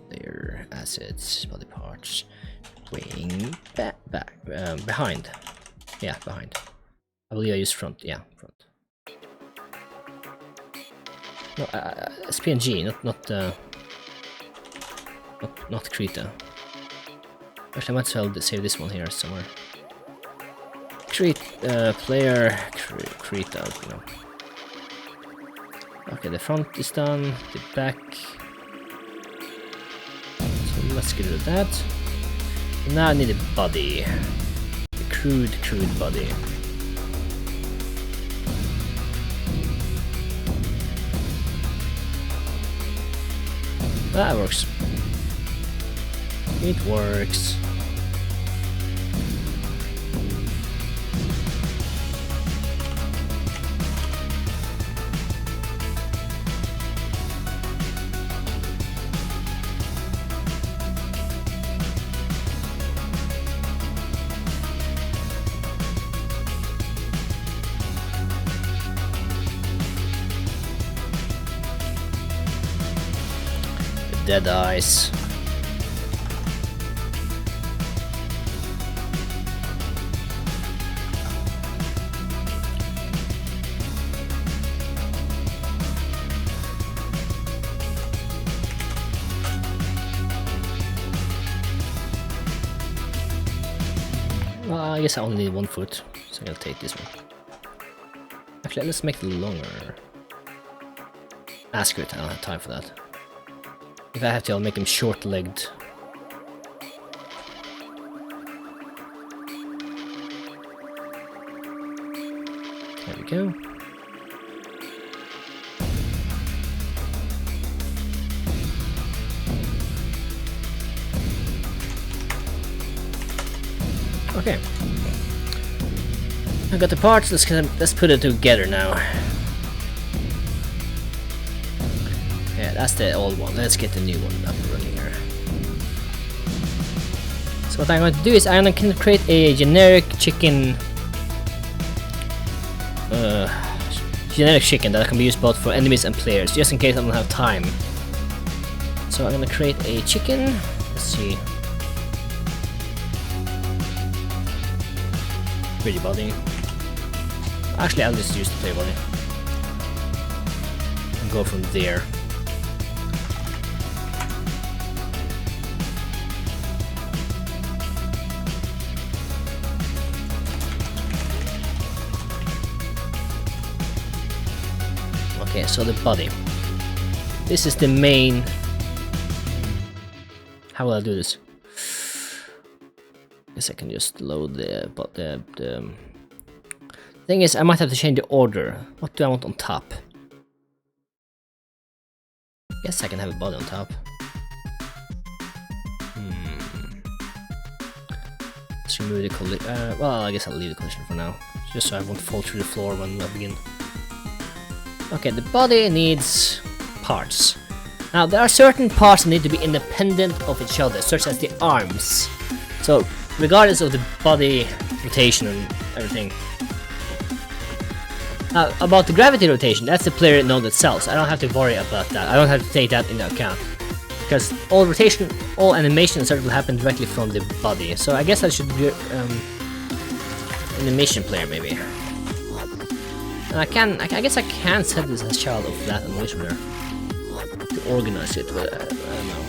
There. assets, body parts, wing, behind. Yeah, behind. I believe I used front. Yeah, front. No, it's PNG, not Krita. Actually, I might as well save this one here somewhere. Player Krita, you know. Okay, the front is done, the back. So let's get rid of that. Now I need a body. The crude body. That works. It works. Dead eyes. Well, I guess I only need 1 foot, so I'll take this one. Actually, let's make it longer. Ask it, I don't have time for that. If I have to, I'll make him short-legged. There we go. Okay. I got the parts, let's put it together now. Yeah, that's the old one. Let's get the new one up and running here. So what I'm going to do is I'm going to create a generic chicken that can be used both for enemies and players, just in case I don't have time. So I'm going to create a chicken. Let's see. Pretty body. Actually, I'll just use the player body and go from there. Okay, so the body. This is the main. How will I do this? Guess I can just load the thing is I might have to change the order. What do I want on top? Guess I can have a body on top. Let's remove the collision. Well, I guess I'll leave the collision for now, just so I won't fall through the floor when I begin. Okay, the body needs parts. Now, there are certain parts that need to be independent of each other, such as the arms. So, regardless of the body rotation and everything. Now, about the gravity rotation, that's the player node itself, so I don't have to worry about that. I don't have to take that into account. Because all rotation, all animation and stuff will happen directly from the body. So I guess I should be animation player maybe. And I guess I can set this as child of that animation there to organize it, but I don't know.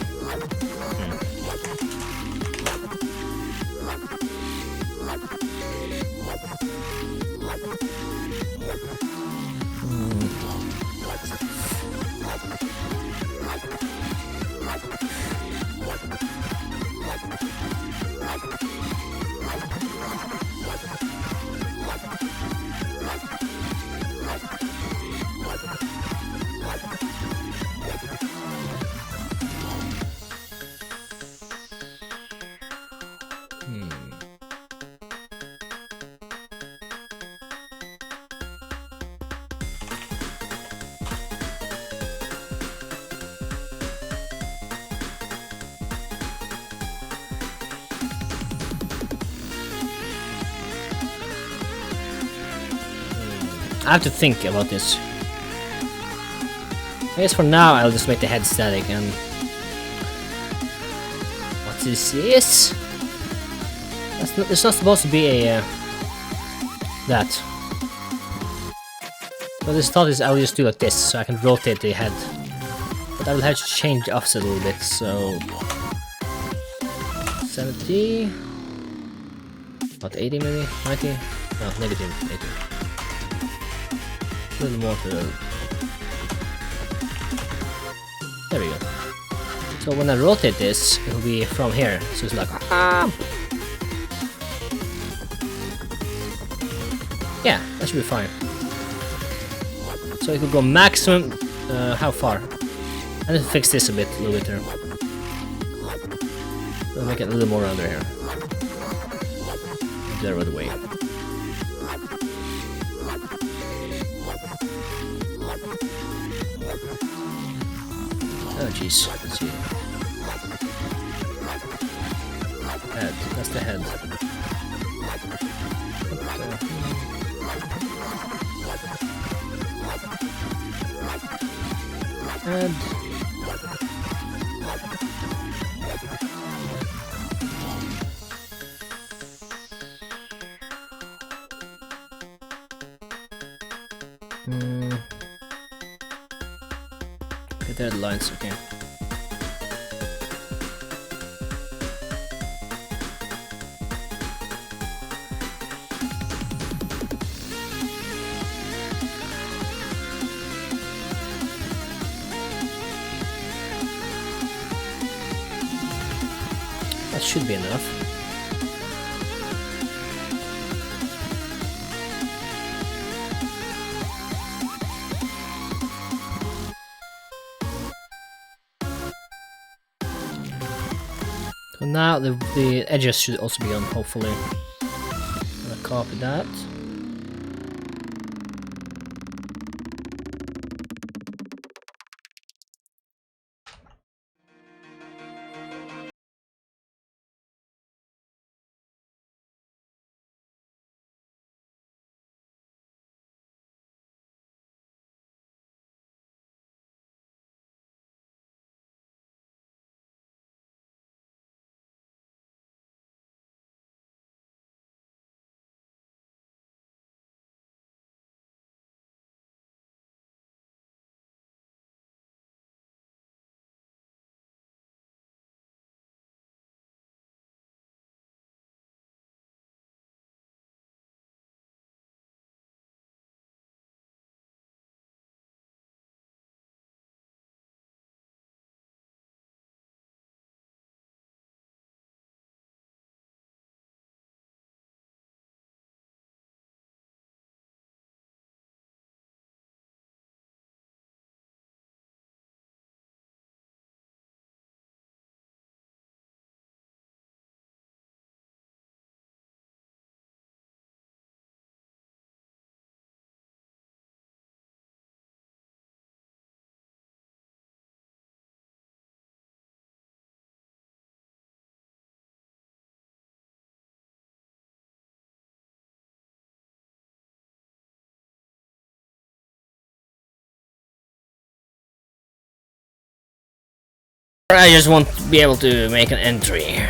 I have to think about this. I guess for now I'll just make the head static and this is. It's not supposed to be a that. So this thought is I'll just do like this, so I can rotate the head. But I will have to change the offset a little bit. So 70, about 80 maybe, 90. No, negative 80. A little more to the... There we go. So when I rotate this, it will be from here. So it's like, yeah, that should be fine. So it will go maximum, how far? I need to fix this a little bit here. So make it a little more under here. The other way. Oh jeez, let's see. Head, that's the head. Head. Okay, there are the lines, okay. That should be enough. So now the edges should also be on, hopefully. I'm gonna copy that. I just want to be able to make an entry.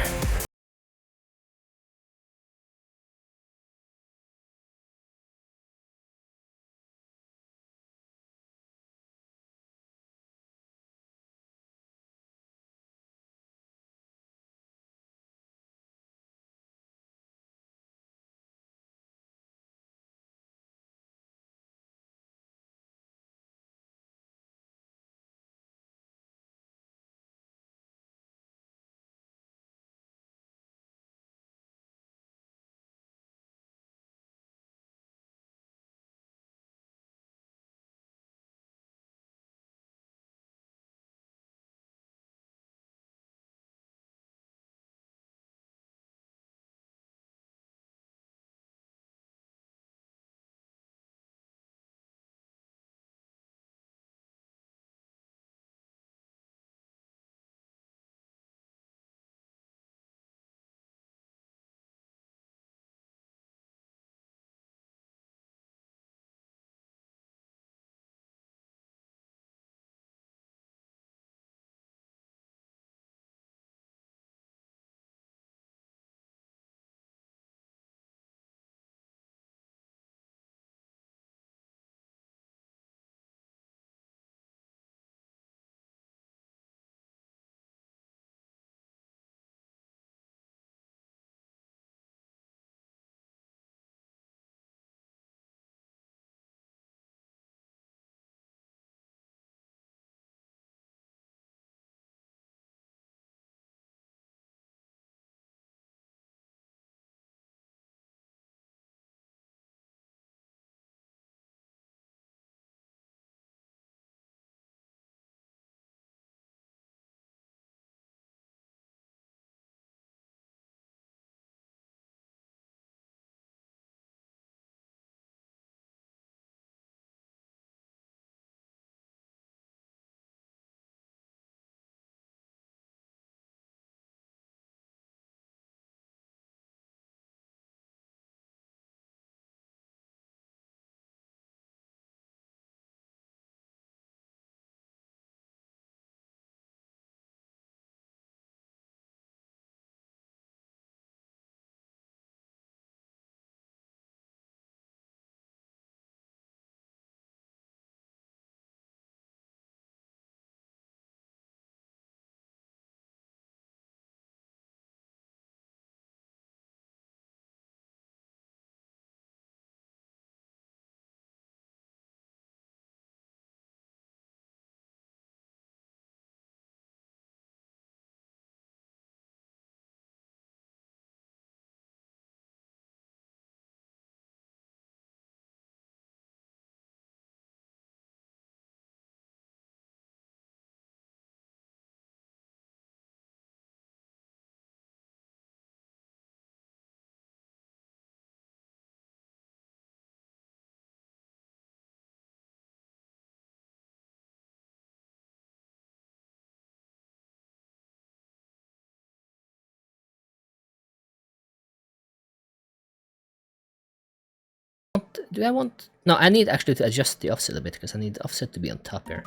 Do I want... No, I need actually to adjust the offset a bit, because I need the offset to be on top here.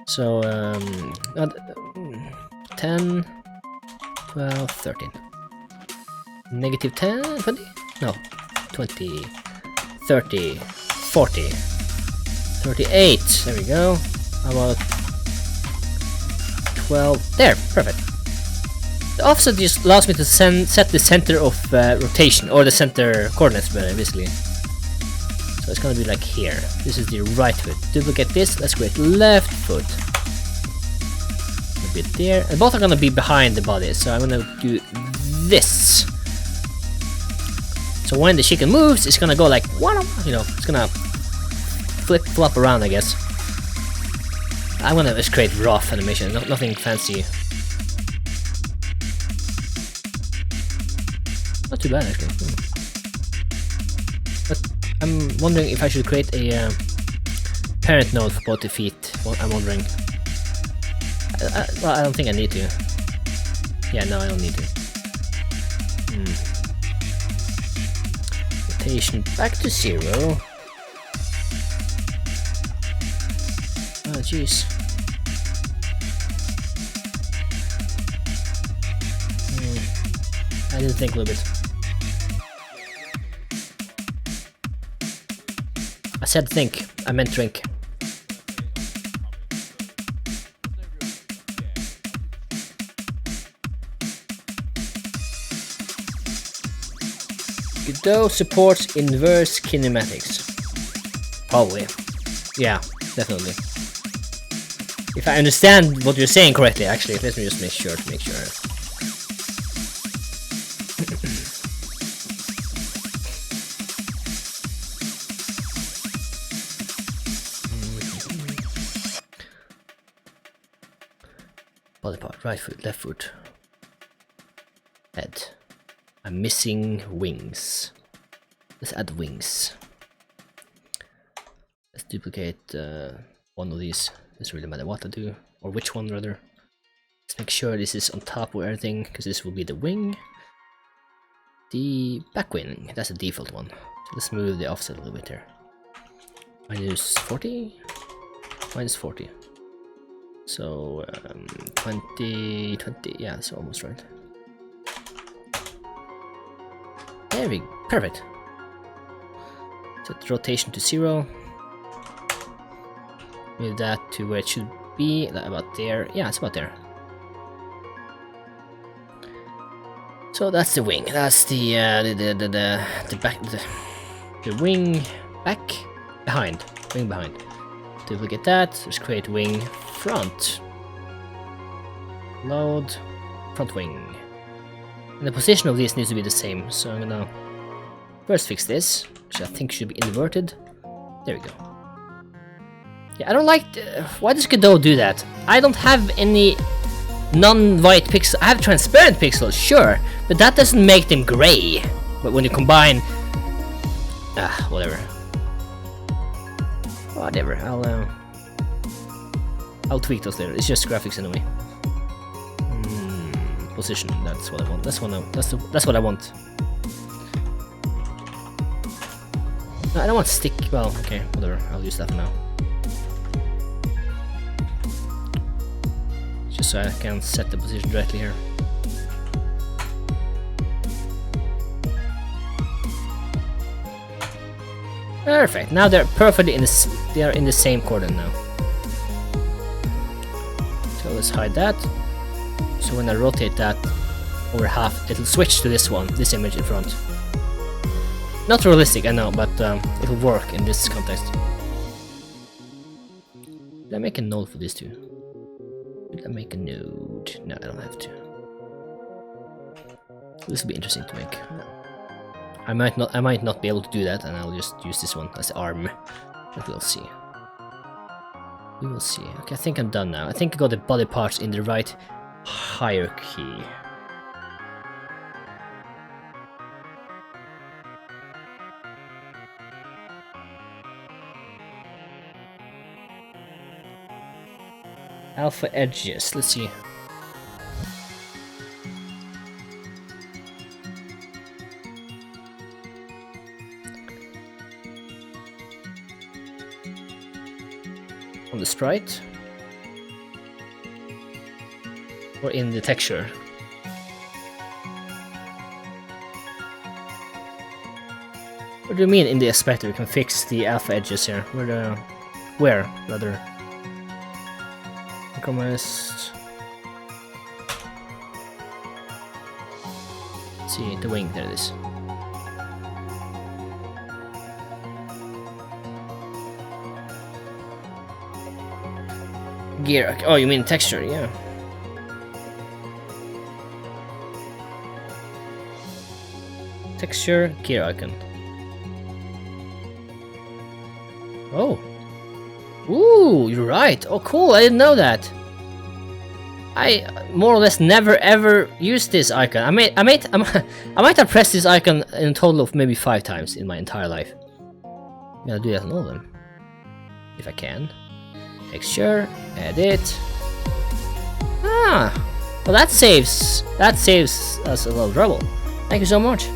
So, 10, 12, 13. Negative 10, 20? No, 20, 30, 40, 38. There we go. How about 12? There, perfect. The offset just allows me to set the center of rotation, or the center coordinates, basically. So it's gonna be like here. This is the right foot. Duplicate this. Let's create left foot. A bit there. And both are gonna be behind the body. So I'm gonna do this. So when the chicken moves, it's gonna go like, you know, it's gonna flip-flop around, I guess. I'm gonna just create rough animation, nothing fancy. Not too bad, actually. But I'm wondering if I should create a parent node for both the feet. Well, I'm wondering. Well, I don't think I need to. Yeah, no, I don't need to. Rotation back to 0. Oh, jeez. I didn't think a little bit. I said think, I meant drink. Godot supports inverse kinematics. Probably. Yeah, definitely. If I understand what you're saying correctly, actually, let me just make sure to make sure. Body part, right foot, left foot. Head. I'm missing wings. Let's add wings. Let's duplicate one of these. Doesn't really matter what I do, or which one rather. Let's make sure this is on top of everything, because this will be the wing. The back wing, that's the default one. So let's move the offset a little bit here. Minus 40? Minus 40. So 20, yeah, that's almost right. There we go, perfect. Set the rotation to 0. Move that to where it should be, about there. Yeah, it's about there. So that's the wing. That's the back, the wing back behind, wing behind. Duplicate that. Let's create wing front. Load front wing. And the position of these needs to be the same. So I'm gonna first fix this, which I think should be inverted. There we go. Yeah, I don't like... why does Godot do that? I don't have any non-white pixels. I have transparent pixels, sure, but that doesn't make them gray. But when you combine... whatever. Whatever, I'll tweak those later. It's just graphics anyway. Position, that's what I want. That's what I want. No, I don't want stick... well, okay, whatever. I'll use that for now. Just so I can set the position directly here. Perfect. Now they're perfectly in the... they are in the same coordinate now. So let's hide that. So when I rotate that over half, it'll switch to this one, this image in front. Not realistic, I know, but it'll work in this context. Did I make a node for this too? Did I make a node? No, I don't have to. This will be interesting to make. I might not be able to do that, and I'll just use this one as arm. But we'll see. We will see. Okay, I think I'm done now. I think I got the body parts in the right hierarchy. Alpha edges, let's see. on the sprite or in the texture? What do you mean in the aspect? We can fix the alpha edges here. Where rather? Compromised. Let's see the wing. There it is. Gear. Oh, you mean texture? Yeah. Texture gear icon. Oh. Ooh, you're right. Oh, cool. I didn't know that. I more or less never ever used this icon. I might have pressed this icon in a total of maybe 5 times in my entire life. I'm gonna do that on all of them, if I can. Texture, edit. Ah, well that saves us a little trouble. Thank you so much.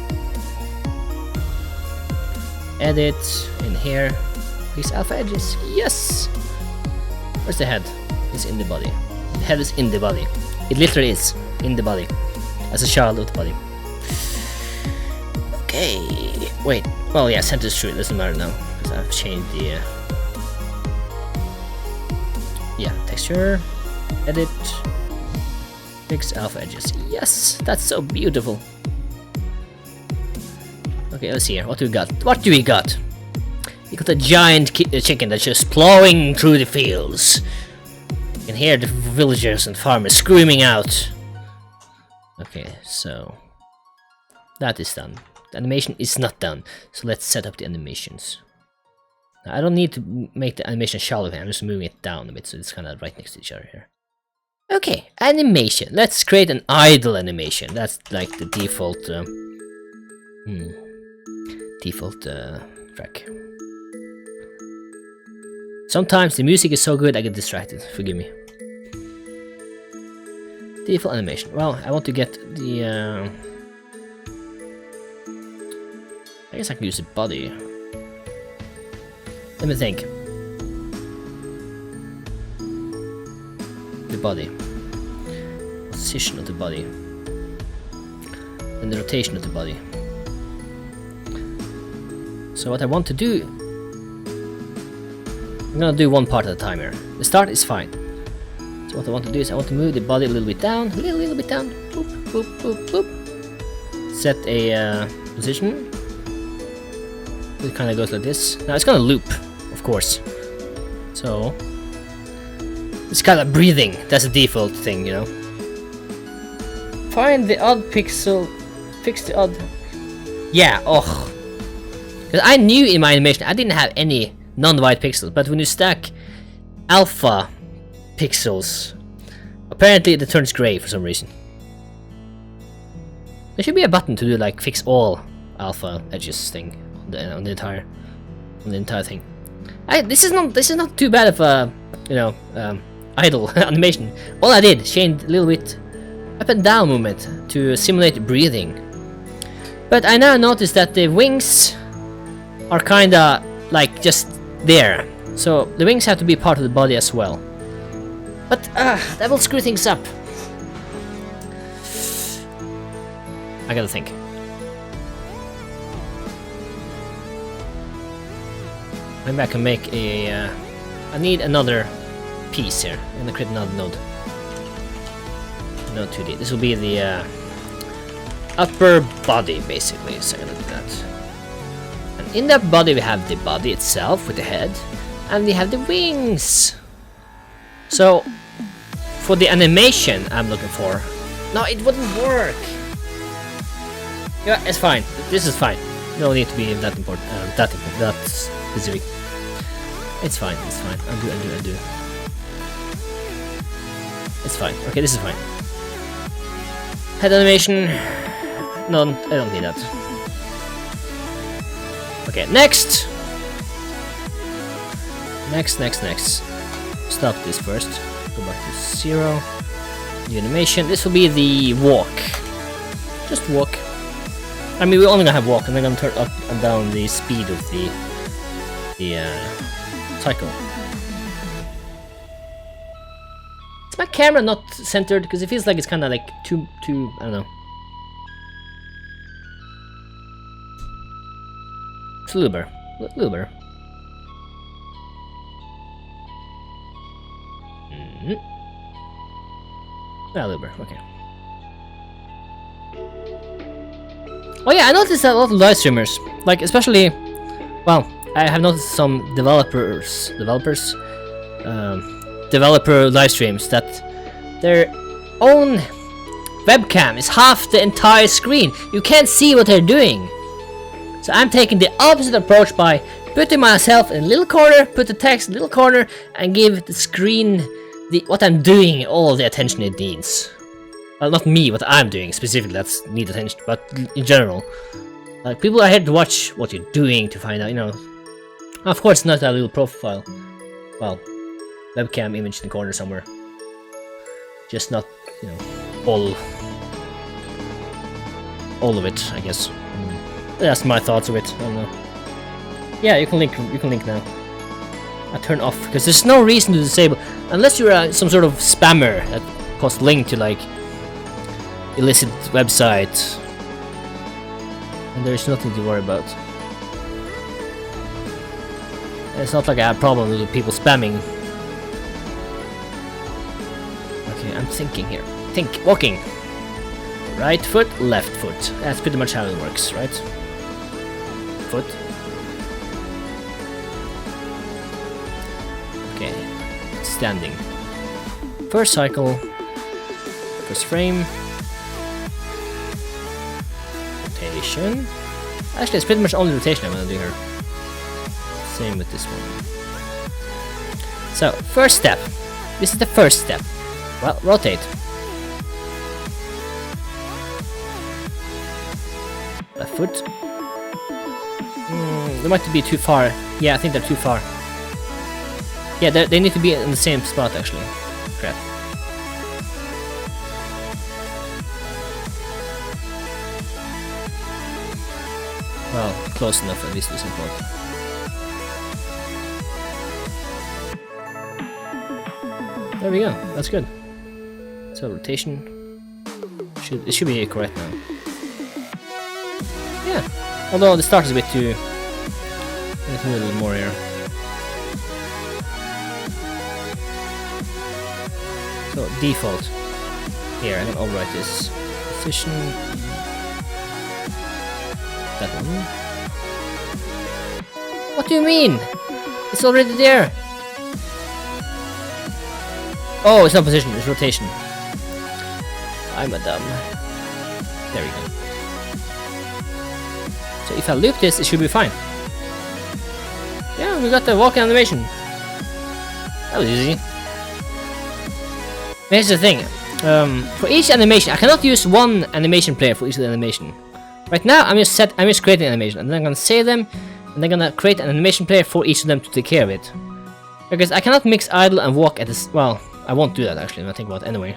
Edit in here. These alpha edges. Yes. Where's the head? It's in the body. The head is in the body. It literally is in the body. As a child of the body. Okay. Wait. Well, yeah, center is true. It doesn't matter now because I've changed the. Yeah, texture, edit, fix alpha edges. Yes, that's so beautiful. Okay, let's see here. What do we got? What do we got? We got a giant chicken that's just plowing through the fields. You can hear the villagers and farmers screaming out. Okay, so that is done. The animation is not done. So let's set up the animations. Now, I don't need to make the animation shallow here. I'm just moving it down a bit so it's kind of right next to each other here. Okay, animation. Let's create an idle animation. That's like the default track. Sometimes the music is so good I get distracted. Forgive me. Default animation. Well, I want to get the. I guess I can use the body. Let me think. The body. Position of the body. And the rotation of the body. So what I want to do, I'm gonna do one part at a time here. The start is fine. So what I want to do is I want to move the body a little bit down, a little bit down. Boop, boop, boop, boop. Set a position. It kind of goes like this. Now it's gonna loop, of course. So it's kind of breathing. That's a default thing, you know. Find the odd pixel. Fix the odd. Yeah. Oh. Because I knew in my animation I didn't have any non-white pixels, but when you stack alpha pixels, apparently it turns gray for some reason. There should be a button to do like fix all alpha edges thing on the entire thing. This is not too bad of a idle animation. All I did changed a little bit up and down movement to simulate breathing. But I now notice that the wings are kinda like just there. So the wings have to be part of the body as well. But that will screw things up. I gotta think. Maybe I can make a. I need another piece here. I'm gonna create another node. Node 2D. This will be the upper body, basically. So I'm gonna do that. And in that body, we have the body itself with the head, and we have the wings. So for the animation I'm looking for. No, it wouldn't work. Yeah, it's fine. This is fine. No need to be that important. That specific. It's fine. It's fine. Undo. It's fine. Okay, this is fine. Head animation. No, I don't need that. Okay, next. Next. Stop this first. Go back to 0. New animation. This will be the walk. Just walk. I mean, we're only gonna have walk, and then I'm gonna turn up and down the speed of the cycle. Is my camera not centered? Because it feels like it's kind of like too, I don't know. It's a little better. A little better. Yeah, a little better. Okay. Oh yeah, I noticed that a lot of live streamers, like especially, well, I have noticed some developer live streams that their own webcam is half the entire screen. You can't see what they're doing. So I'm taking the opposite approach by putting myself in a little corner, put the text in a little corner, and give the screen what I'm doing all the attention it needs. Well, not me, what I'm doing specifically, that's need attention, but in general. Like, people are here to watch what you're doing to find out, you know. Of course, not a little profile. Well, webcam image in the corner somewhere. Just not, you know, all of it, I guess. That's my thoughts of it. I don't know. Yeah, you can link now. I turn off because there's no reason to disable unless you're some sort of spammer that posts link to like illicit website, and there's nothing to worry about. It's not like I have a problem with people spamming. Okay, I'm thinking here. Walking. Right foot, left foot. That's pretty much how it works, right? Foot. Okay, standing. First cycle. First frame. Rotation. Actually, it's pretty much only rotation I'm gonna do here. Same with this one. So, first step. This is the first step. Well, rotate. Left foot. They might be too far. Yeah, I think they're too far. Yeah, they need to be in the same spot actually. Crap. Well, close enough at least to some point. There we go. That's good. So rotation it should be correct now. Yeah. Although the start is a bit too. Let's do a little more here. So default. Here, I'm gonna overwrite this position. That one. What do you mean? It's already there. Oh, it's not position, it's rotation. I'm a dumb. There we go. So if I loop this, it should be fine. Yeah, we got the walking animation. That was easy. Here's the thing. For each animation, I cannot use one animation player for each of the animation. Right now, I'm just creating an animation, and then I'm gonna save them, and then I'm gonna create an animation player for each of them to take care of it. Because I cannot mix idle and walk at this. Well, I won't do that actually. When I think about it anyway.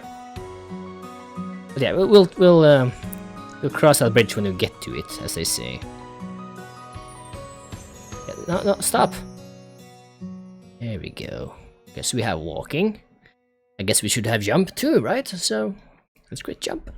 But yeah, we'll cross that bridge when we get to it, as they say. Yeah, no, stop. There we go. Okay, so we have walking. I guess we should have jump too, right? So let's create jump.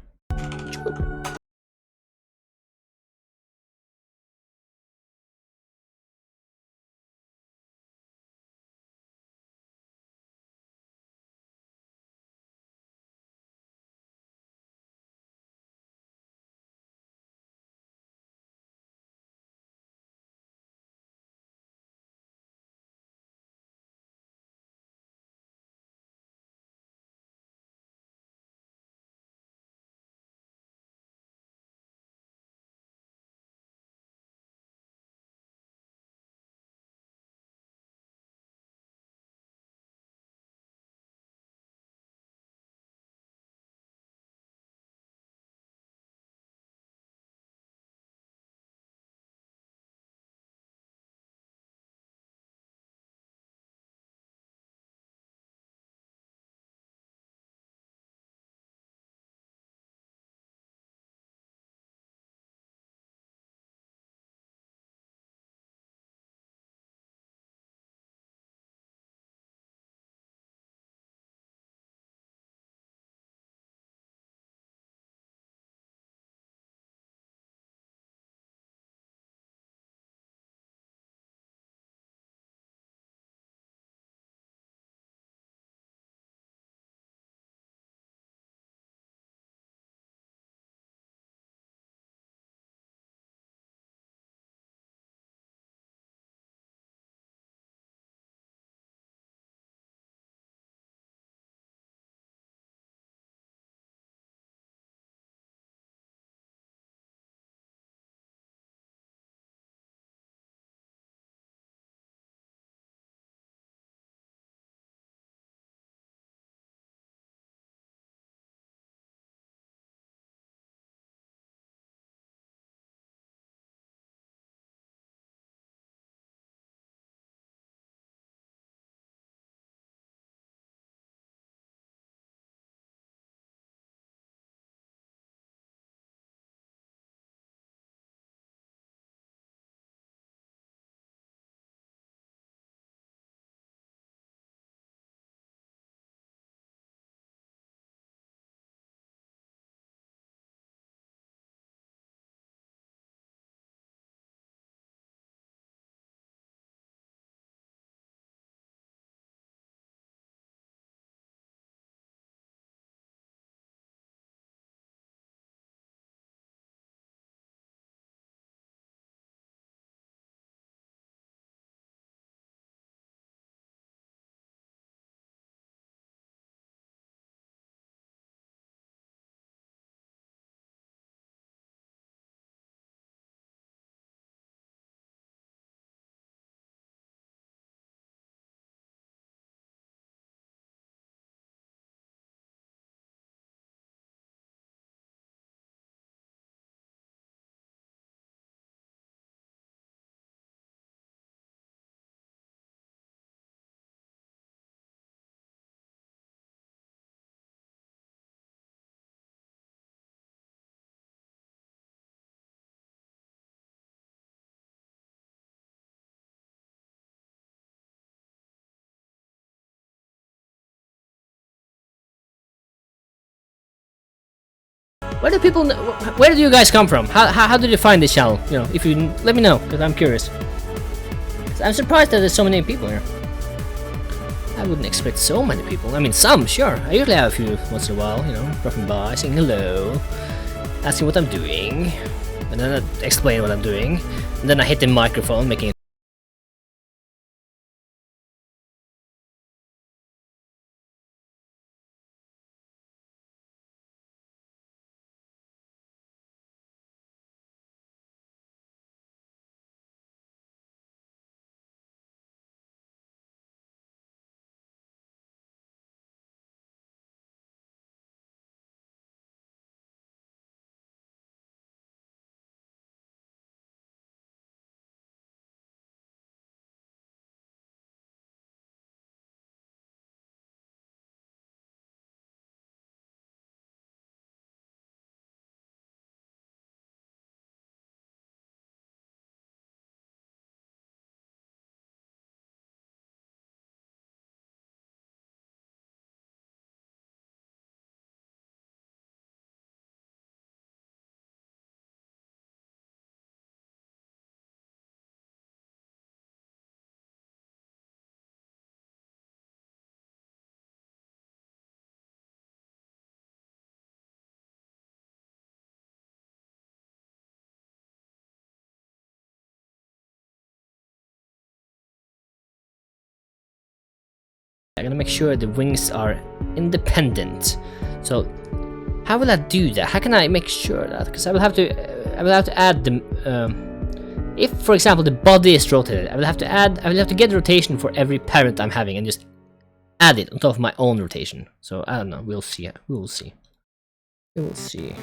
Where do people? Where do you guys come from? How did you find this channel? You know, if you let me know, because I'm curious. I'm surprised that there's so many people here. I wouldn't expect so many people. I mean, some, sure. I usually have a few once in a while, you know, dropping by, saying hello, asking what I'm doing, and then I explain what I'm doing, and then I hit the microphone, making it. I'm gonna make sure the wings are independent. So, how will I do that? How can I make sure that? Because I will have to add the. If, for example, the body is rotated, I will have to get the rotation for every parent I'm having and just add it on top of my own rotation. So I don't know. We'll see. We will see. We will see.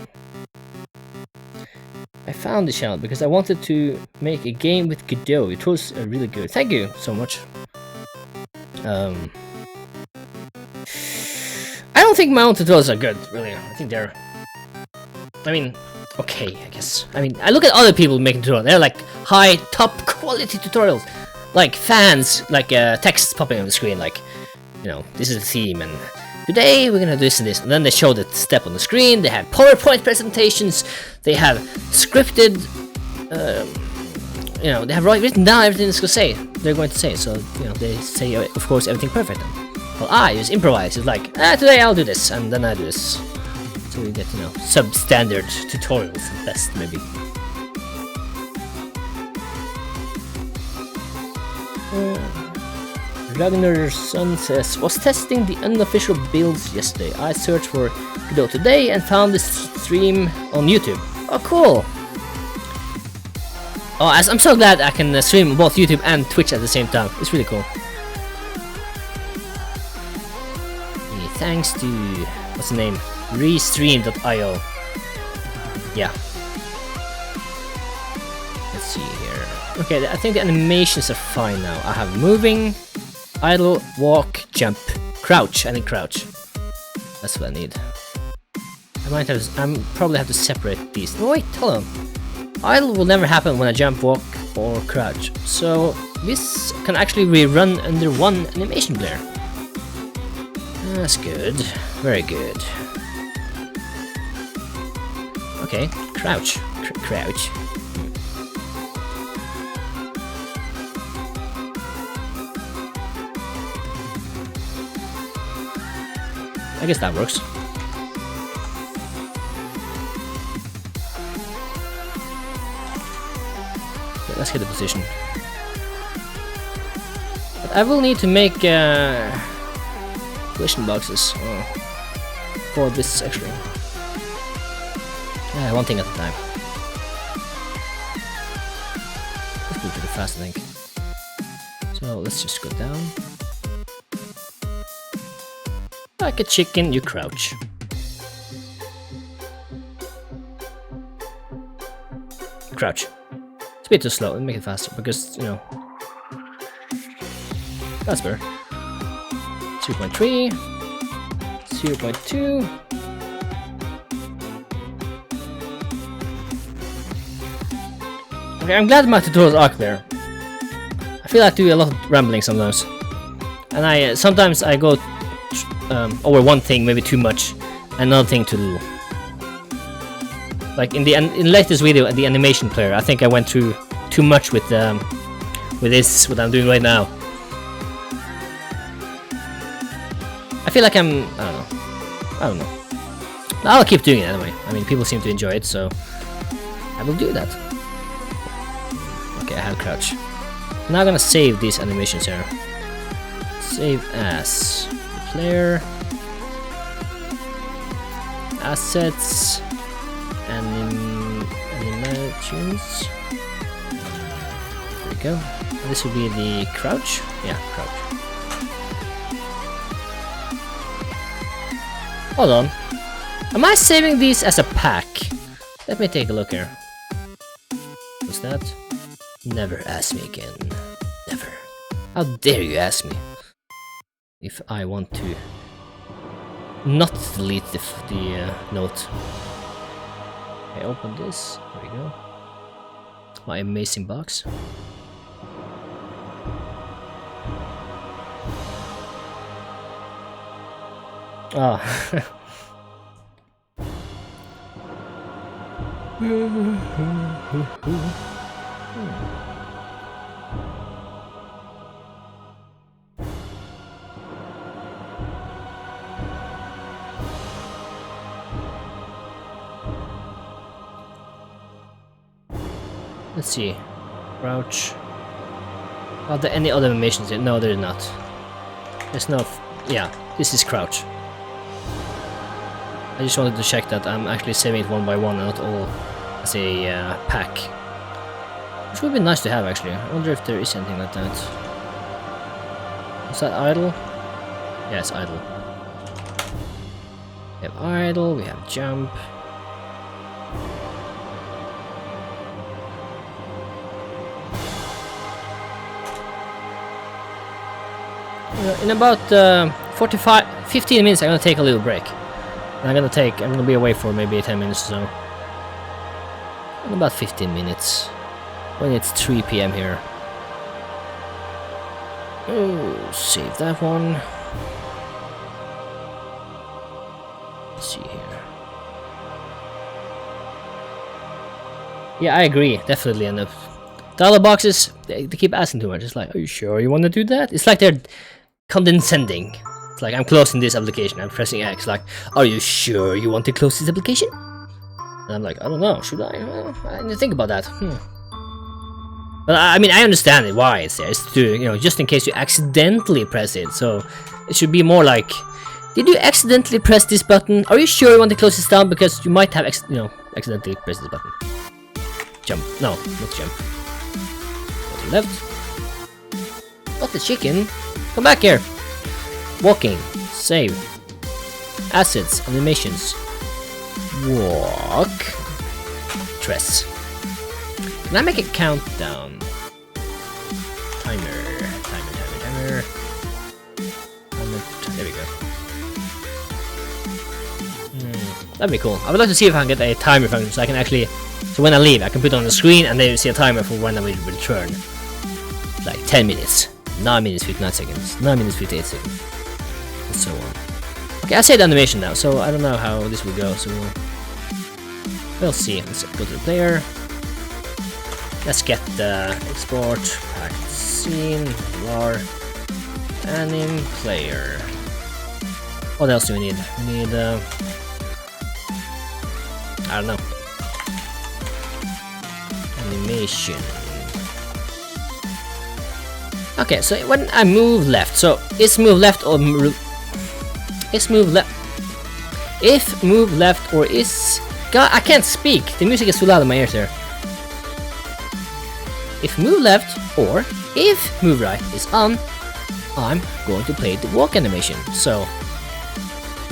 I found the channel because I wanted to make a game with Godot. It was really good. Thank you so much. I don't think my own tutorials are good, really. I think they're... I mean, okay, I guess. I mean, I look at other people making tutorials. They're like high, top quality tutorials. Like fans, like text popping on the screen, like, you know, this is the theme, and today we're gonna do this and this. And then they show the step on the screen. They have PowerPoint presentations. They have scripted, you know, they have written down everything they're going to say. So, you know, they say, of course, everything perfect. Well, I just improvise. It's like, today I'll do this, and then I do this. So we get, you know, substandard tutorials at best, maybe. Ragnar's son says, was testing the unofficial builds yesterday. I searched for Godot today and found this stream on YouTube. Oh, cool! Oh, I'm so glad I can stream both YouTube and Twitch at the same time. It's really cool. Thanks to, what's the name? Restream.io. Yeah. Let's see here. Okay, I think the animations are fine now. I have moving, idle, walk, jump, crouch. I need crouch. That's what I need. I probably have to separate these. Oh wait, hold on. Idle will never happen when I jump, walk, or crouch. So this can actually rerun under one animation layer. That's good. Very good. Okay, crouch. Crouch. I guess that works. Okay, let's get the position. But I will need to make collision boxes for this actually. Yeah, one thing at a time. Let's move pretty fast, I think. So let's just go down. Like a chicken, you crouch. Crouch. It's a bit too slow. Let me make it faster because, you know, that's better. 0.3, 0.2. Okay, I'm glad my tutorials are clear. I feel like I do a lot of rambling sometimes, and sometimes I go over one thing maybe too much, another thing too little. Like in the latest video, the animation player, I think I went through too much with this, what I'm doing right now. I feel like I don't know. I'll keep doing it anyway. I mean, people seem to enjoy it, so I will do that. Okay, I have crouch. Now I'm gonna save these animations here. Save as player, assets, animations. There we go. This will be the crouch. Yeah, crouch. Hold on. Am I saving these as a pack? Let me take a look here. What's that? Never ask me again. Never. How dare you ask me? If I want to not delete the note. I open this. There we go. My amazing box. Oh. Let's see. Crouch. Are there any other animations here? No, there is not. There's no. Yeah, this is crouch. I just wanted to check that I'm actually saving it one by one and not all as a pack. Which would be nice to have actually. I wonder if there is anything like that. Is that idle? Yeah, it's idle. We have idle, we have jump. In about 15 minutes I'm gonna take a little break. I'm gonna be away for maybe 10 minutes or so. In about 15 minutes. When it's 3 PM here. Oh, save that one. Let's see here. Yeah, I agree, definitely. And the other boxes, they keep asking too much. It's like, are you sure you want to do that? It's like they're condescending. It's like, I'm closing this application, I'm pressing X, like, are you sure you want to close this application? And I'm like, I don't know, should I? I need to think about that. But I mean, I understand it, why it's there. It's to, you know, just in case you accidentally press it. So it should be more like, did you accidentally press this button? Are you sure you want to close this down? Because you might have, accidentally pressed this button. Jump. No, not jump. Go to left. Not the chicken. Come back here. Walking. Save. Assets. Animations. Walk. Dress. Can I make a countdown? Timer. There we go. That'd be cool. I would like to see if I can get a timer function so I can actually, so when I leave I can put it on the screen and then you see a timer for when I will return. Like 10 minutes, 9 minutes 59 seconds, 9 minutes 58 seconds, and so on. Okay, I saved animation now, so I don't know how this will go, so we'll see. Let's go to the player. Let's get the export, packed scene, var, anim player. What else do we need? We need, I don't know. Animation. Okay, so when I move left, so is move left or is move left? If move left or is... God, I can't speak. The music is too loud in my ears here. If move left or if move right is on, I'm going to play the walk animation. So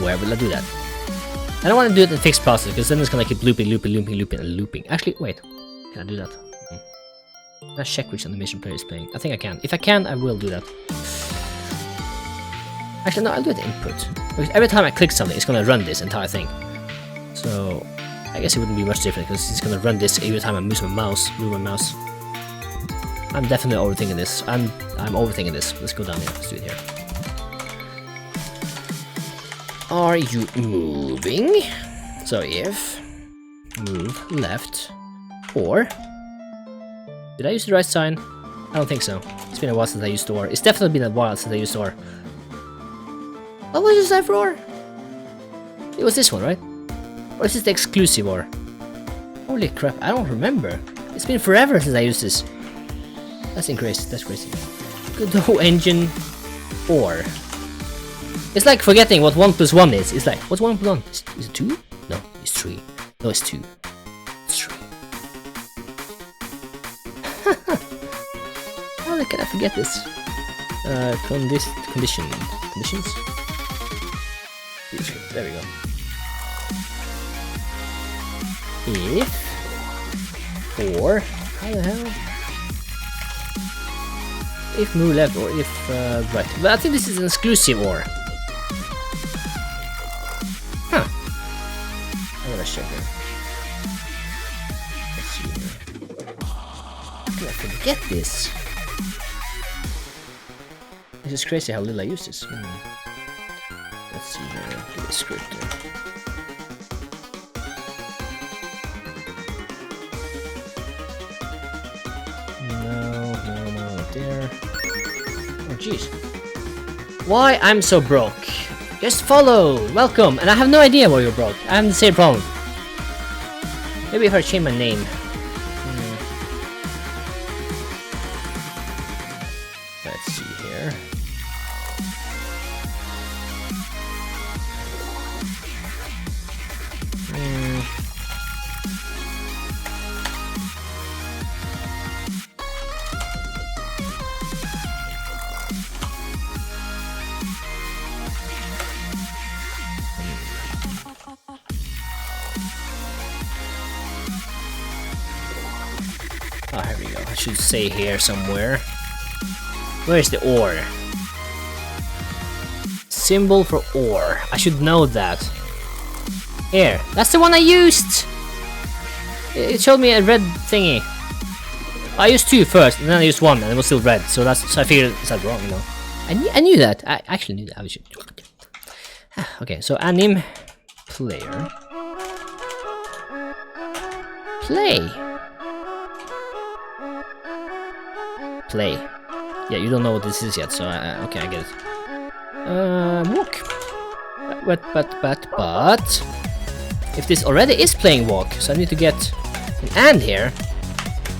where will I do that? I don't want to do it in fixed process because then it's gonna keep looping. Actually, wait. Can I do that? Let's check which animation player is playing. I think I can. If I can, I will do that. Actually, no, I'll do it input. Because every time I click something, it's gonna run this entire thing. So I guess it wouldn't be much different because it's gonna run this every time I move my mouse. I'm definitely overthinking this. I'm overthinking this. Let's go down here. Let's do it here. Are you moving? So if move left, or did I use the right sign? I don't think so. It's been a while since I used OR. It's definitely been a while since I used OR. What was this for OR? It was this one, right? Or is this the exclusive OR? Holy crap, I don't remember. It's been forever since I used this. That's crazy. That's crazy. Good old engine OR. It's like forgetting what 1 plus 1 is. It's like, what's 1 plus 1? Is it 2? No, it's 3. No, it's 2. It's 3. How can I forget this? Conditions? There we go. If, or, how the hell? If move left or if right. But I think this is an exclusive or. Huh. I'm gonna check it. Let's see here. How can I forget this? This is crazy how little I use this. Let's see here. Do the script here. No, not there. Oh jeez. Why I'm so broke? Just follow! Welcome! And I have no idea why you're broke. I have the same problem. Maybe if I change my name. Let's see here. Oh, here we go. I should say here somewhere. Where's the OR? Symbol for OR. I should know that. Here. That's the one I used! It showed me a red thingy. I used 2 first, and then I used 1, and it was still red. So I figured is that wrong, you know. I knew that. I actually knew that. I should. Okay, so anim player. Play. Play. Yeah, you don't know what this is yet, so okay, I get it. Walk. But if this already is playing walk, so I need to get an and here.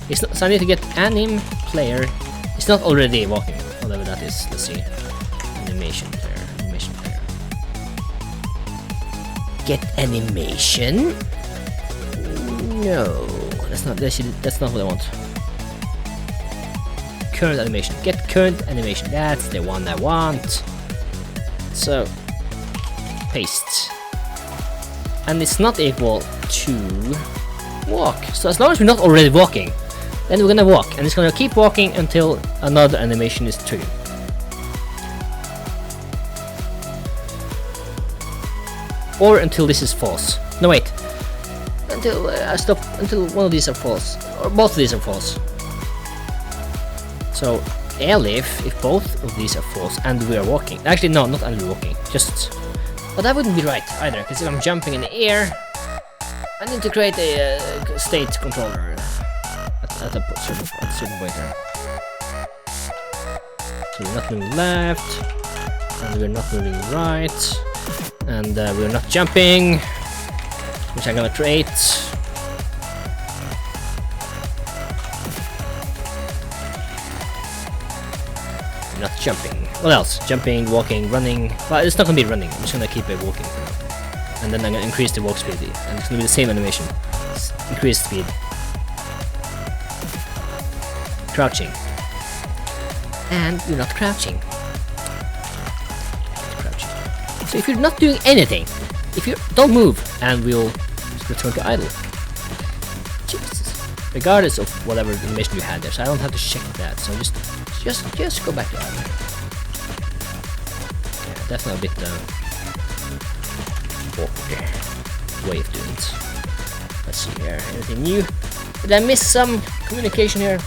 It's not, so I need to get anim player. It's not already walking, whatever that is. Let's see. Animation player. Animation player. Get animation. No, that's not what I want. Current animation. Get current animation. That's the one I want. So paste. And it's not equal to walk. So as long as we're not already walking, then we're gonna walk, and it's gonna keep walking until another animation is triggered. Or until this is false. No wait. Until I stop. Until one of these are false, or both of these are false. So elif if both of these are false and we are walking. Actually, no, not and we're walking. Just. But that wouldn't be right either, because if I'm jumping in the air, I need to create a state controller at a certain point here. So we're not moving left, and we're not moving right, and we're not jumping, which I'm gonna create. Not jumping. What else? Jumping, walking, running. Well, it's not gonna be running. I'm just gonna keep it walking for now. And then I'm gonna increase the walk speed, and it's gonna be the same animation. Increase speed. Crouching. And you're not crouching. Crouching. So if you're not doing anything, if you don't move, and we'll return to idle. Jesus. Regardless of whatever animation you had there, so I don't have to check that. So just go back to idle. Yeah, definitely a bit awkward way of doing it. Let's see here. Anything new? Did I miss some communication here?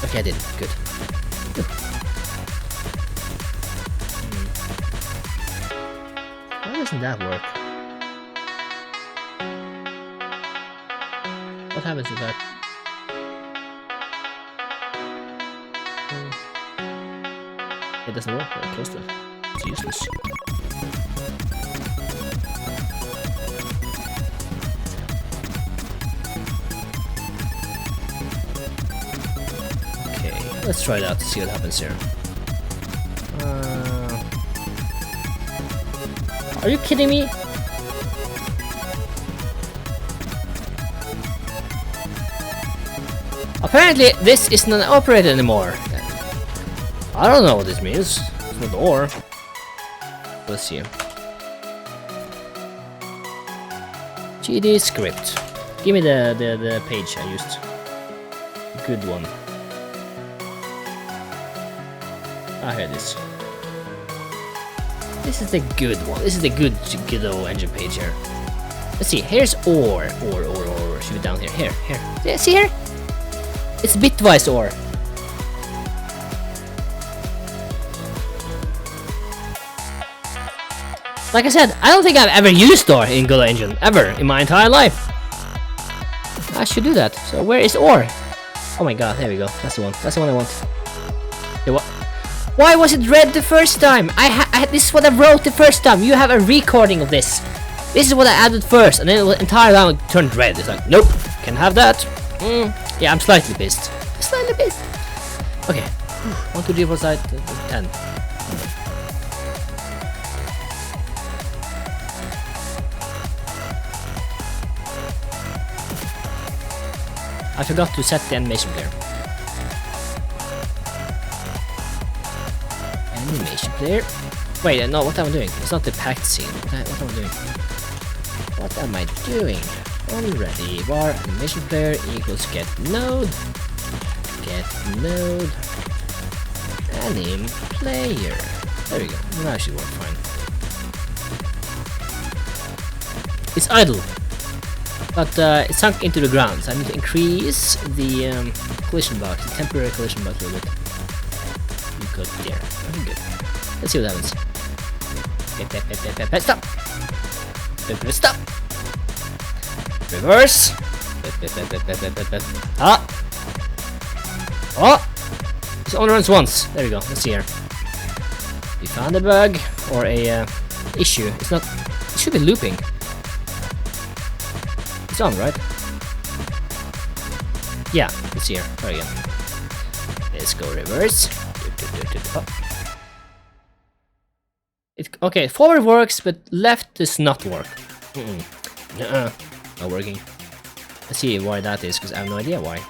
Okay, I did. Good. Why doesn't that work? What happens if that? It doesn't work. Very close to it. It's useless. Okay, let's try it out to see what happens here. Are you kidding me? Apparently, this is not operated anymore. I don't know what this means. It's not or. Let's see. GD script. Give me the page I used. Good one. Ah, here it is. This is the good one. This is the good old engine page here. Let's see. Here's or. Should be down here. Here. Yeah, see here? It's bitwise or. Like I said, I don't think I've ever used or in Godot Engine ever in my entire life. I should do that. So where is or? Oh my god, there we go. That's the one. That's the one I want. Okay, what? Why was it red the first time? This is what I wrote the first time. You have a recording of this. This is what I added first, and then the entire time it turned red. It's like, nope, can't have that. Yeah, I'm slightly pissed. Slightly pissed. Okay. 1, 2, 3, 4, 5, 10. I forgot to set the animation player. Animation player. Wait, no, what am I doing? It's not the packed scene. What am I doing? What am I doing? Already, var animation player equals get node anim player. There we go. That should work fine. It's idle, but it's sunk into the ground, so I need to increase the collision box, the temporary collision box a little bit. Good there. Very good. Let's see what happens. Stop. Stop. Reverse. Ah. Oh. It only runs once. There we go. Let's see here. We found a bug or a issue. It's not. It should be looping. It's on, right? Yeah. Let's see here. Try again. Let's go reverse. Oh. Okay. Forward works, but left does not work. Not working. Let's see why that is, because I have no idea why.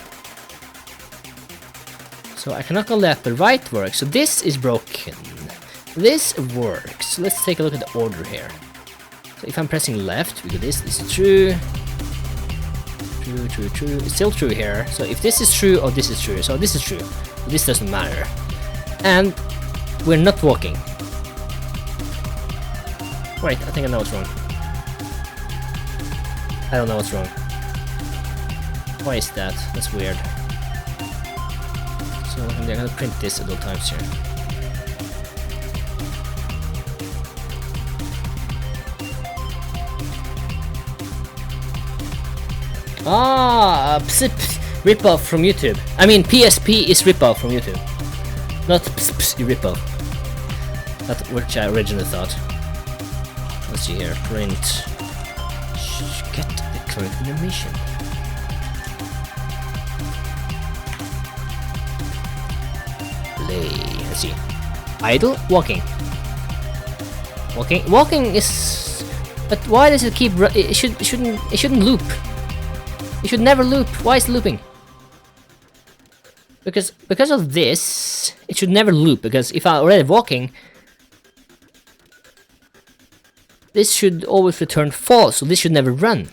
So I cannot go left, but right works. So this is broken. This works. Let's take a look at the order here. So if I'm pressing left, we get this. This is true. True. It's still true here. So if this is true, or this is true. So this is true. This doesn't matter. And we're not walking. Wait, I think I know what's wrong. I don't know what's wrong. Why is that? That's weird. So I'm gonna print this several times here. Ah, ripoff from YouTube. I mean, PSP is ripoff from YouTube. Not ripoff. That's which I originally thought. Let's see here. Print. Get the current animation. Play. Let's see. Idle. Walking. Walking is. But why does it keep? It shouldn't loop. It should never loop. Why is it looping? Because of this, it should never loop. Because if I'm already walking, this should always return false. So this should never run.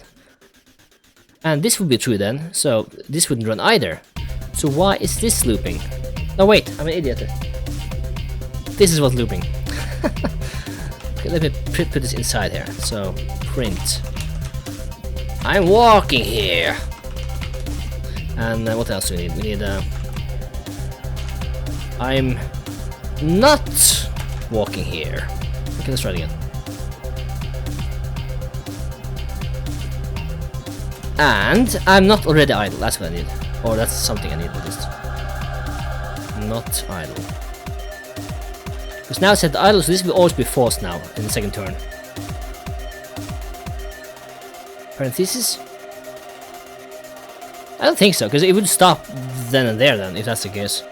And this would be true then. So this wouldn't run either. So why is this looping? No, wait. I'm an idiot. This is what's looping. Okay, let me put this inside here. So print. I'm walking here. And what else do we need? We need I'm not walking here. Okay, let's try it again. And I'm not already idle, that's what I need. Or that's something I need at least. Not idle. Because now it's set to idle, so this will always be false now in the second turn. Parentheses? I don't think so, because it would stop then and there then, if that's the case.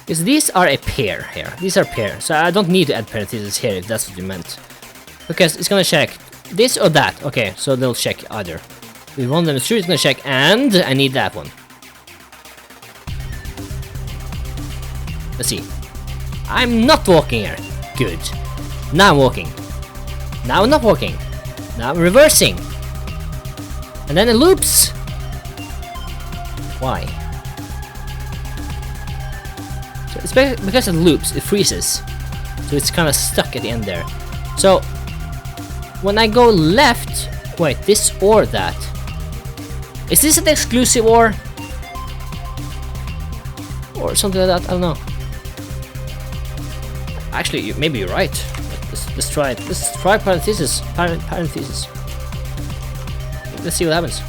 Because these are a pair here. These are pairs, so I don't need to add parentheses here if that's what you meant. Because it's gonna check this or that. Okay, so they'll check either. If one of them is true, it's gonna check, and I need that one. Let's see. I'm not walking here. Good. Now I'm walking. Now I'm not walking. Now I'm reversing. And then it loops. Why? So it's because it loops, it freezes. So it's kind of stuck at the end there. So when I go left, wait, this or that. Is this an exclusive or something like that? I don't know. Actually, maybe you're right. Let's try it. Let's try parentheses. Parentheses. Let's see what happens.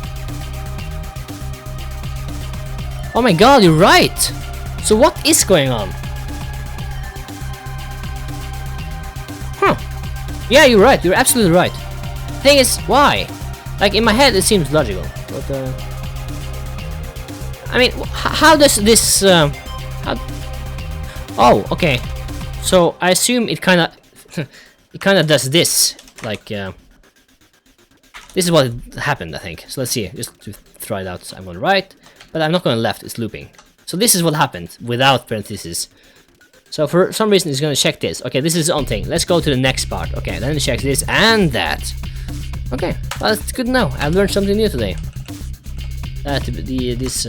Oh my god, you're right! So what is going on? Huh. Yeah, you're right. You're absolutely right. Thing is, why? Like, in my head it seems logical. But, I mean, how does this, Oh, okay. So, I assume it kinda... it kinda does this. Like, this is what happened, I think. So let's see, just to try it out. So I'm going right, but I'm not going left, it's looping. So this is what happened, without parentheses. So for some reason it's going to check this. Okay, this is its own thing. Let's go to the next part. Okay, then it checks this and that. Okay, well, that's good to know. I've learned something new today. That this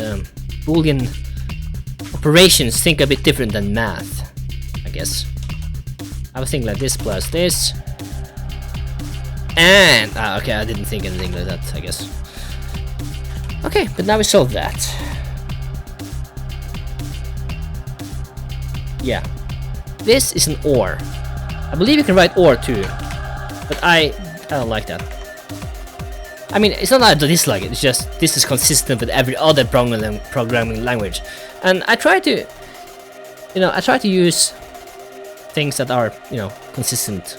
Boolean operations think a bit different than math, I guess. I was thinking like this plus this. And, okay, I didn't think anything like that, I guess. Okay, but now we solved that. Yeah. This is an OR. I believe you can write OR too. But I don't like that. I mean, it's not that I dislike it, it's just this is consistent with every other programming language. And I try to, I try to use things that are, consistent.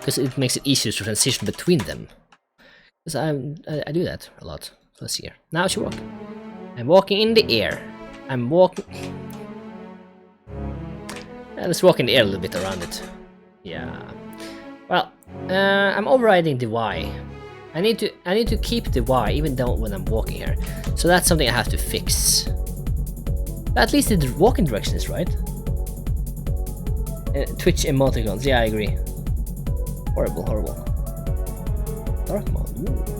Because it makes it easier to transition between them. Because I do that a lot. So let's see here. Now I should walk. I'm walking in the air. I'm walking... let's walk in the air a little bit around it. Yeah. Well, I'm overriding the Y. I need to keep the Y even though when I'm walking here. So that's something I have to fix. But at least the walking direction is right. Twitch emoticons. Yeah, I agree. Horrible, horrible. Dark mode. Ooh.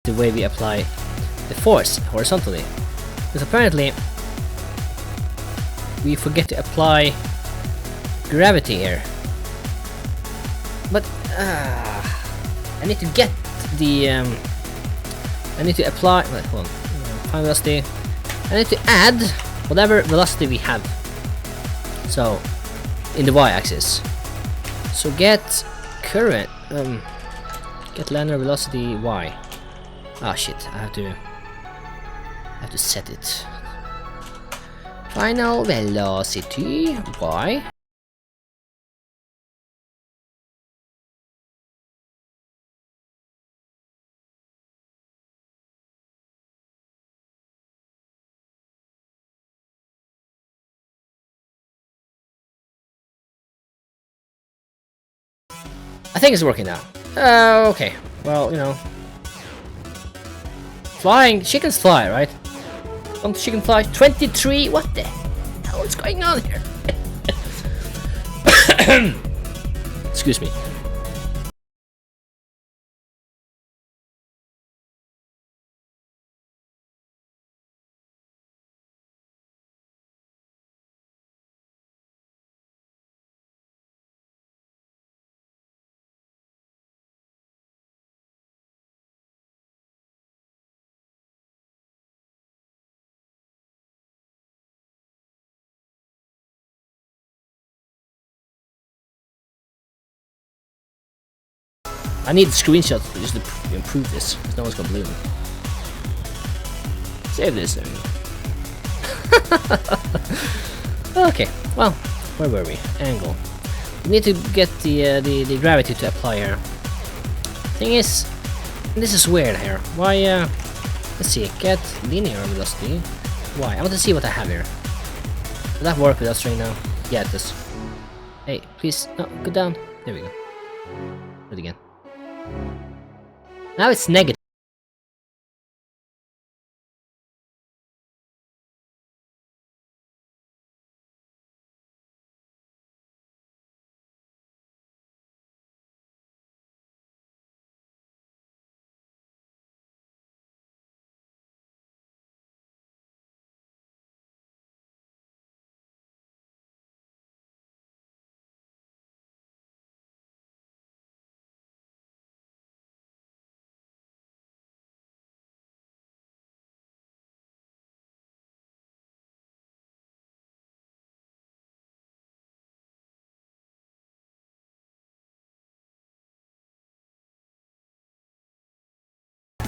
The way we apply the force horizontally, because apparently we forget to apply gravity here. But I need to get the I need to apply. Wait, hold on. Find velocity. I need to add whatever velocity we have. So in the y-axis. So get current. Get linear velocity y. Ah shit, I have to set it. Final velocity y. I think it's working now. Okay. Well, you know. Flying, chickens fly, right? Don't chicken fly? 23? What the hell is going on here? Excuse me. I need screenshots just to improve this, because no one's gonna believe me. Save this, there we go. Okay, well, where were we? Angle. We need to get the gravity to apply here. Thing is, this is weird here. Why, let's see, get linear velocity. Why? I want to see what I have here. Will that work with us right now? Yeah, it does. Hey, please, no, go down. There we go. Do it again. Now it's negative.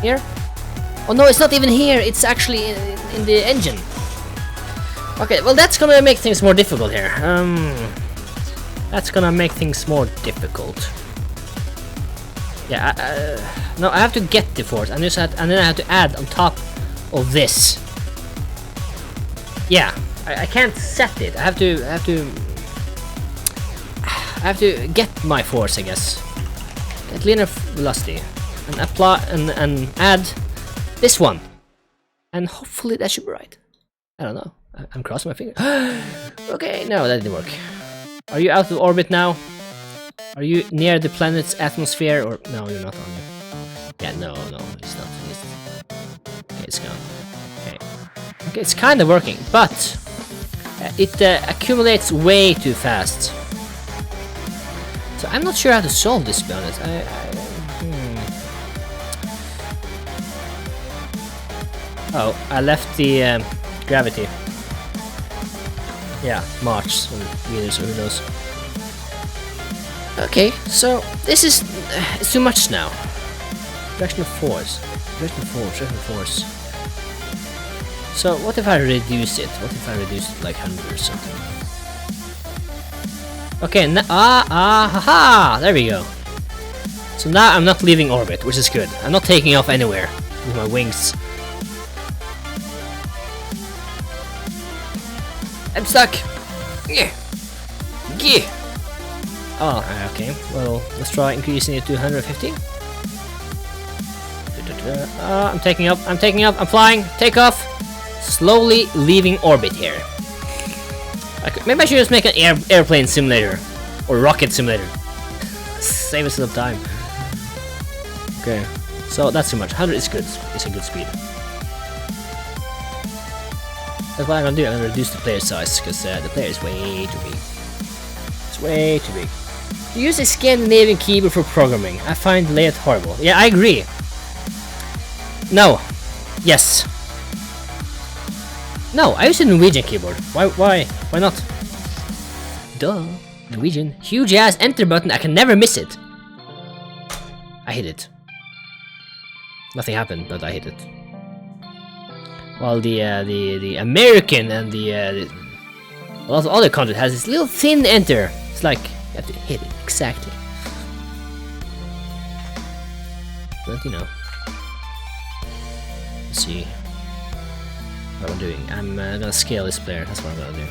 Here? Oh no, it's not even here, it's actually in the engine. Okay, well that's gonna make things more difficult here. That's gonna make things more difficult. Yeah, no, I have to get the force, and then I have to add on top of this. Yeah, I can't set it. I have to get my force, I guess. Get linear velocity. And apply and add this one, and hopefully that should be right. I don't know. I'm crossing my fingers. Okay, no, that didn't work. Are you out of orbit now? Are you near the planet's atmosphere, or no? You're not on it. Yeah, no, it's not. Okay, it's gone. Okay, it's kind of working, but it accumulates way too fast. So I'm not sure how to solve this, to be honest. Oh, I left the gravity. Yeah, March meters, who knows. Okay, so this is it's too much now. Direction of force. So what if I reduce it? What if I reduce it like 100 or something? Okay, haha! There we go. So now I'm not leaving orbit, which is good. I'm not taking off anywhere with my wings. I'm stuck! Yeah! Oh, okay. Well, let's try increasing it to 150. I'm taking up, I'm flying, take off! Slowly leaving orbit here. Maybe I should just make an airplane simulator. Or rocket simulator. Save us some time. Okay, so that's too much. 100 is good, it's a good speed. That's what I'm gonna do. I'm gonna reduce the player size because the player is way too big. It's way too big. Use a Scandinavian keyboard for programming. I find the layout horrible. Yeah, I agree. No. Yes. No, I use a Norwegian keyboard. Why not? Duh. Norwegian. Huge ass enter button. I can never miss it. I hit it. Nothing happened, but I hit it. While the American and a lot of other content has this little thin enter. It's like you have to hit it exactly. But you know, let's see what I'm doing. I'm gonna scale this player. That's what I'm gonna do.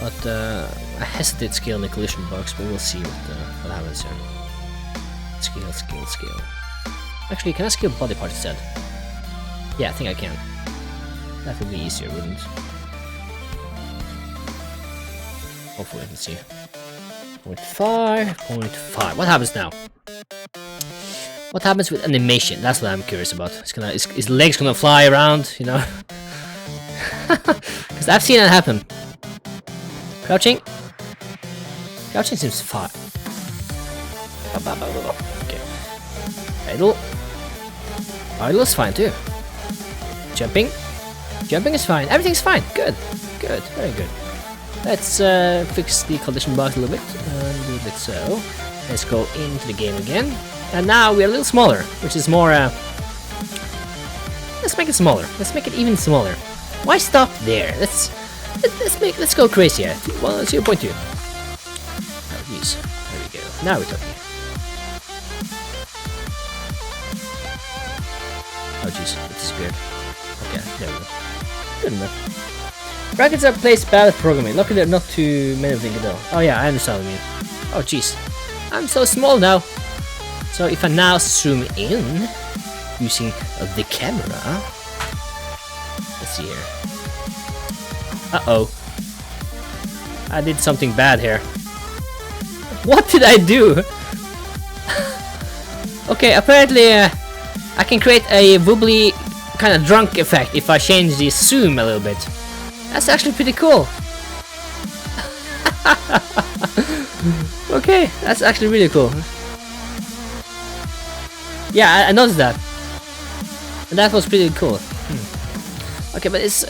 But I hesitate scaling the collision box, but we'll see what happens here. Scale, scale, scale. Actually, can I scale body parts instead? Yeah, I think I can. That would be easier, wouldn't it? Hopefully, let's see. 0.5, 0.5. What happens now? What happens with animation? That's what I'm curious about. His legs gonna fly around, you know? Because I've seen it happen. Crouching. Crouching seems fine. Okay. Idle. Idle is fine too. Jumping. Jumping is fine. Everything's fine. Good. Good. Very good. Let's fix the collision box a little bit. And do it so. Let's go into the game again. And now we're a little smaller, which is more... let's make it smaller. Let's make it even smaller. Why stop there? Let's go crazy here. 0.2. Oh jeez. There we go. Now we're talking. Oh jeez, it disappeared. Okay, there we go. Good enough. Brackets are placed bad at programming. Luckily there are not too many of them to do. Oh yeah, I understand what you mean. Oh jeez. I'm so small now. So if I now zoom in using the camera, let's see here. Uh-oh. I did something bad here. What did I do? Okay, apparently I can create a wobbly kind of drunk effect if I change the zoom a little bit. That's actually pretty cool. Okay, that's actually really cool. Yeah, I noticed that. And that was pretty cool. Okay, but it's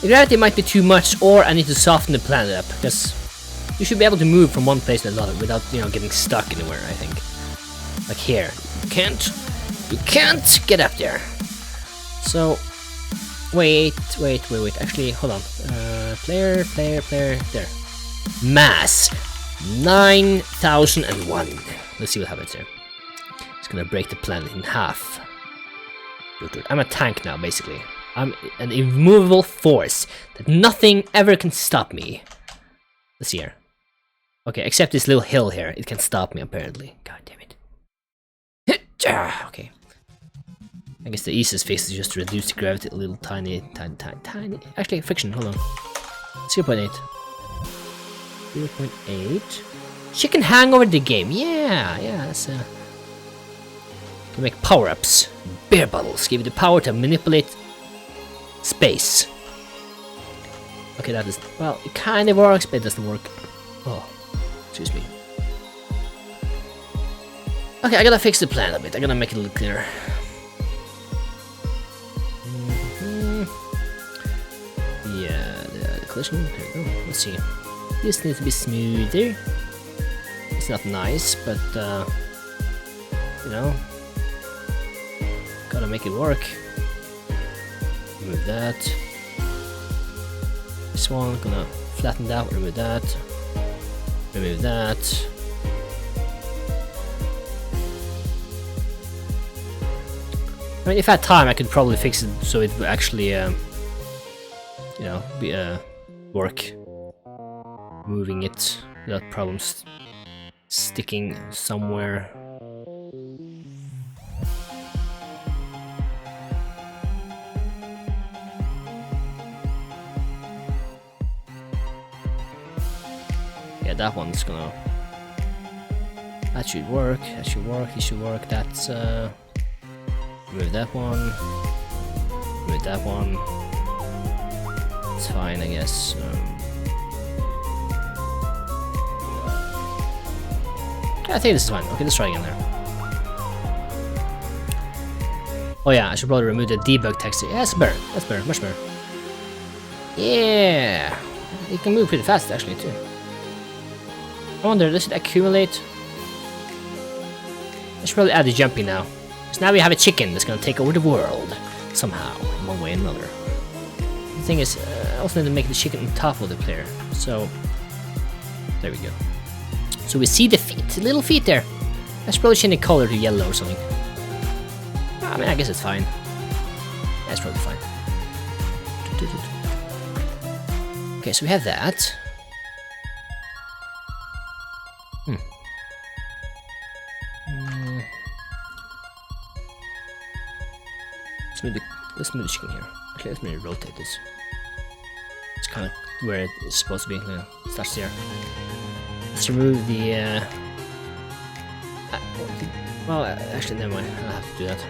the gravity might be too much, or I need to soften the planet up, because you should be able to move from one place to another without, you know, getting stuck anywhere, I think. Like here. You can't get up there. So wait. Actually, hold on. Player, there. Mass 9001. Let's see what happens here. It's gonna break the planet in half. I'm a tank now, basically. I'm an immovable force that nothing ever can stop me. Let's see here. Okay, except this little hill here. It can stop me, apparently. God damn it. Okay. I guess the easiest fix is just to reduce the gravity a little tiny. Actually, friction, hold on. 0.8. 0.8. She can hang over the game. Yeah, that's can make power-ups. Bear bottles give you the power to manipulate space. Okay, that is... well, it kind of works, but it doesn't work. Oh, excuse me. Okay, I gotta fix the plan a bit. I gotta make it a little clearer. Yeah, the collision. There we go. Let's see. This needs to be smoother. It's not nice, but you know, gotta make it work. Remove that. This one, gonna flatten that. Remove that. Remove that. I mean, if I had time, I could probably fix it so it would actually, you know, be work. Moving it without problems sticking somewhere. Yeah, that one's gonna... that should work. That should work. It should work. That's remove that one. Remove that one. It's fine, I guess. I think this is fine. Okay, let's try again there. Oh yeah, I should probably remove the debug text. Yeah, that's better. That's better. Much better. Yeah, it can move pretty fast actually too. I wonder, does it accumulate? I should probably add the jumping now. So now we have a chicken that's gonna take over the world somehow, in one way or another. The thing is, I also need to make the chicken on top of the player. So there we go. So we see the feet, the little feet there. I should probably change the color to yellow or something. I mean, I guess it's fine. That's probably fine. Okay, so we have that. let's move the chicken here. Okay, let me rotate this. It's kind of where it's supposed to be. Yeah, starts there. Let's remove the. Well, actually, never mind. I'll have to do that.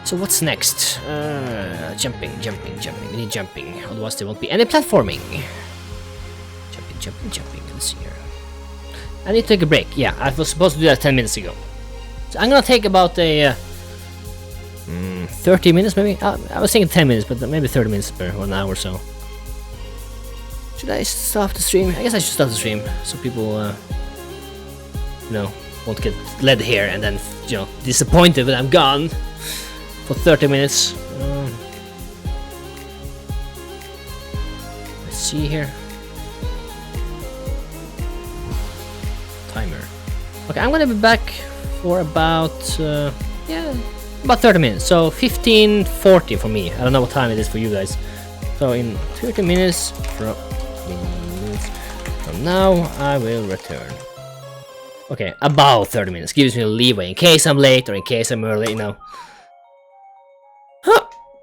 So what's next? Jumping. We need jumping. Otherwise, there won't be any platforming. Jumping. Let's see here. I need to take a break. Yeah, I was supposed to do that 10 minutes ago. So I'm gonna take about a 30 minutes maybe. I was thinking 10 minutes, but maybe 30 minutes per 1 hour or so. Should I stop the stream? I guess I should stop the stream so people, won't get led here and then, disappointed when I'm gone for 30 minutes. Let's see here. Timer. Okay, I'm gonna be back for about, about 30 minutes. So 15:40 for me. I don't know what time it is for you guys. So in 30 minutes from now, I will return. Okay, about 30 minutes. Gives me a leeway in case I'm late or in case I'm early,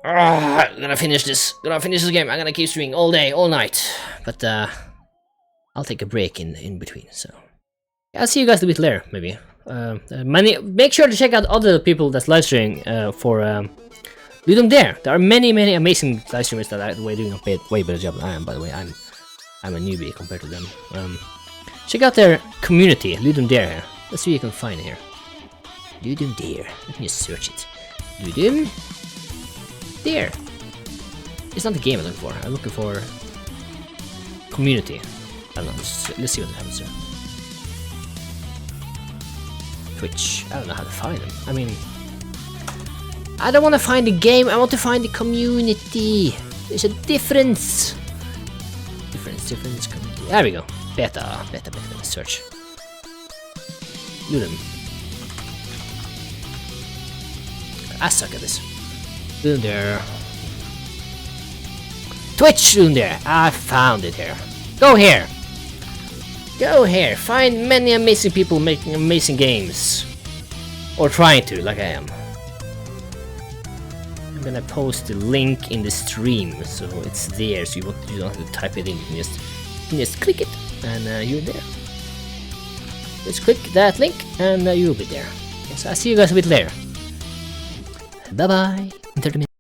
Gonna finish this. Game. I'm gonna keep streaming all day, all night. But I'll take a break in between. So I'll see you guys a bit later, maybe. Make sure to check out other people that's live streaming for LudumDare. There are many amazing live streamers that are doing a way better job than I am. By the way, I'm a newbie compared to them. Check out their community, LudumDare here. Let's see if you can find it here. LudumDare. Let me just search it. LudumDare. It's not the game I'm looking for. I'm looking for community. I don't know. Let's see what happens here. Twitch. I don't know how to find them. I mean, I don't want to find the game. I want to find the community. There's a difference. Difference. Community. There we go. Beta. Search. Ludum. I suck at this. LudumDare. Twitch LudumDare. I found it here. Go here. Find many amazing people making amazing games. Or trying to, like I am. I'm gonna post the link in the stream, so it's there, so you don't have to type it in. You can just click it, and you're there. Just click that link, and you'll be there. Okay, so I'll see you guys a bit later. Bye bye. In 30 minutes.